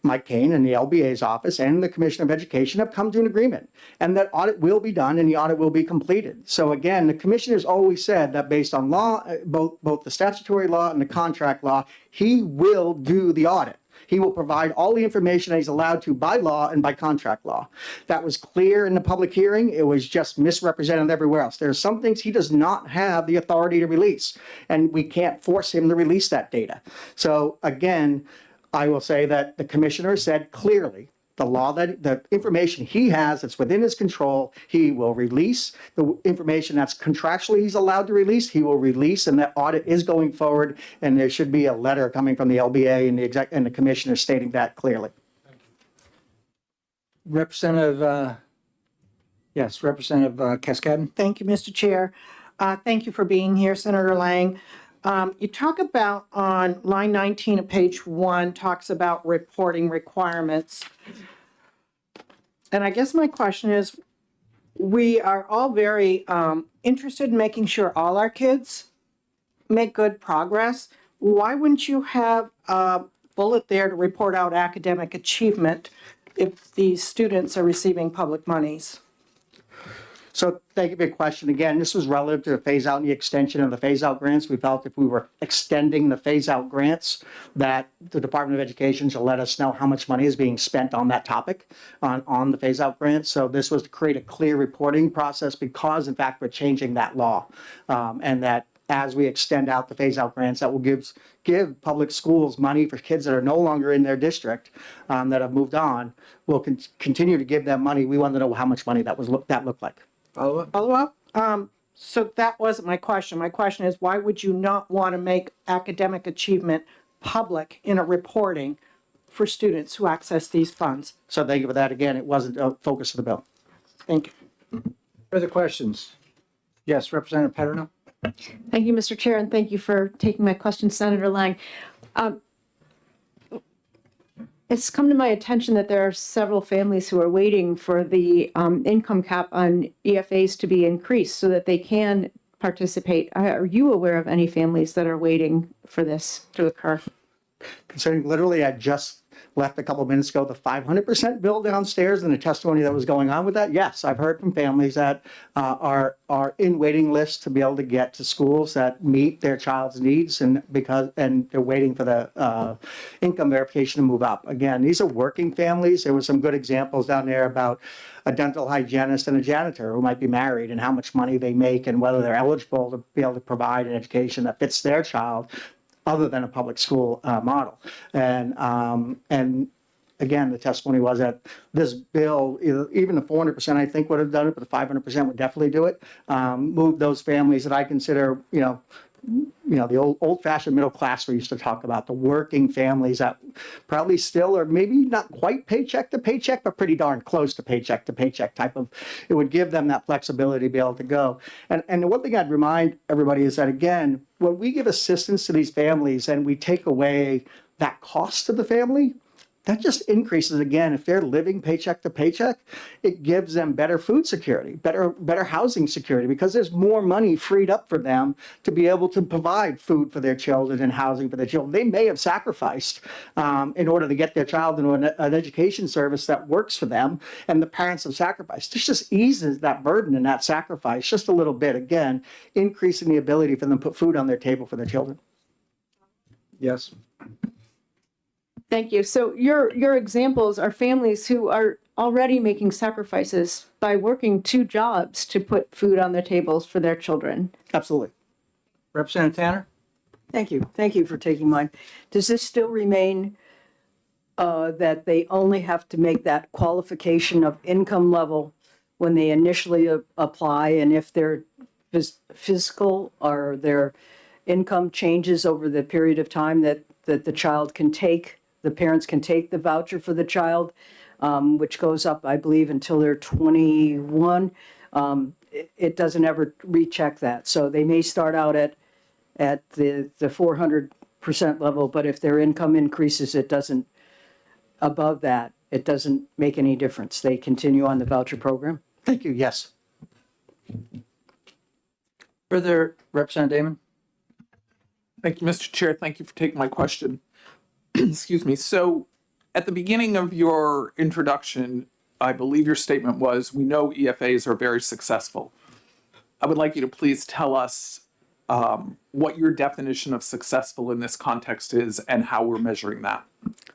Mike Kane and the LBA's office and the Commissioner of Education have come to an agreement, and that audit will be done and the audit will be completed. So again, the commissioner's always said that based on law, both the statutory law and the contract law, he will do the audit. He will provide all the information that he's allowed to by law and by contract law. That was clear in the public hearing. It was just misrepresented everywhere else. There are some things he does not have the authority to release, and we can't force him to release that data. So again, I will say that the commissioner said clearly the law that the information he has that's within his control, he will release. The information that's contractually he's allowed to release, he will release, and that audit is going forward. And there should be a letter coming from the LBA and the commissioner stating that clearly. Representative Cascadden. Thank you, Mr. Chair. Thank you for being here, Senator Lang. You talk about on line 19 of page 1, talks about reporting requirements. And I guess my question is, we are all very interested in making sure all our kids make good progress. Why wouldn't you have a bullet there to report out academic achievement if these students are receiving public monies? So thank you for your question. Again, this was relative to the phase out and the extension of the phase out grants. We felt if we were extending the phase out grants, that the Department of Education should let us know how much money is being spent on that topic, on the phase out grants. So this was to create a clear reporting process because in fact, we're changing that law. And that as we extend out the phase out grants, that will give public schools money for kids that are no longer in their district, that have moved on. We'll continue to give them money. We want to know how much money that looked like. Follow up? So that wasn't my question. My question is, why would you not want to make academic achievement public in a reporting for students who access these funds? So thank you for that. Again, it wasn't a focus of the bill. Thank you. Further questions? Yes, Representative Paterno. Thank you, Mr. Chair, and thank you for taking my question, Senator Lang. It's come to my attention that there are several families who are waiting for the income cap on EFAs to be increased so that they can participate. Are you aware of any families that are waiting for this to occur? Concerning literally, I just left a couple of minutes ago, the 500% bill downstairs and the testimony that was going on with that. Yes, I've heard from families that are in waiting lists to be able to get to schools that meet their child's needs, and they're waiting for the income verification to move up. Again, these are working families. There were some good examples down there about a dental hygienist and a janitor who might be married and how much money they make and whether they're eligible to be able to provide an education that fits their child other than a public school model. And again, the testimony was that this bill, even the 400%, I think would have done it, but the 500% would definitely do it. Move those families that I consider, the old-fashioned middle class we used to talk about, the working families that probably still are maybe not quite paycheck to paycheck, but pretty darn close to paycheck type of, it would give them that flexibility to be able to go. And the one thing I'd remind everybody is that, again, when we give assistance to these families and we take away that cost to the family, that just increases again. If they're living paycheck to paycheck, it gives them better food security, better housing security, because there's more money freed up for them to be able to provide food for their children and housing for their children. They may have sacrificed in order to get their child into an education service that works for them, and the parents have sacrificed. This just eases that burden and that sacrifice just a little bit, again, increasing the ability for them to put food on their table for their children. Yes. Thank you. So your examples are families who are already making sacrifices by working 2 jobs to put food on their tables for their children. Absolutely. Representative Tanner? Thank you. Thank you for taking mine. Does this still remain that they only have to make that qualification of income level when they initially apply, and if their fiscal or their income changes over the period of time that the child can take, the parents can take the voucher for the child, which goes up, I believe, until they're 21. It doesn't ever recheck that. So they may start out at the 400% level, but if their income increases, it doesn't, above that, it doesn't make any difference. They continue on the voucher program. Thank you. Yes. Further, Representative Damon? Thank you, Mr. Chair. Thank you for taking my question. Excuse me. So at the beginning of your introduction, I believe your statement was, we know EFAs are very successful. I would like you to please tell us what your definition of successful in this context is and how we're measuring that.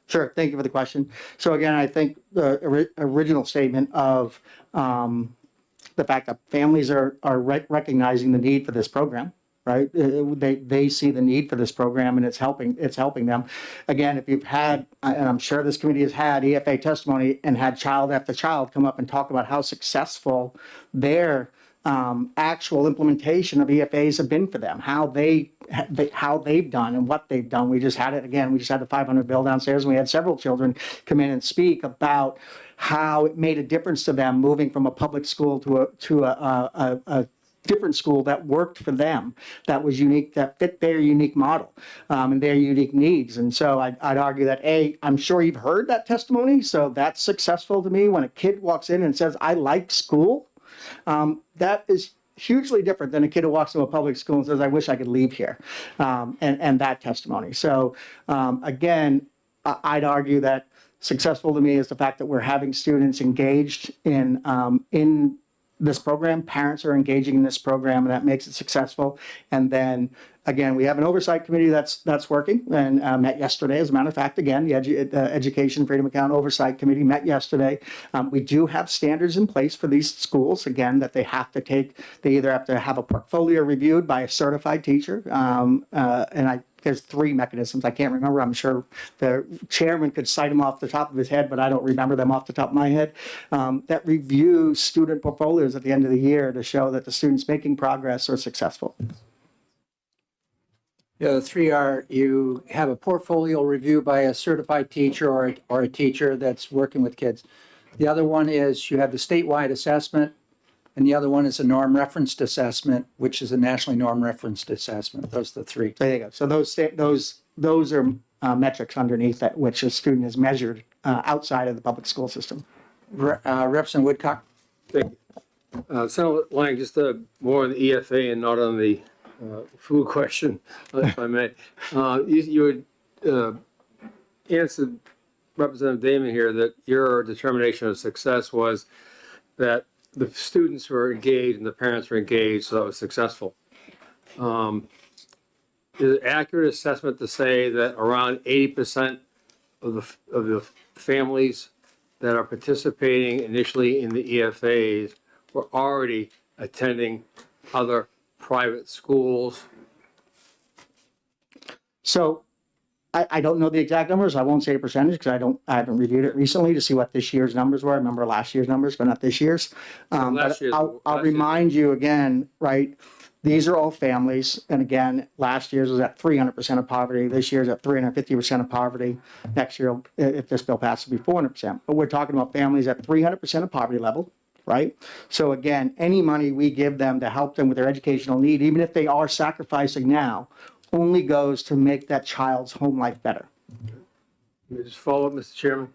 Sure. Thank you for the question. So again, I think the original statement of the fact that families are recognizing the need for this program, right? They see the need for this program, and it's helping them. Again, if you've had, and I'm sure this committee has had EFA testimony and had child after child come up and talk about how successful their actual implementation of EFAs have been for them, how they've done and what they've done. We just had it again. We just had the 500 bill downstairs, and we had several children come in and speak about how it made a difference to them moving from a public school to a different school that worked for them, that was unique, that fit their unique model and their unique needs. And so I'd argue that, I'm sure you've heard that testimony, so that's successful to me. When a kid walks in and says, I like school, that is hugely different than a kid who walks to a public school and says, I wish I could leave here, and that testimony. So again, I'd argue that successful to me is the fact that we're having students engaged in this program. Parents are engaging in this program, and that makes it successful. And then again, we have an oversight committee that's working and met yesterday. As a matter of fact, again, the Education Freedom Account Oversight Committee met yesterday. We do have standards in place for these schools, again, that they have to take. They either have to have a portfolio reviewed by a certified teacher, there's 3 mechanisms. I can't remember. I'm sure the chairman could cite them off the top of his head, but I don't remember them off the top of my head, that review student portfolios at the end of the year to show that the students making progress are successful. Yeah, the 3 are, you have a portfolio review by a certified teacher or a teacher that's working with kids. The other one is you have the statewide assessment, and the other one is a norm referenced assessment, which is a nationally norm referenced assessment. Those are the 3. There you go. So those are metrics underneath that which a student is measured outside of the public school system. Representative Woodcock. Thank you. Senator Lang, just more on the EFA and not on the food question, if I may. You had answered Representative Damon here that your determination of success was that the students were engaged and the parents were engaged, so that was successful. Is it accurate assessment to say that around 80% of the families that are participating initially in the EFAs were already attending other private schools? So I don't know the exact numbers. I won't say a percentage because I haven't reviewed it recently to see what this year's numbers were. I remember last year's numbers, but not this year's. last But year's- I'll last year's- remind you again, right? These are all families. And again, last year's was at 300% of poverty. This year's at 350% of poverty. Next year, if this bill passes, it'll be 400%. But we're talking about families at 300% of poverty level, right? So again, any money we give them to help them with their educational need, even if they are sacrificing now, only goes to make that child's home life better. May I just follow up, Mr. Chairman?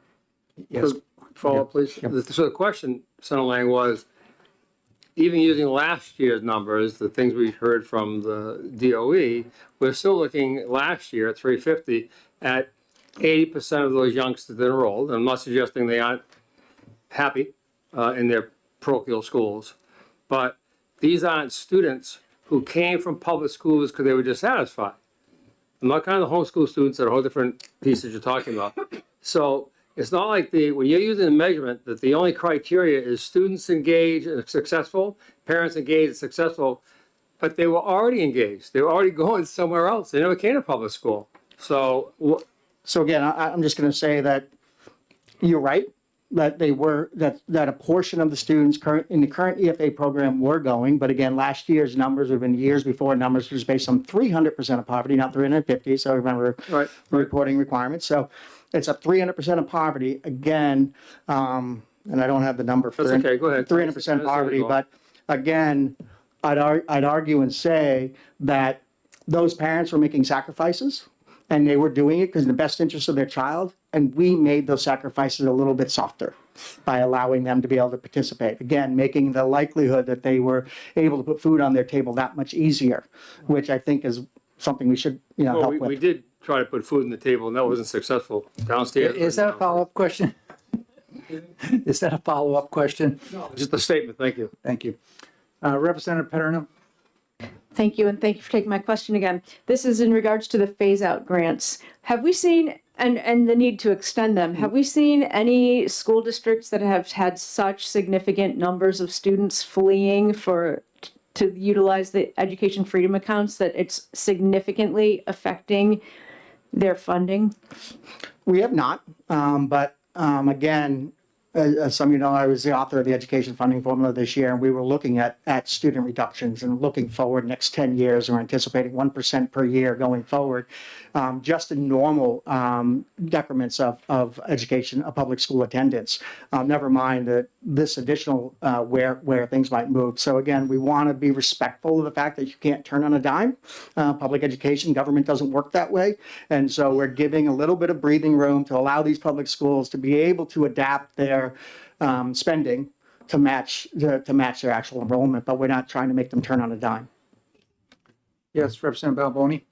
Yes. Follow up, please. So the question, Senator Lang, was, even using last year's numbers, the things we heard from the DOE, we're still looking last year at 350 at 80% of those youngsters that enrolled. I'm not suggesting they aren't happy in their parochial schools, but these aren't students who came from public schools because they were dissatisfied. I'm not counting the homeschool students that are whole different pieces you're talking about. So it's not like when you're using the measurement that the only criteria is students engaged and successful, parents engaged and successful, but they were already engaged. They were already going somewhere else. They never came to public school. So again, I'm just going to say that you're right, that that a portion of the students in the current EFA program were going, but again, last year's numbers have been years before numbers was based on 300% of poverty, not 350. So remember the reporting requirements. So it's up 300% of poverty again, and I don't have the number for That's okay, go ahead. 300% poverty, but again, I'd argue and say that those parents were making sacrifices. And they were doing it because in the best interest of their child. And we made those sacrifices a little bit softer by allowing them to be able to participate. Again, making the likelihood that they were able to put food on their table that much easier, which I think is something we should, help with. we did try to put food on the table, and that wasn't successful downstairs. Is that a follow-up question? Is that a follow-up question? No, just a statement. Thank you. Thank you. Representative Paterno? Thank you, and thank you for taking my question again. This is in regards to the phase-out grants. Have we seen, and the need to extend them, have we seen any school districts that have had such significant numbers of students fleeing to utilize the education freedom accounts that it's significantly affecting their funding? We have not, but again, as some of you know, I was the author of the education funding formula this year, and we were looking at student reductions and looking forward next 10 years. We're anticipating 1% per year going forward, just in normal decrements of education, of public school attendance. Never mind this additional where things might move. So again, we want to be respectful of the fact that you can't turn on a dime. Public education, government doesn't work that way. And so we're giving a little bit of breathing room to allow these public schools to be able to adapt their spending to match their actual enrollment, but we're not trying to make them turn on a dime. Yes, Representative Balboni?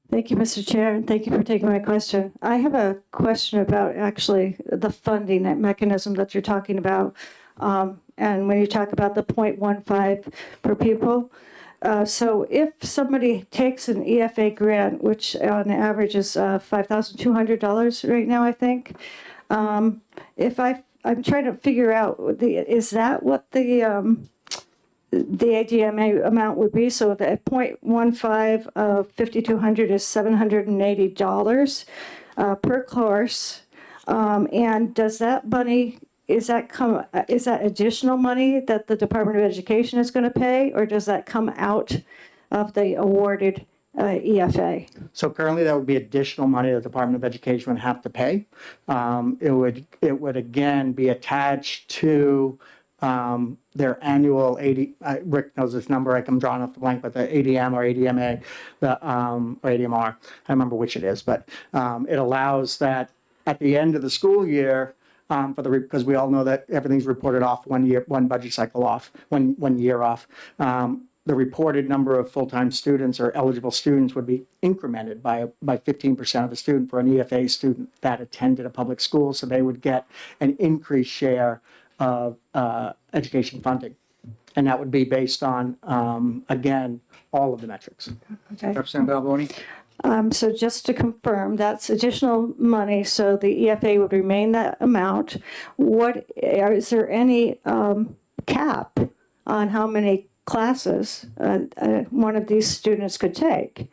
Thank you, Mr. Chair, and thank you for taking my question. I have a question about actually the funding, that mechanism that you're talking about. And when you talk about the 0.15 per pupil, so if somebody takes an EFA grant, which on average is $5,200 right now, I think, I'm trying to figure out, is that what the ADMA amount would be? So the 0.15 of $5,200 is $780 per course. And does that money, is that additional money that the Department of Education is going to pay, or does that come out of the awarded EFA? So currently that would be additional money the Department of Education would have to pay. It would again be attached to their annual Rick knows this number, I'm drawing off the blank, but the ADM or ADMA, or ADMR, I remember which it is, but it allows that at the end of the school year, because we all know that everything's reported off one budget cycle off, one year off. The reported number of full-time students or eligible students would be incremented by 15% of the student for an EFA student that attended a public school, so they would get an increased share of education funding. And that would be based on, again, all of the metrics. Okay. Representative Balboni? So just to confirm, that's additional money, so the EFA would remain that amount. Is there any cap on how many classes one of these students could take?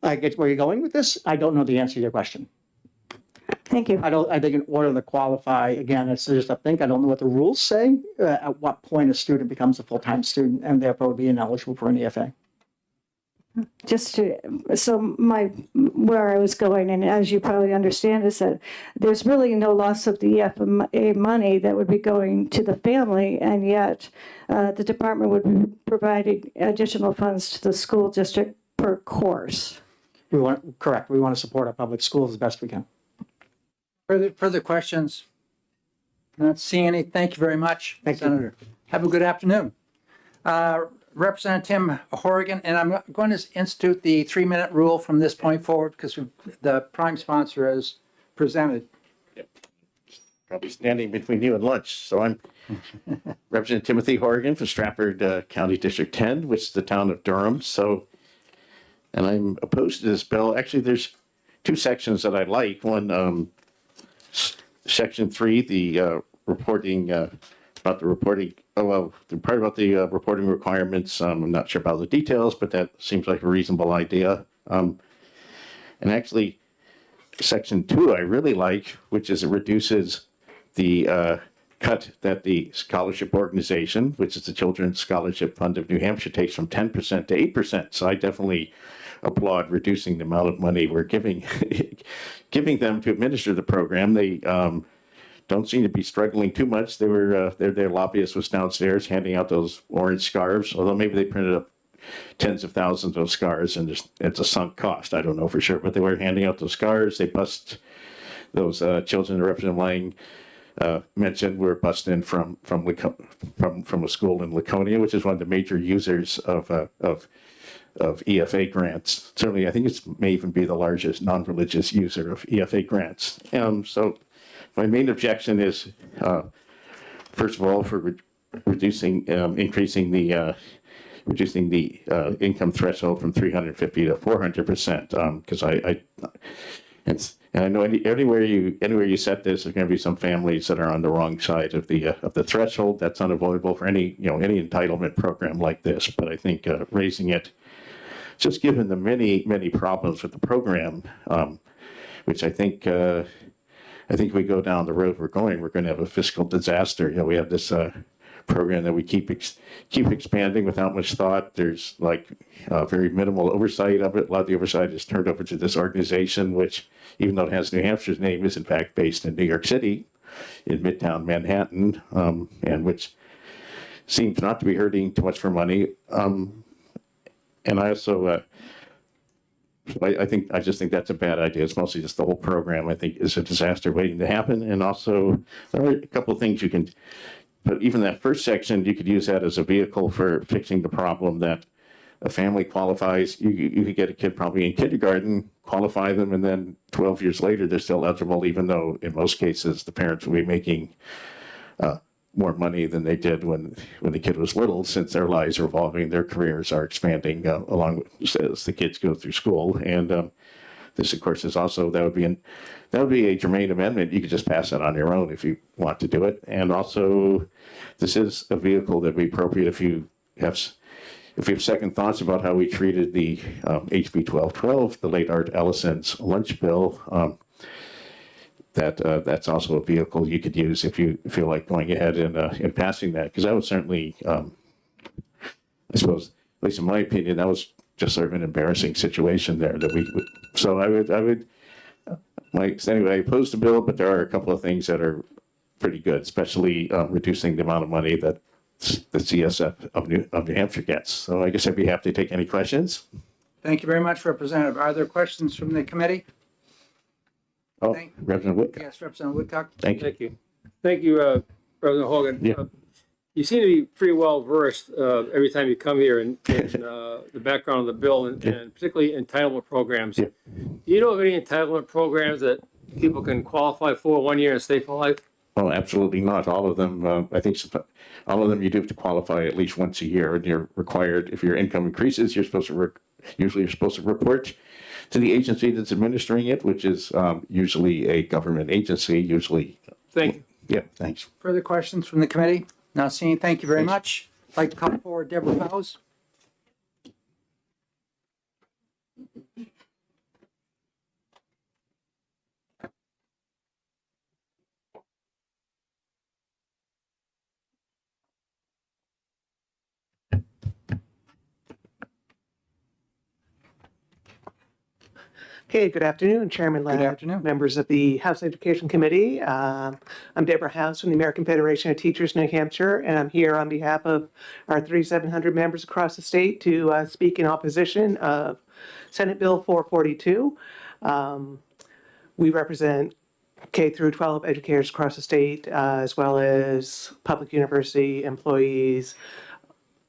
I get where you're going with this. I don't know the answer to your question. Thank you. I think in order to qualify, again, it's just I think, I don't know what the rules say, at what point a student becomes a full-time student and therefore be ineligible for an EFA. Where I was going, and as you probably understand, is that there's really no loss of the EFA money that would be going to the family, and yet the department would be providing additional funds to the school district per course. Correct. We want to support our public schools as best we can. Further questions? Not seeing any. Thank you very much, Thank you. Senator. Have a good afternoon. Representative Tim Horrigan, and I'm going to institute the 3-minute rule from this point forward because the prime sponsor has presented. Probably standing between you and lunch. So I'm Representative Timothy Horrigan from Stratford County District 10, which is the town of Durham. And I'm opposed to this bill. Actually, there's 2 sections that I like. One, Section 3, the reporting, about the reporting, the part about the reporting requirements. I'm not sure about the details, but that seems like a reasonable idea. And actually, Section 2 I really like, which is it reduces the cut that the scholarship organization, which is the Children's Scholarship Fund of New Hampshire, takes from 10% to 8%. So I definitely applaud reducing the amount of money we're giving them to administer the program. They don't seem to be struggling too much. Their lobbyist was downstairs handing out those orange scarves, although maybe they printed up tens of thousands of scarves and it's a sunk cost. I don't know for sure, but they were handing out those scarves. They bust those children that Representative Lang mentioned were bussed in from a school in Laconia, which is one of the major users of EFA grants. Certainly, I think it may even be the largest non-religious user of EFA grants. So my main objection is, first of all, for reducing the income threshold from 350 to 400%, because and I know anywhere you set this, there's going to be some families that are on the wrong side of the threshold. That's unavoidable for any entitlement program like this. But I think raising it, just given the many problems with the program, which I think if we go down the road we're going to have a fiscal disaster. We have this program that we keep expanding without much thought. There's very minimal oversight of it. A lot of the oversight is turned over to this organization, which, even though it has New Hampshire's name, is in fact based in New York City, in Midtown Manhattan, and which seems not to be hurting too much for money. And I also, I just think that's a bad idea. It's mostly just the whole program, I think, is a disaster waiting to happen. And also, there are a couple of things you can. But even that first section, you could use that as a vehicle for fixing the problem that a family qualifies. You could get a kid probably in kindergarten, qualify them, and then 12 years later, they're still eligible, even though in most cases the parents will be making more money than they did when the kid was little, since their lives are evolving, their careers are expanding along as the kids go through school. And this, of course, is also, that would be a germane amendment. You could just pass it on your own if you want to do it. And also, this is a vehicle that would be appropriate if you have second thoughts about how we treated the HB 1212, the late Art Ellison's lunch bill. That's also a vehicle you could use if you feel like going ahead and passing that, because that was certainly, I suppose, at least in my opinion, that was just sort of an embarrassing situation there that we. So I would. Anyway, I oppose the bill, but there are a couple of things that are pretty good, especially reducing the amount of money that the CSF of New Hampshire gets. So I guess I'd be happy to take any questions. Thank you very much, Representative. Are there questions from the committee? Oh, Representative Woodcock. Yes, Representative Woodcock. Thank you. Thank you, Representative Hogan. Yeah. You seem to be pretty well versed every time you come here in the background of the bill and particularly entitlement programs. Yeah. Do you know of any entitlement programs that people can qualify for 1 year and stay for life? Oh, absolutely not. All of them, I think all of them you do have to qualify at least once a year, and you're required, if your income increases, you're supposed to usually you're supposed to report to the agency that's administering it, which is usually a government agency, usually. Thank you. Yeah, thanks. Further questions from the committee? Not seeing. Thank you very much. I'd like to call forward Deborah Howes. Okay, good afternoon, Chairman Ladd. Good afternoon. Members of the House Education Committee. I'm Deborah House from the American Federation of Teachers, New Hampshire, and I'm here on behalf of our 3,700 members across the state to speak in opposition of Senate Bill 442. We represent K through 12 educators across the state, as well as public university employees,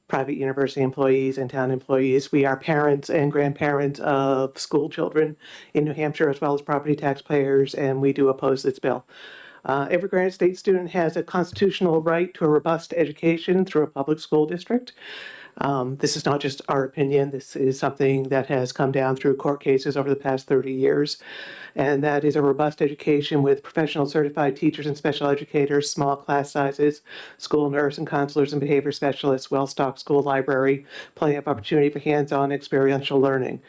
private university employees, and town employees. We are parents and grandparents of school children in New Hampshire, as well as property taxpayers, and we do oppose this bill. Every Granite State student has a constitutional right to a robust education through a public school district. This is not just our opinion. This is something that has come down through court cases over the past 30 years. And that is a robust education with professional certified teachers and special educators, small class sizes, school nurse and counselors and behavior specialists, well-stocked school library, plenty of opportunity for hands-on experiential learning.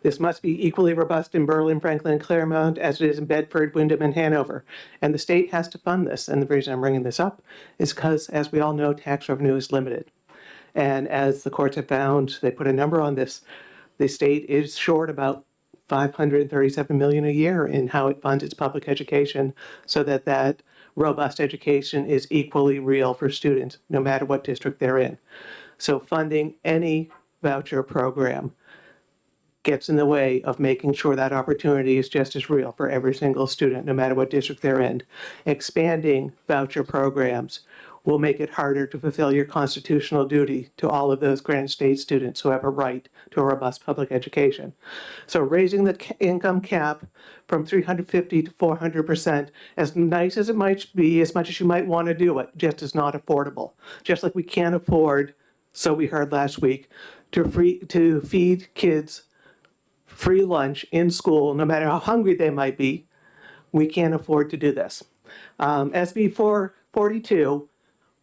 This must be equally robust in Berlin, Franklin, and Claremont as it is in Bedford, Wyndham, and Hanover. And the state has to fund this. And the reason I'm bringing this up is because, as we all know, tax revenue is limited. And as the courts have found, they put a number on this, the state is short about $537 million a year in how it funds its public education, so that that robust education is equally real for students, no matter what district they're in. So funding any voucher program gets in the way of making sure that opportunity is just as real for every single student, no matter what district they're in. Expanding voucher programs will make it harder to fulfill your constitutional duty to all of those Granite State students who have a right to a robust public education. So raising the income cap from 350 to 400%, as nice as it might be, as much as you might want to do it, just is not affordable. Just like we can't afford, so we heard last week, to feed kids free lunch in school, no matter how hungry they might be, we can't afford to do this. SB 442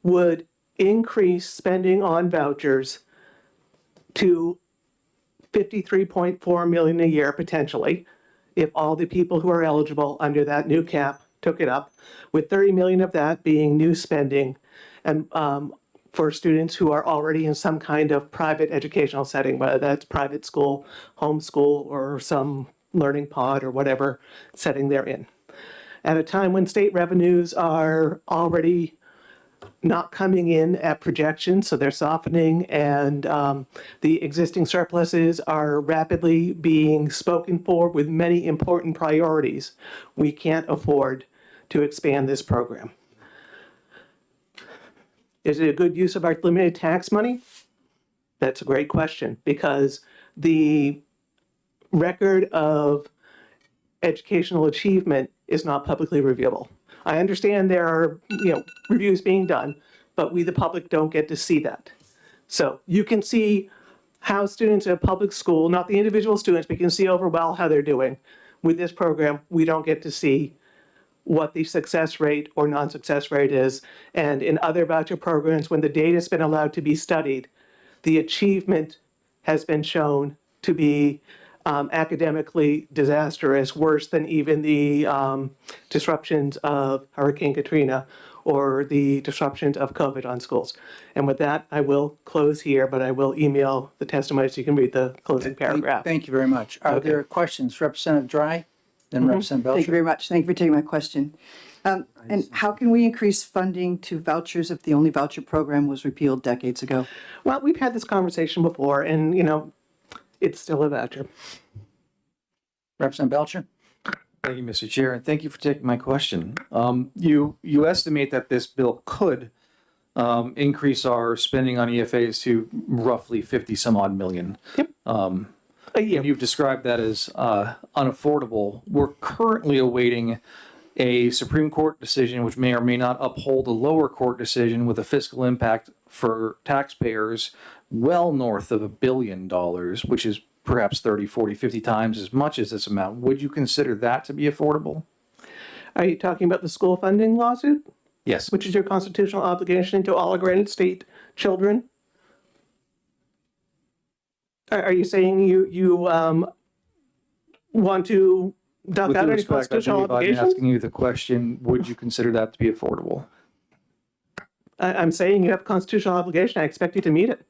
would increase spending on vouchers to $53.4 million a year potentially, if all the people who are eligible under that new cap took it up, with $30 million of that being new spending and for students who are already in some kind of private educational setting, whether that's private school, homeschool, or some learning pod or whatever setting they're in. At a time when state revenues are already not coming in at projections, so they're softening, and the existing surpluses are rapidly being spoken for with many important priorities, we can't afford to expand this program. Is it a good use of our limited tax money? That's a great question, because the record of educational achievement is not publicly reviewable. I understand there are, reviews being done, but we, the public, don't get to see that. So you can see how students at public school, not the individual students, but you can see overall how they're doing. With this program, we don't get to see what the success rate or non-success rate is. And in other voucher programs, when the data has been allowed to be studied, the achievement has been shown to be academically disastrous, worse than even the disruptions of Hurricane Katrina or the disruptions of COVID on schools. And with that, I will close here, but I will email the testimony so you can read the closing paragraph. Thank you very much. Are there questions? Representative Dry, then Representative Belcher. Thank you very much. Thank you for taking my question. And how can we increase funding to vouchers if the only voucher program was repealed decades ago? Well, we've had this conversation before, and, it's still a voucher. Representative Belcher. Thank you, Mr. Chair, and thank you for taking my question. You estimate that this bill could increase our spending on EFAs to roughly 50 some odd million. Yep. And you've described that as unaffordable. We're currently awaiting a Supreme Court decision which may or may not uphold a lower court decision with a fiscal impact for taxpayers well north of $1 billion, which is perhaps 30, 40, 50 times as much as this amount. Would you consider that to be affordable? Are you talking about the school funding lawsuit? Yes. Which is your constitutional obligation to all Granite State children? Are you saying you want to duck With out due any respect, I constitutional believe I'm obligations? asking you the question, would you consider that to be affordable? I'm saying you have a constitutional obligation. I expect you to meet it.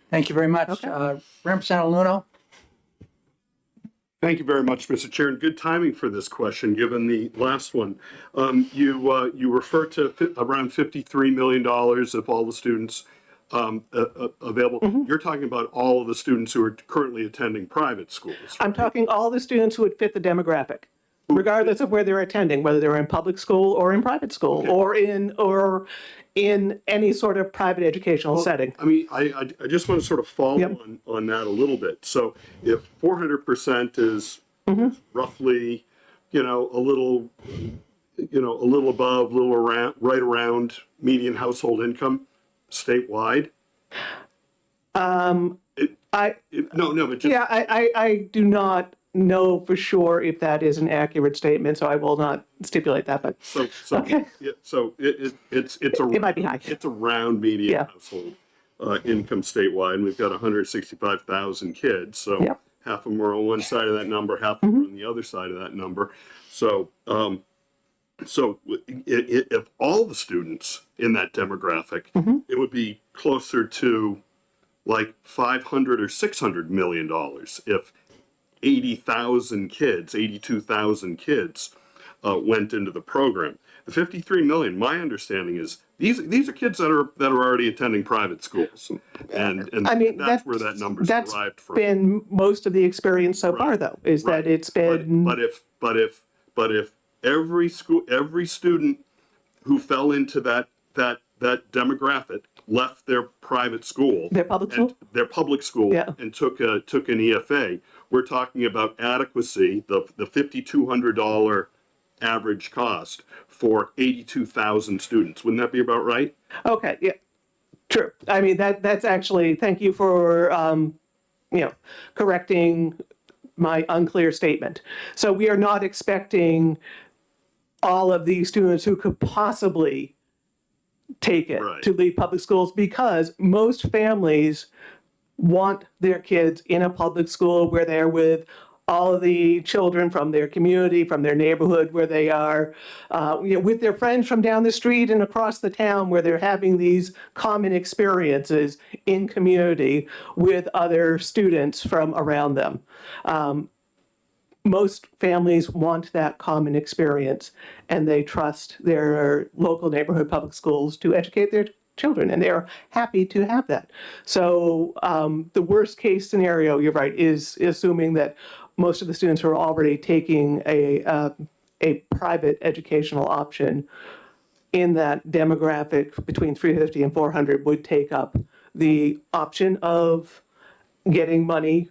Thank you very much. Okay. Representative Luno. Thank you very much, Mr. Chair, and good timing for this question, given the last one. You refer to around $53 million of all the students available. You're talking about all of the students who are currently attending private schools. I'm talking all the students who would fit the demographic, regardless of where they're attending, whether they're in public school or in private school, or in any sort of private educational setting. I mean, I just want to sort of follow on that a little bit. So if 400% is roughly, a little above, little around, right around median household income statewide. I do not know for sure if that is an accurate statement, so I will not stipulate that. But okay. Yeah, so it's It might be high. It's around median household income statewide, and we've got 165,000 kids. So half of them are on one side of that number, half of them are on the other side of that number. So if all the students in that demographic, it would be closer to like $500 or $600 million if 80,000 kids, 82,000 kids went into the program. The 53 million, my understanding is these are kids that are already attending private schools, and I mean, that's where that number's that's derived from. been most of the experience so far, though, is that it's been. But if every student who fell into that demographic left their private school, their public school, and took an EFA, we're talking about adequacy, the $5,200 average cost for 82,000 students. Wouldn't that be about right? Okay, yeah, true. I mean, that's actually, thank you for, correcting my unclear statement. So we are not expecting all of these students who could possibly take it to leave public schools, because most families want their kids in a public school where they're with all of the children from their community, from their neighborhood, where they are with their friends from down the street and across the town, where they're having these common experiences in community with other students from around them. Most families want that common experience, and they trust their local neighborhood public schools to educate their children, and they're happy to have that. So the worst case scenario, you're right, is assuming that most of the students who are already taking a private educational option in that demographic between 350 and 400 would take up the option of getting money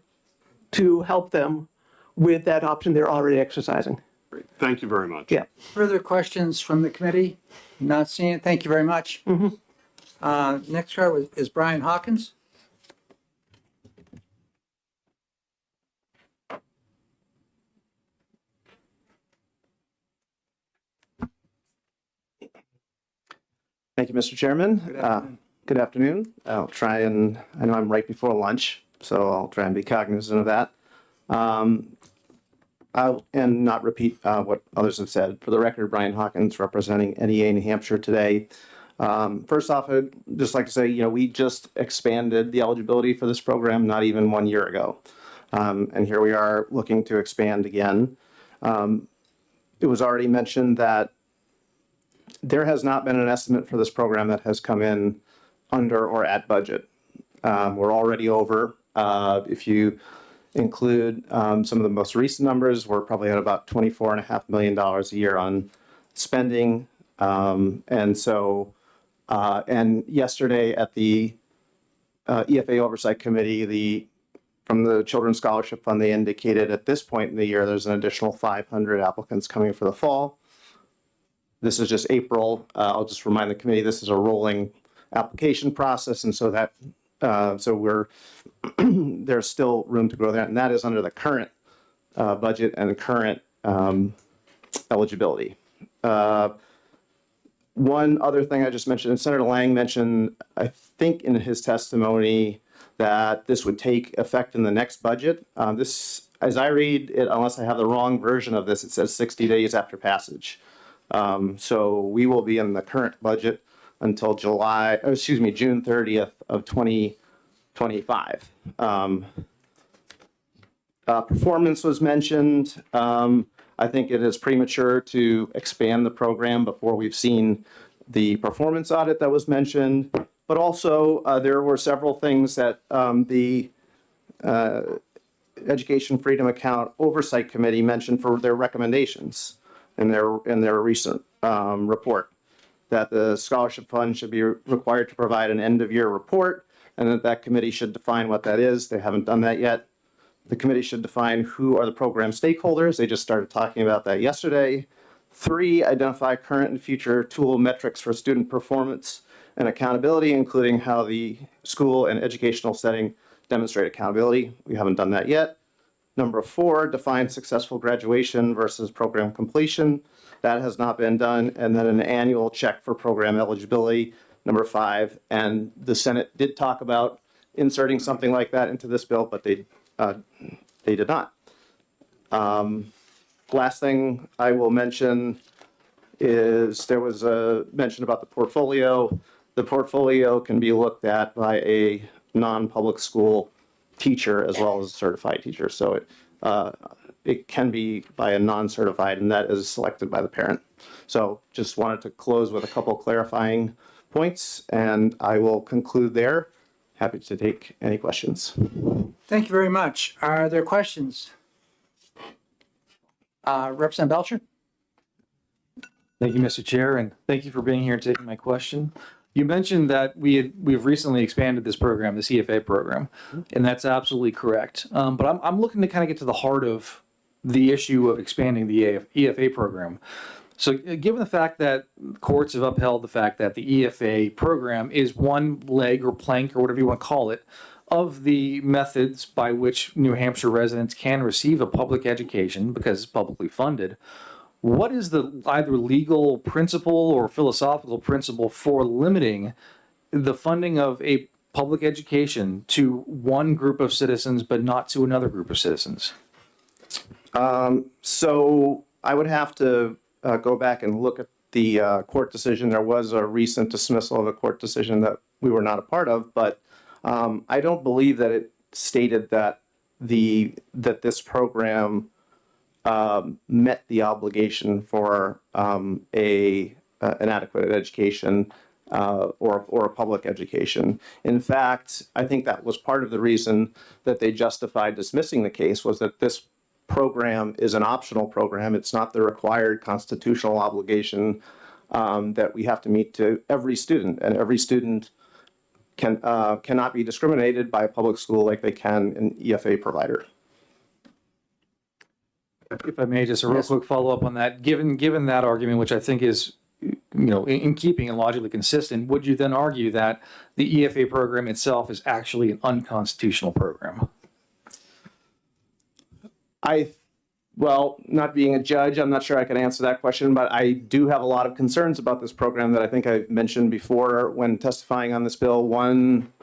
to help them with that option they're already exercising. Great. Thank you very much. Yeah. Further questions from the committee? Not seeing it. Thank you very much. Next card is Brian Hawkins. Thank you, Mr. Chairman. Good afternoon. I'll try and, I know I'm right before lunch, so I'll try and be cognizant of that. And not repeat what others have said. For the record, Brian Hawkins representing NEA New Hampshire today. First off, I'd just like to say, we just expanded the eligibility for this program not even 1 year ago. And here we are looking to expand again. It was already mentioned that there has not been an estimate for this program that has come in under or at budget. We're already over. If you include some of the most recent numbers, we're probably at about $24.5 million a year on spending. And yesterday at the EFA Oversight Committee, from the Children's Scholarship Fund, they indicated at this point in the year, there's an additional 500 applicants coming for the fall. This is just April. I'll just remind the committee, this is a rolling application process. And so that, there's still room to grow there. And that is under the current budget and current eligibility. One other thing I just mentioned, and Senator Lang mentioned, I think in his testimony, that this would take effect in the next budget. This, as I read it, unless I have the wrong version of this, it says 60 days after passage. So we will be in the current budget until June 30th of 2025. Performance was mentioned. I think it is premature to expand the program before we've seen the performance audit that was mentioned. But also, there were several things that the Education Freedom Account Oversight Committee mentioned for their recommendations in their recent report. That the scholarship fund should be required to provide an end-of-year report, and that committee should define what that is. They haven't done that yet. The committee should define who are the program stakeholders. They just started talking about that yesterday. 3, identify current and future tool metrics for student performance and accountability, including how the school and educational setting demonstrate accountability. We haven't done that yet. Number 4, define successful graduation versus program completion. That has not been done. And then an annual check for program eligibility, number 5. And the Senate did talk about inserting something like that into this bill, but they did not. Last thing I will mention is there was a mention about the portfolio. The portfolio can be looked at by a non-public school teacher as well as a certified teacher. So it can be by a non-certified, and that is selected by the parent. So just wanted to close with a couple clarifying points, and I will conclude there. Happy to take any questions. Thank you very much. Are there questions? Representative Belcher? Thank you, Mr. Chair, and thank you for being here and taking my question. You mentioned that we've recently expanded this program, the CFA program, and that's absolutely correct. But I'm looking to kind of get to the heart of the issue of expanding the EFA program. So given the fact that courts have upheld the fact that the EFA program is one leg or plank or whatever you want to call it of the methods by which New Hampshire residents can receive a public education because it's publicly funded, what is the either legal principle or philosophical principle for limiting the funding of a public education to one group of citizens but not to another group of citizens? So I would have to go back and look at the court decision. There was a recent dismissal of a court decision that we were not a part of, but I don't believe that it stated that this program met the obligation for an adequate education or a public education. In fact, I think that was part of the reason that they justified dismissing the case, was that this program is an optional program. It's not the required constitutional obligation that we have to meet to every student, and every student cannot be discriminated by a public school like they can an EFA provider. If I may, just a real quick follow-up on that. Given that argument, which I think is, in keeping and logically consistent, would you then argue that the EFA program itself is actually an unconstitutional program? Well, not being a judge, I'm not sure I can answer that question, but I do have a lot of concerns about this program that I think I've mentioned before when testifying on this bill. One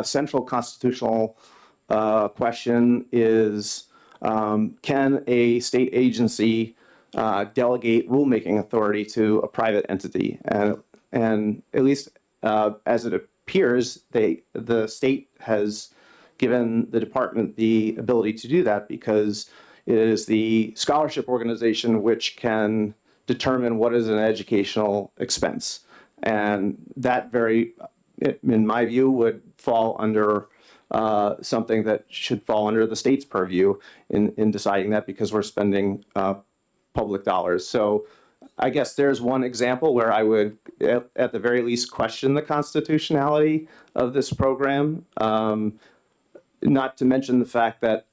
central constitutional question is, can a state agency delegate rulemaking authority to a private entity? And at least as it appears, the state has given the department the ability to do that because it is the scholarship organization which can determine what is an educational expense. And that in my view, would fall under something that should fall under the state's purview in deciding that, because we're spending public dollars. So I guess there's one example where I would, at the very least, question the constitutionality of this program. Not to mention the fact that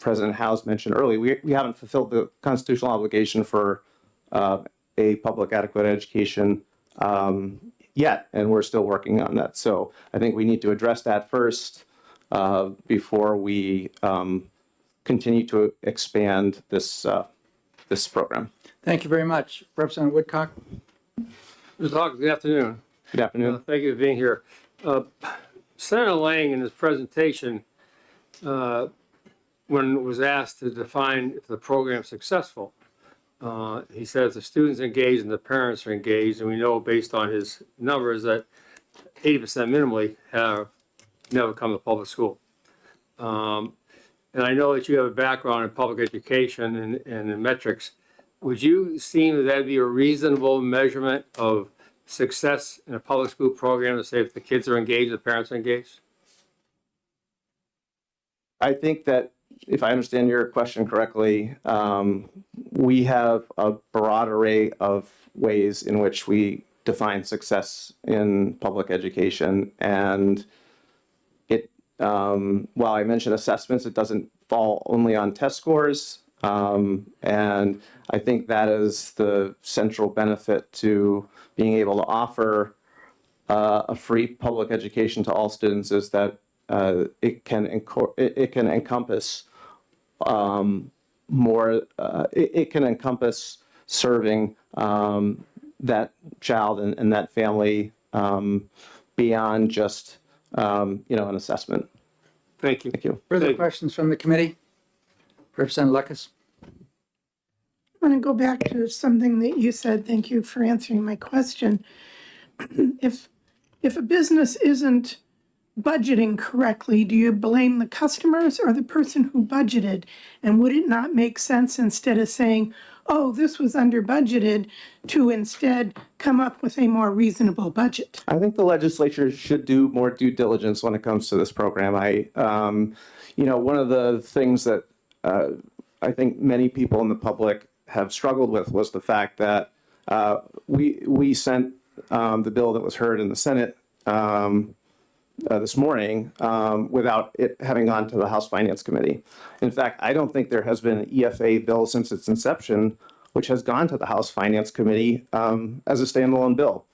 President House mentioned earlier, we haven't fulfilled the constitutional obligation for a public adequate education yet, and we're still working on that. So I think we need to address that first before we continue to expand this program. Thank you very much. Representative Woodcock? Mr. Hawkins, good afternoon. Good afternoon. Thank you for being here. Senator Lang, in his presentation, when it was asked to define if the program is successful, he said if the students engaged and the parents are engaged, and we know based on his numbers that 80% minimally have never come to public school. and I know that you have a background in public education and in metrics, would you seem that that'd be a reasonable measurement of success in a public school program to say if the kids are engaged, the parents are engaged? I think that if I understand your question correctly, we have a broad array of ways in which we define success in public education. And while I mentioned assessments, it doesn't fall only on test scores. And I think that is the central benefit to being able to offer a free public education to all students, is that it can encompass more. It can encompass serving that child and that family beyond just an assessment. Thank you. Thank you. Further questions from the committee? Representative Lucas. I want to go back to something that you said. Thank you for answering my question. If a business isn't budgeting correctly, do you blame the customers or the person who budgeted? And would it not make sense, instead of saying, oh, this was under budgeted, to instead come up with a more reasonable budget? I think the legislature should do more due diligence when it comes to this program. One of the things that I think many people in the public have struggled with was the fact that we sent the bill that was heard in the Senate this morning without it having gone to the House Finance Committee. In fact, I don't think there has been an EFA bill since its inception which has gone to the House Finance Committee as a standalone bill.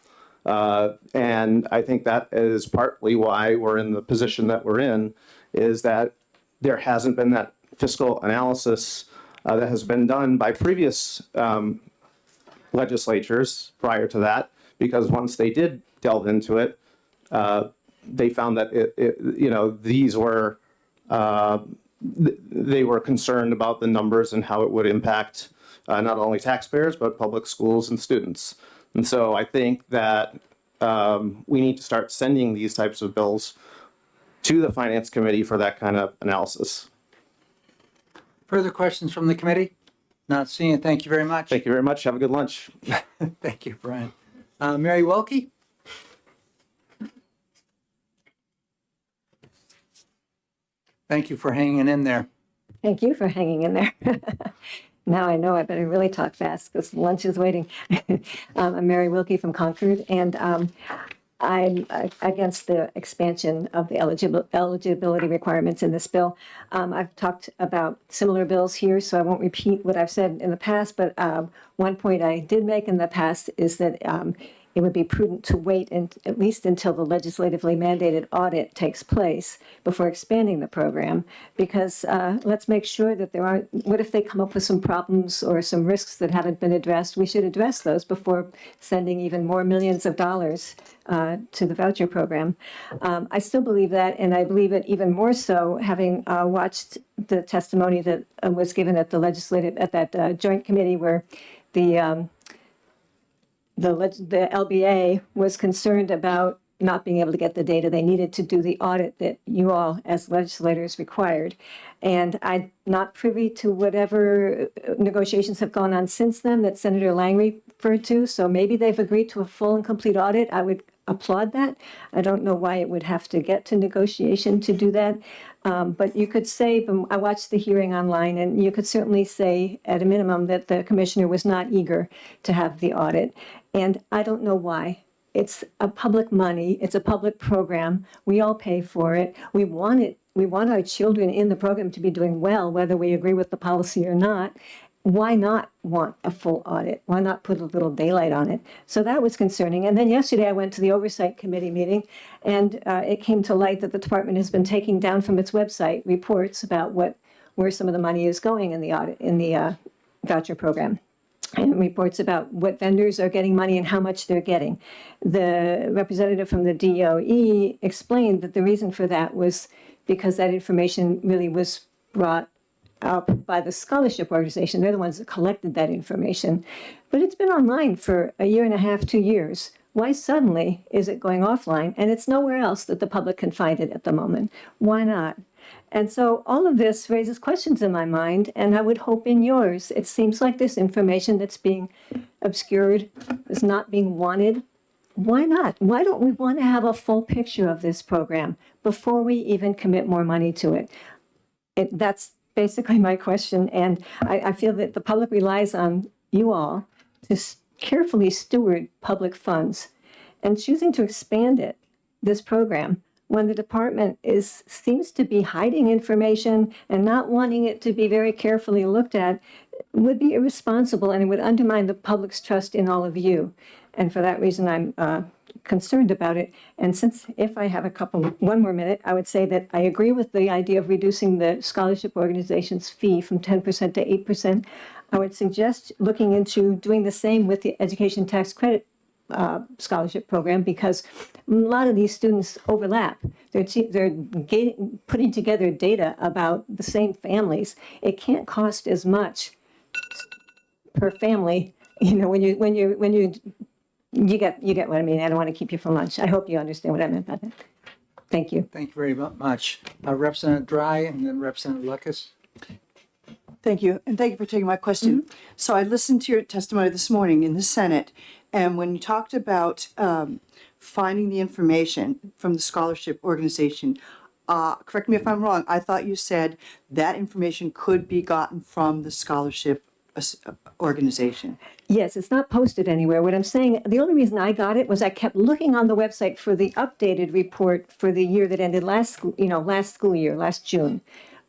And I think that is partly why we're in the position that we're in, is that there hasn't been that fiscal analysis that has been done by previous legislatures prior to that, because once they did delve into it, they found that they were concerned about the numbers and how it would impact not only taxpayers, but public schools and students. And so I think that we need to start sending these types of bills to the Finance Committee for that kind of analysis. Further questions from the committee? Not seeing it. Thank you very much. Thank you very much. Have a good lunch. Thank you, Brian. Mary Wilkie? Thank you for hanging in there. Thank you for hanging in there. Now I know I better really talk fast because lunch is waiting. I'm Mary Wilkie from Concord, and I'm against the expansion of the eligibility requirements in this bill. I've talked about similar bills here, so I won't repeat what I've said in the past, but one point I did make in the past is that it would be prudent to wait at least until the legislatively mandated audit takes place before expanding the program, because let's make sure that there aren't, what if they come up with some problems or some risks that haven't been addressed? We should address those before sending even more millions of dollars to the voucher program. I still believe that, and I believe it even more so having watched the testimony that was given at that joint committee where the LBA was concerned about not being able to get the data they needed to do the audit that you all as legislators required. And I'm not privy to whatever negotiations have gone on since then that Senator Lang referred to. So maybe they've agreed to a full and complete audit. I would applaud that. I don't know why it would have to get to negotiation to do that. But you could say, I watched the hearing online, and you could certainly say at a minimum that the commissioner was not eager to have the audit. And I don't know why. It's a public money. It's a public program. We all pay for it. We want it. We want our children in the program to be doing well, whether we agree with the policy or not. Why not want a full audit? Why not put a little daylight on it? So that was concerning. And then yesterday I went to the Oversight Committee meeting, and it came to light that the department has been taking down from its website reports about where some of the money is going in the audit, in the voucher program, and reports about what vendors are getting money and how much they're getting. The representative from the DOE explained that the reason for that was because that information really was brought up by the scholarship organization. They're the ones that collected that information. But it's been online for a year and a half, 2 years. Why suddenly is it going offline? And it's nowhere else that the public can find it at the moment. Why not? And so all of this raises questions in my mind, and I would hope in yours. It seems like this information that's being obscured is not being wanted. Why not? Why don't we want to have a full picture of this program before we even commit more money to it? That's basically my question, and I feel that the public relies on you all to carefully steward public funds, and choosing to expand this program, when the department seems to be hiding information and not wanting it to be very carefully looked at, would be irresponsible, and it would undermine the public's trust in all of you. And for that reason, I'm concerned about it. And if I have one more minute, I would say that I agree with the idea of reducing the scholarship organization's fee from 10% to 8%. I would suggest looking into doing the same with the education tax credit scholarship program, because a lot of these students overlap. They're putting together data about the same families. It can't cost as much per family, when you get what I mean. I don't want to keep you from lunch. I hope you understand what I meant by that. Thank you. Thank you very much. Representative Dry and then Representative Lucas. Thank you, and thank you for taking my question. So I listened to your testimony this morning in the Senate, and when you talked about finding the information from the scholarship organization, correct me if I'm wrong, I thought you said that information could be gotten from the scholarship organization. Yes, it's not posted anywhere. What I'm saying, the only reason I got it was I kept looking on the website for the updated report for the year that ended last school year, last June,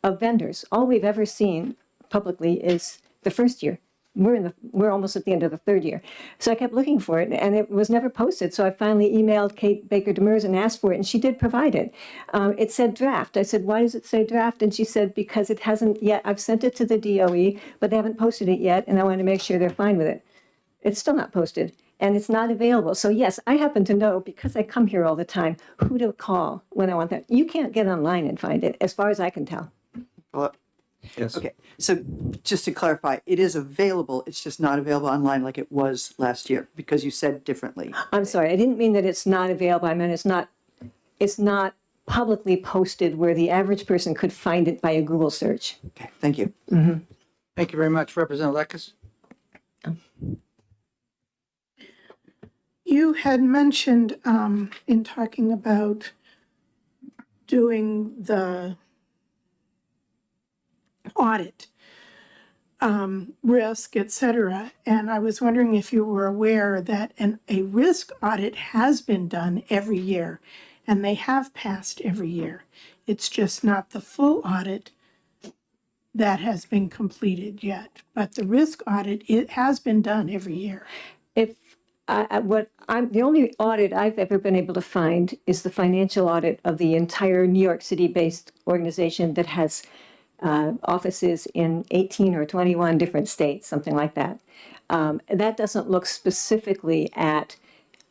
of vendors. All we've ever seen publicly is the first year. We're almost at the end of the third year. So I kept looking for it, and it was never posted. So I finally emailed Kate Baker Demers and asked for it, and she did provide it. It said draft. I said, why does it say draft? And she said, because it hasn't yet. I've sent it to the DOE, but they haven't posted it yet, and I want to make sure they're fine with it. It's still not posted, and it's not available. So yes, I happen to know, because I come here all the time, who to call when I want that. You can't get online and find it, as far as I can tell. Well, yes. Okay, so just to clarify, it is available, it's just not available online like it was last year, because you said differently. I'm sorry, I didn't mean that it's not available. I meant it's not publicly posted where the average person could find it by a Google search. Okay, thank you. Thank you very much. Representative Lucas. You had mentioned in talking about doing the audit, risk, et cetera. And I was wondering if you were aware that a risk audit has been done every year, and they have passed every year. It's just not the full audit that has been completed yet. But the risk audit, it has been done every year. The only audit I've ever been able to find is the financial audit of the entire New York City-based organization that has offices in 18 or 21 different states, something like that. That doesn't look specifically at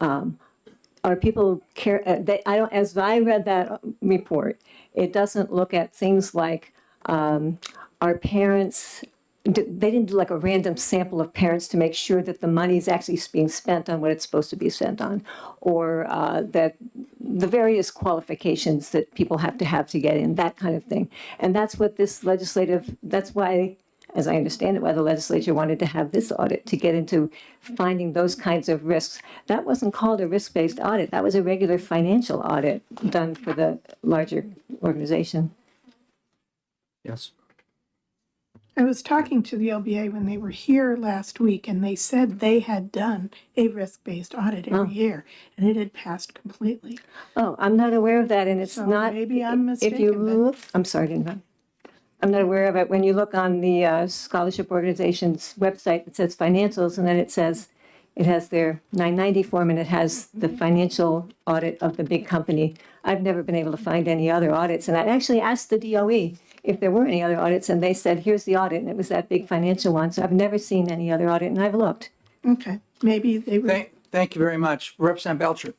are people care. As I read that report, it doesn't look at things like are parents. They didn't do like a random sample of parents to make sure that the money is actually being spent on what it's supposed to be spent on, or that the various qualifications that people have to get in, that kind of thing. And that's what that's why, as I understand it, why the legislature wanted to have this audit, to get into finding those kinds of risks. That wasn't called a risk-based audit. That was a regular financial audit done for the larger organization. Yes. I was talking to the LBA when they were here last week, and they said they had done a risk-based audit every year, and it had passed completely. Oh, I'm not aware of that, and it's So not. maybe I'm If you mistaken, but- look, I'm sorry, Dina. I'm not aware of it. When you look on the scholarship organization's website, it says financials, and then it has their 990 form, and it has the financial audit of the big company. I've never been able to find any other audits, and I actually asked the DOE if there were any other audits, and they said, here's the audit, and it was that big financial one. So I've never seen any other audit, and I've looked. Okay, maybe they were. Thank you very much. Representative Belcher.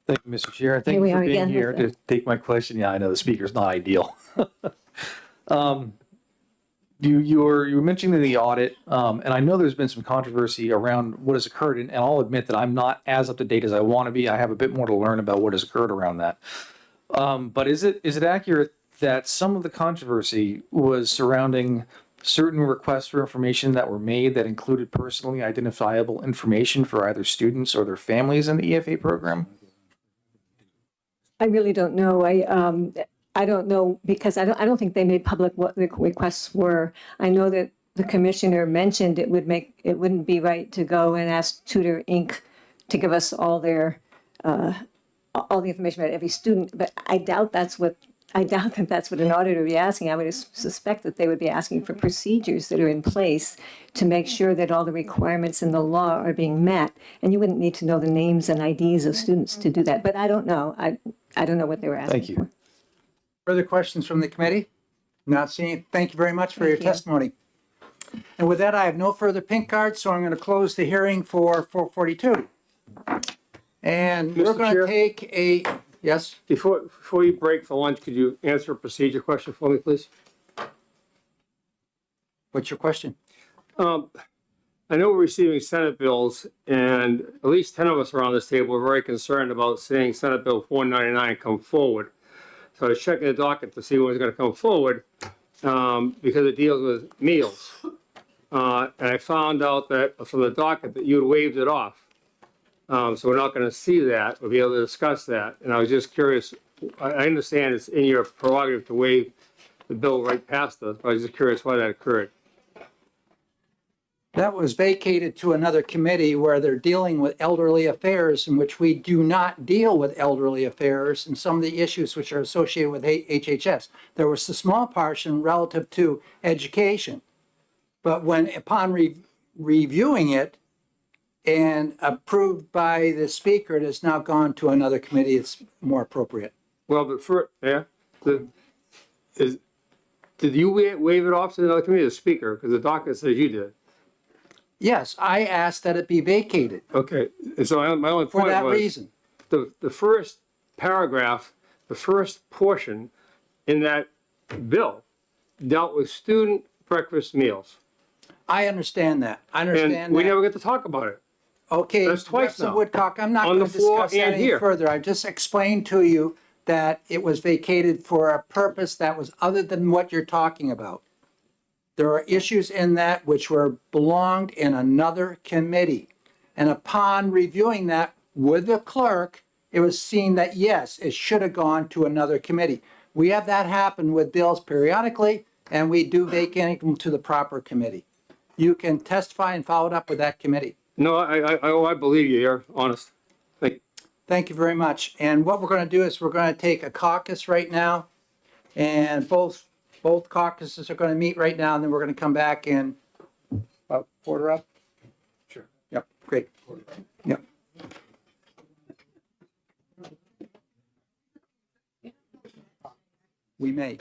Thank you, Mr. Chair. Thank Here we you for are being again with here to take my question. Yeah, I know the speaker's not ideal. You were mentioning the audit, and I know there's been some controversy around what has occurred, and I'll admit that I'm not as up to date as I want to be. I have a bit more to learn about what has occurred around that. But is it accurate that some of the controversy was surrounding certain requests for information that were made that included personally identifiable information for either students or their families in the EFA program? I really don't know. I don't know because I don't think they made public what the requests were. I know that the commissioner mentioned it wouldn't be right to go and ask Tutor Inc. to give us all the information about every student, but I doubt that that's what an auditor would be asking. I would suspect that they would be asking for procedures that are in place to make sure that all the requirements in the law are being met. And you wouldn't need to know the names and IDs of students to do that. But I don't know. I don't know what they were asking. Thank you. Further questions from the committee? Not seeing. Thank you very much for your you. testimony. And with that, I have no further pink cards, so I'm going to close the hearing for 442. And we're Mr. going Chair? to take a, yes? Before you break for lunch, could you answer a procedure question for me, please? What's your question? I know we're receiving Senate bills, and at least 10 of us around this table are very concerned about seeing Senate Bill 499 come forward. So I was checking the docket to see when it's going to come forward because it deals with meals. And I found out that from the docket that you had waived it off. So we're not going to see that. We'll be able to discuss that. And I was just curious. I understand it's in your prerogative to waive the bill right past us, but I was just curious why that occurred. That was vacated to another committee where they're dealing with elderly affairs, in which we do not deal with elderly affairs and some of the issues which are associated with HHS. There was a small portion relative to education. But upon reviewing it and approved by the speaker, it has now gone to another committee. It's more appropriate. Well, but did you waive it off to another committee, the speaker? Because the docket says you did. Yes, I asked that it be vacated. Okay, and so my only point was. For that reason. The first paragraph, the first portion in that bill dealt with student breakfast meals. I understand that. I understand that. And we never get to talk about it. Okay, That's twice Representative now. Woodcock, I'm not On going the to floor discuss that and any here. further. I just explained to you that it was vacated for a purpose that was other than what you're talking about. There are issues in that which belonged in another committee. And upon reviewing that with the clerk, it was seen that, yes, it should have gone to another committee. We have that happen with bills periodically, and we do vacate them to the proper committee. You can testify and follow it up with that committee. No, I believe you. You're honest. Thank you. Thank you very much. And what we're going to do is we're going to take a caucus right now, and both caucuses are going to meet right now, and then we're going to come back in about quarter up. Sure. Yep, great. Yep. We may.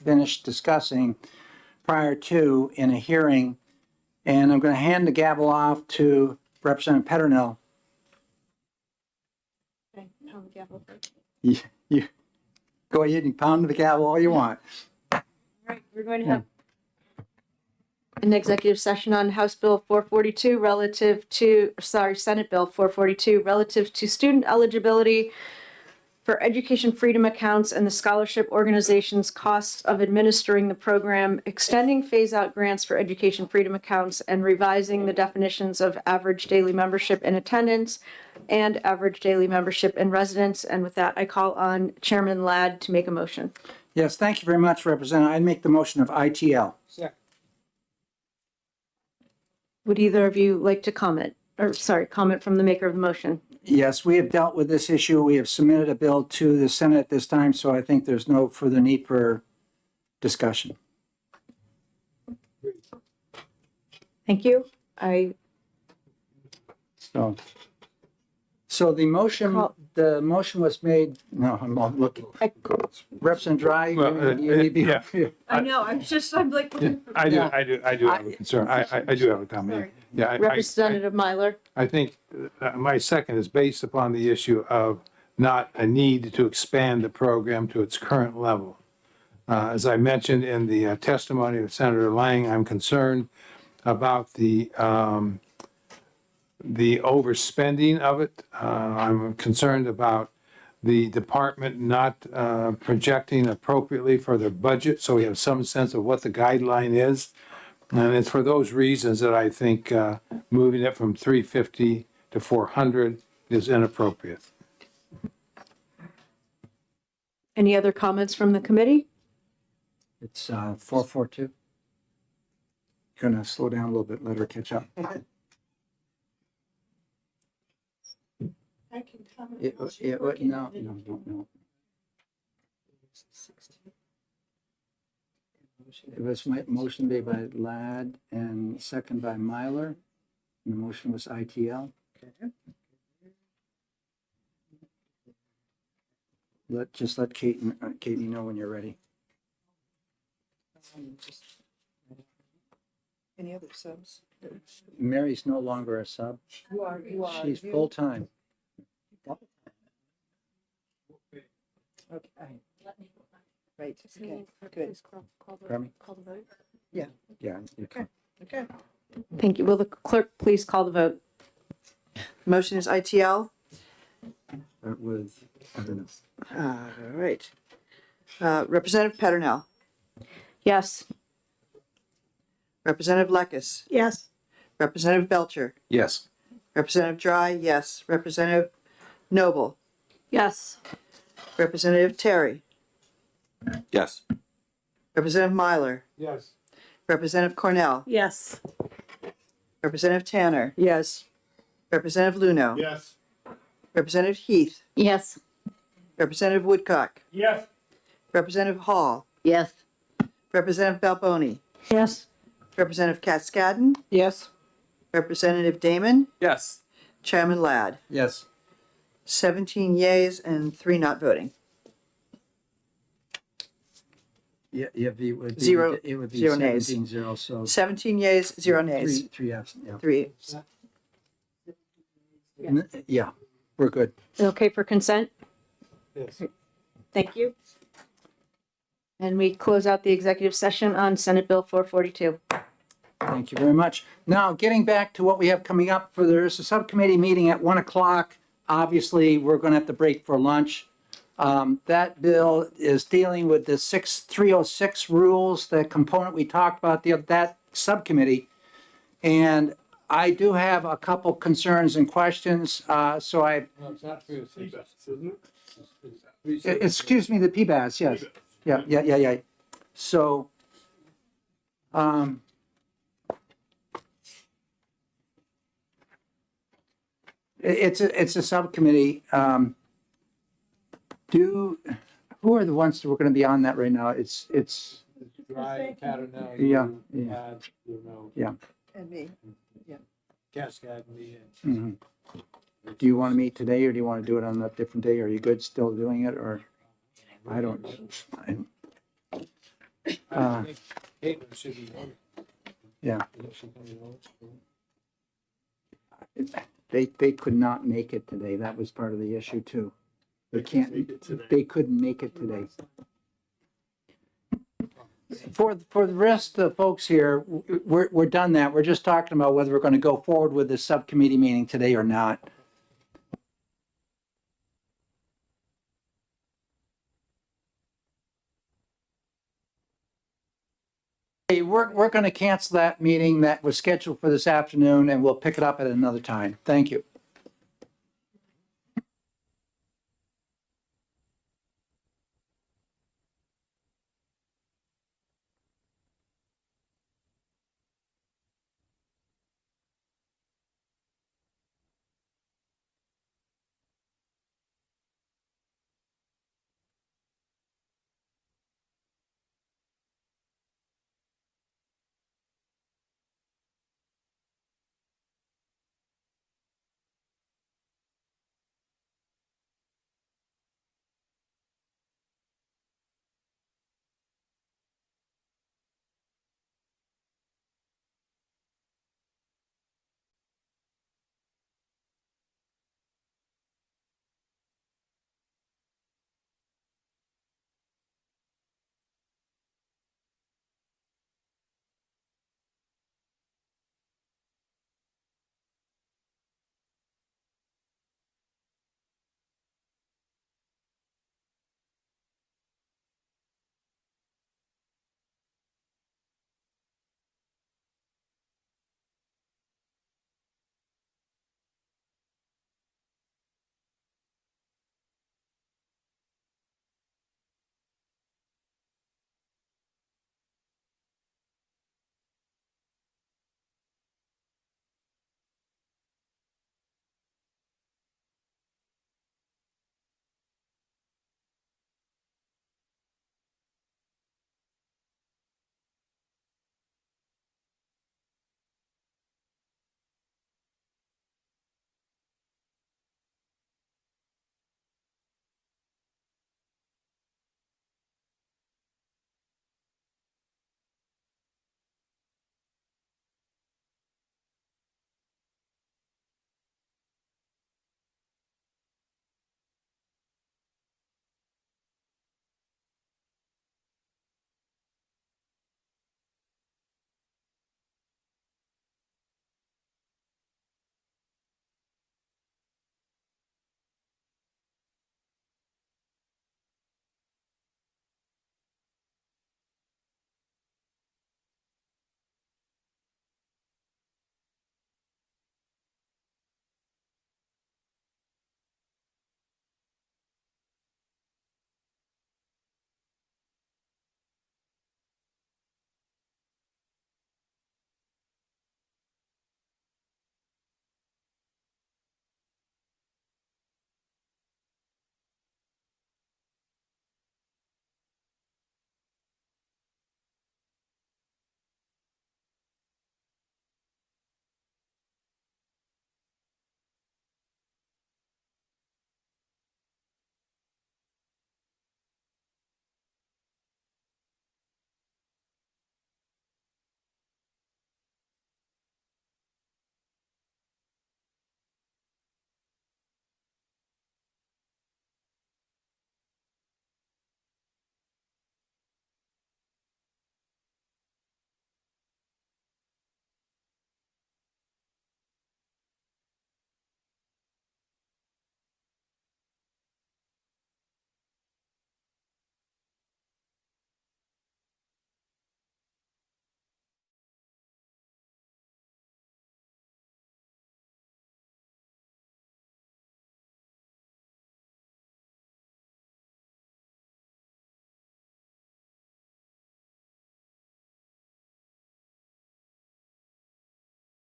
finished discussing prior to in a hearing. And I'm going to hand the gavel off to Representative Peternell. You go ahead and pound the gavel all you want. We're going to have an executive session on House Bill 442 Senate Bill 442 relative to student eligibility for education freedom accounts and the scholarship organization's costs of administering the program, extending phase-out grants for education freedom accounts, and revising the definitions of average daily membership and attendance and average daily membership and residence. And with that, I call on Chairman Ladd to make a motion. Yes, thank you very much, Representative. I make the motion of ITL. Would either of you like to comment? Or, sorry, comment from the maker of the motion? Yes, we have dealt with this issue. We have submitted a bill to the Senate at this time, so I think there's no further need for discussion. Thank you. So the motion was made, no, I'm not looking. Representative Dry, you need to be. I know, I'm like. I do have a concern. I do have a comment. Yeah, Representative Myler. I think my second is based upon the issue of not a need to expand the program to its current level. As I mentioned in the testimony of Senator Lang, I'm concerned about the overspending of it. I'm concerned about the department not projecting appropriately for their budget, so we have some sense of what the guideline is. And it's for those reasons that I think moving it from 350 to 400 is inappropriate. Any other comments from the committee? It's 442. Gonna slow down a little bit, let her catch up. I can comment. No. It was my motion made by Ladd and second by Myler. And the motion was ITL. Let Katie know when you're ready. Any other subs? Mary's no longer a sub. You are. She's full-time. Okay. Right, okay, good. Pardon me? Call the vote? Yeah. Yeah. you can. Okay. Thank you. Will the clerk please call the vote? Motion is ITL. Start with, I don't know. All right. Representative Peternell. Yes. Representative Lekis. Yes. Representative Belcher. Yes. Representative Dry, yes. Representative Noble. Yes. Representative Terry. Yes. Representative Myler. Yes. Representative Cornell. Yes. Representative Tanner. Yes. Representative Luno. Yes. Representative Heath. Yes. Representative Woodcock. Yes. Representative Hall. Yes. Representative Balboni. Yes. Representative Cascadden. Yes. Representative Damon. Yes. Chairman Ladd. Yes. 17 yeas and 3 not voting. Yeah, it would be. Zero- It would be zero nays. 17-0, so. 17 yeas, 0 nays. Three absent, yeah. 3. Yeah, we're good. Okay for consent? Yes. Thank you. And we close out the executive session on Senate Bill 442. Thank you very much. Now, getting back to what we have coming up, there's a subcommittee meeting at 1 o'clock. Obviously, we're going to have to break for lunch. That bill is dealing with the 306 rules, the component we talked about, that subcommittee. And I do have a couple concerns and questions, so I, No, it's not 306, isn't it? excuse me, the PBAS, yes. Yeah. So, it's a subcommittee. Who are the ones that were going to be on that right now? It's Dry, Caternell, Yeah, you, yeah. Ladd, Luno, yeah. And me. Cascade, me, and Mhm. Do you want to meet today, or do you want to do it on a different day? Are you good still doing it, or I don't? Caitlin should be on. Yeah. They could not make it today. That was part of the issue too. They can't, they couldn't make it today. For the rest of the folks here, we're done that. We're just talking about whether we're going to go forward with this subcommittee meeting today or not. Hey, we're going to cancel that meeting that was scheduled for this afternoon, and we'll pick it up at another time. Thank you.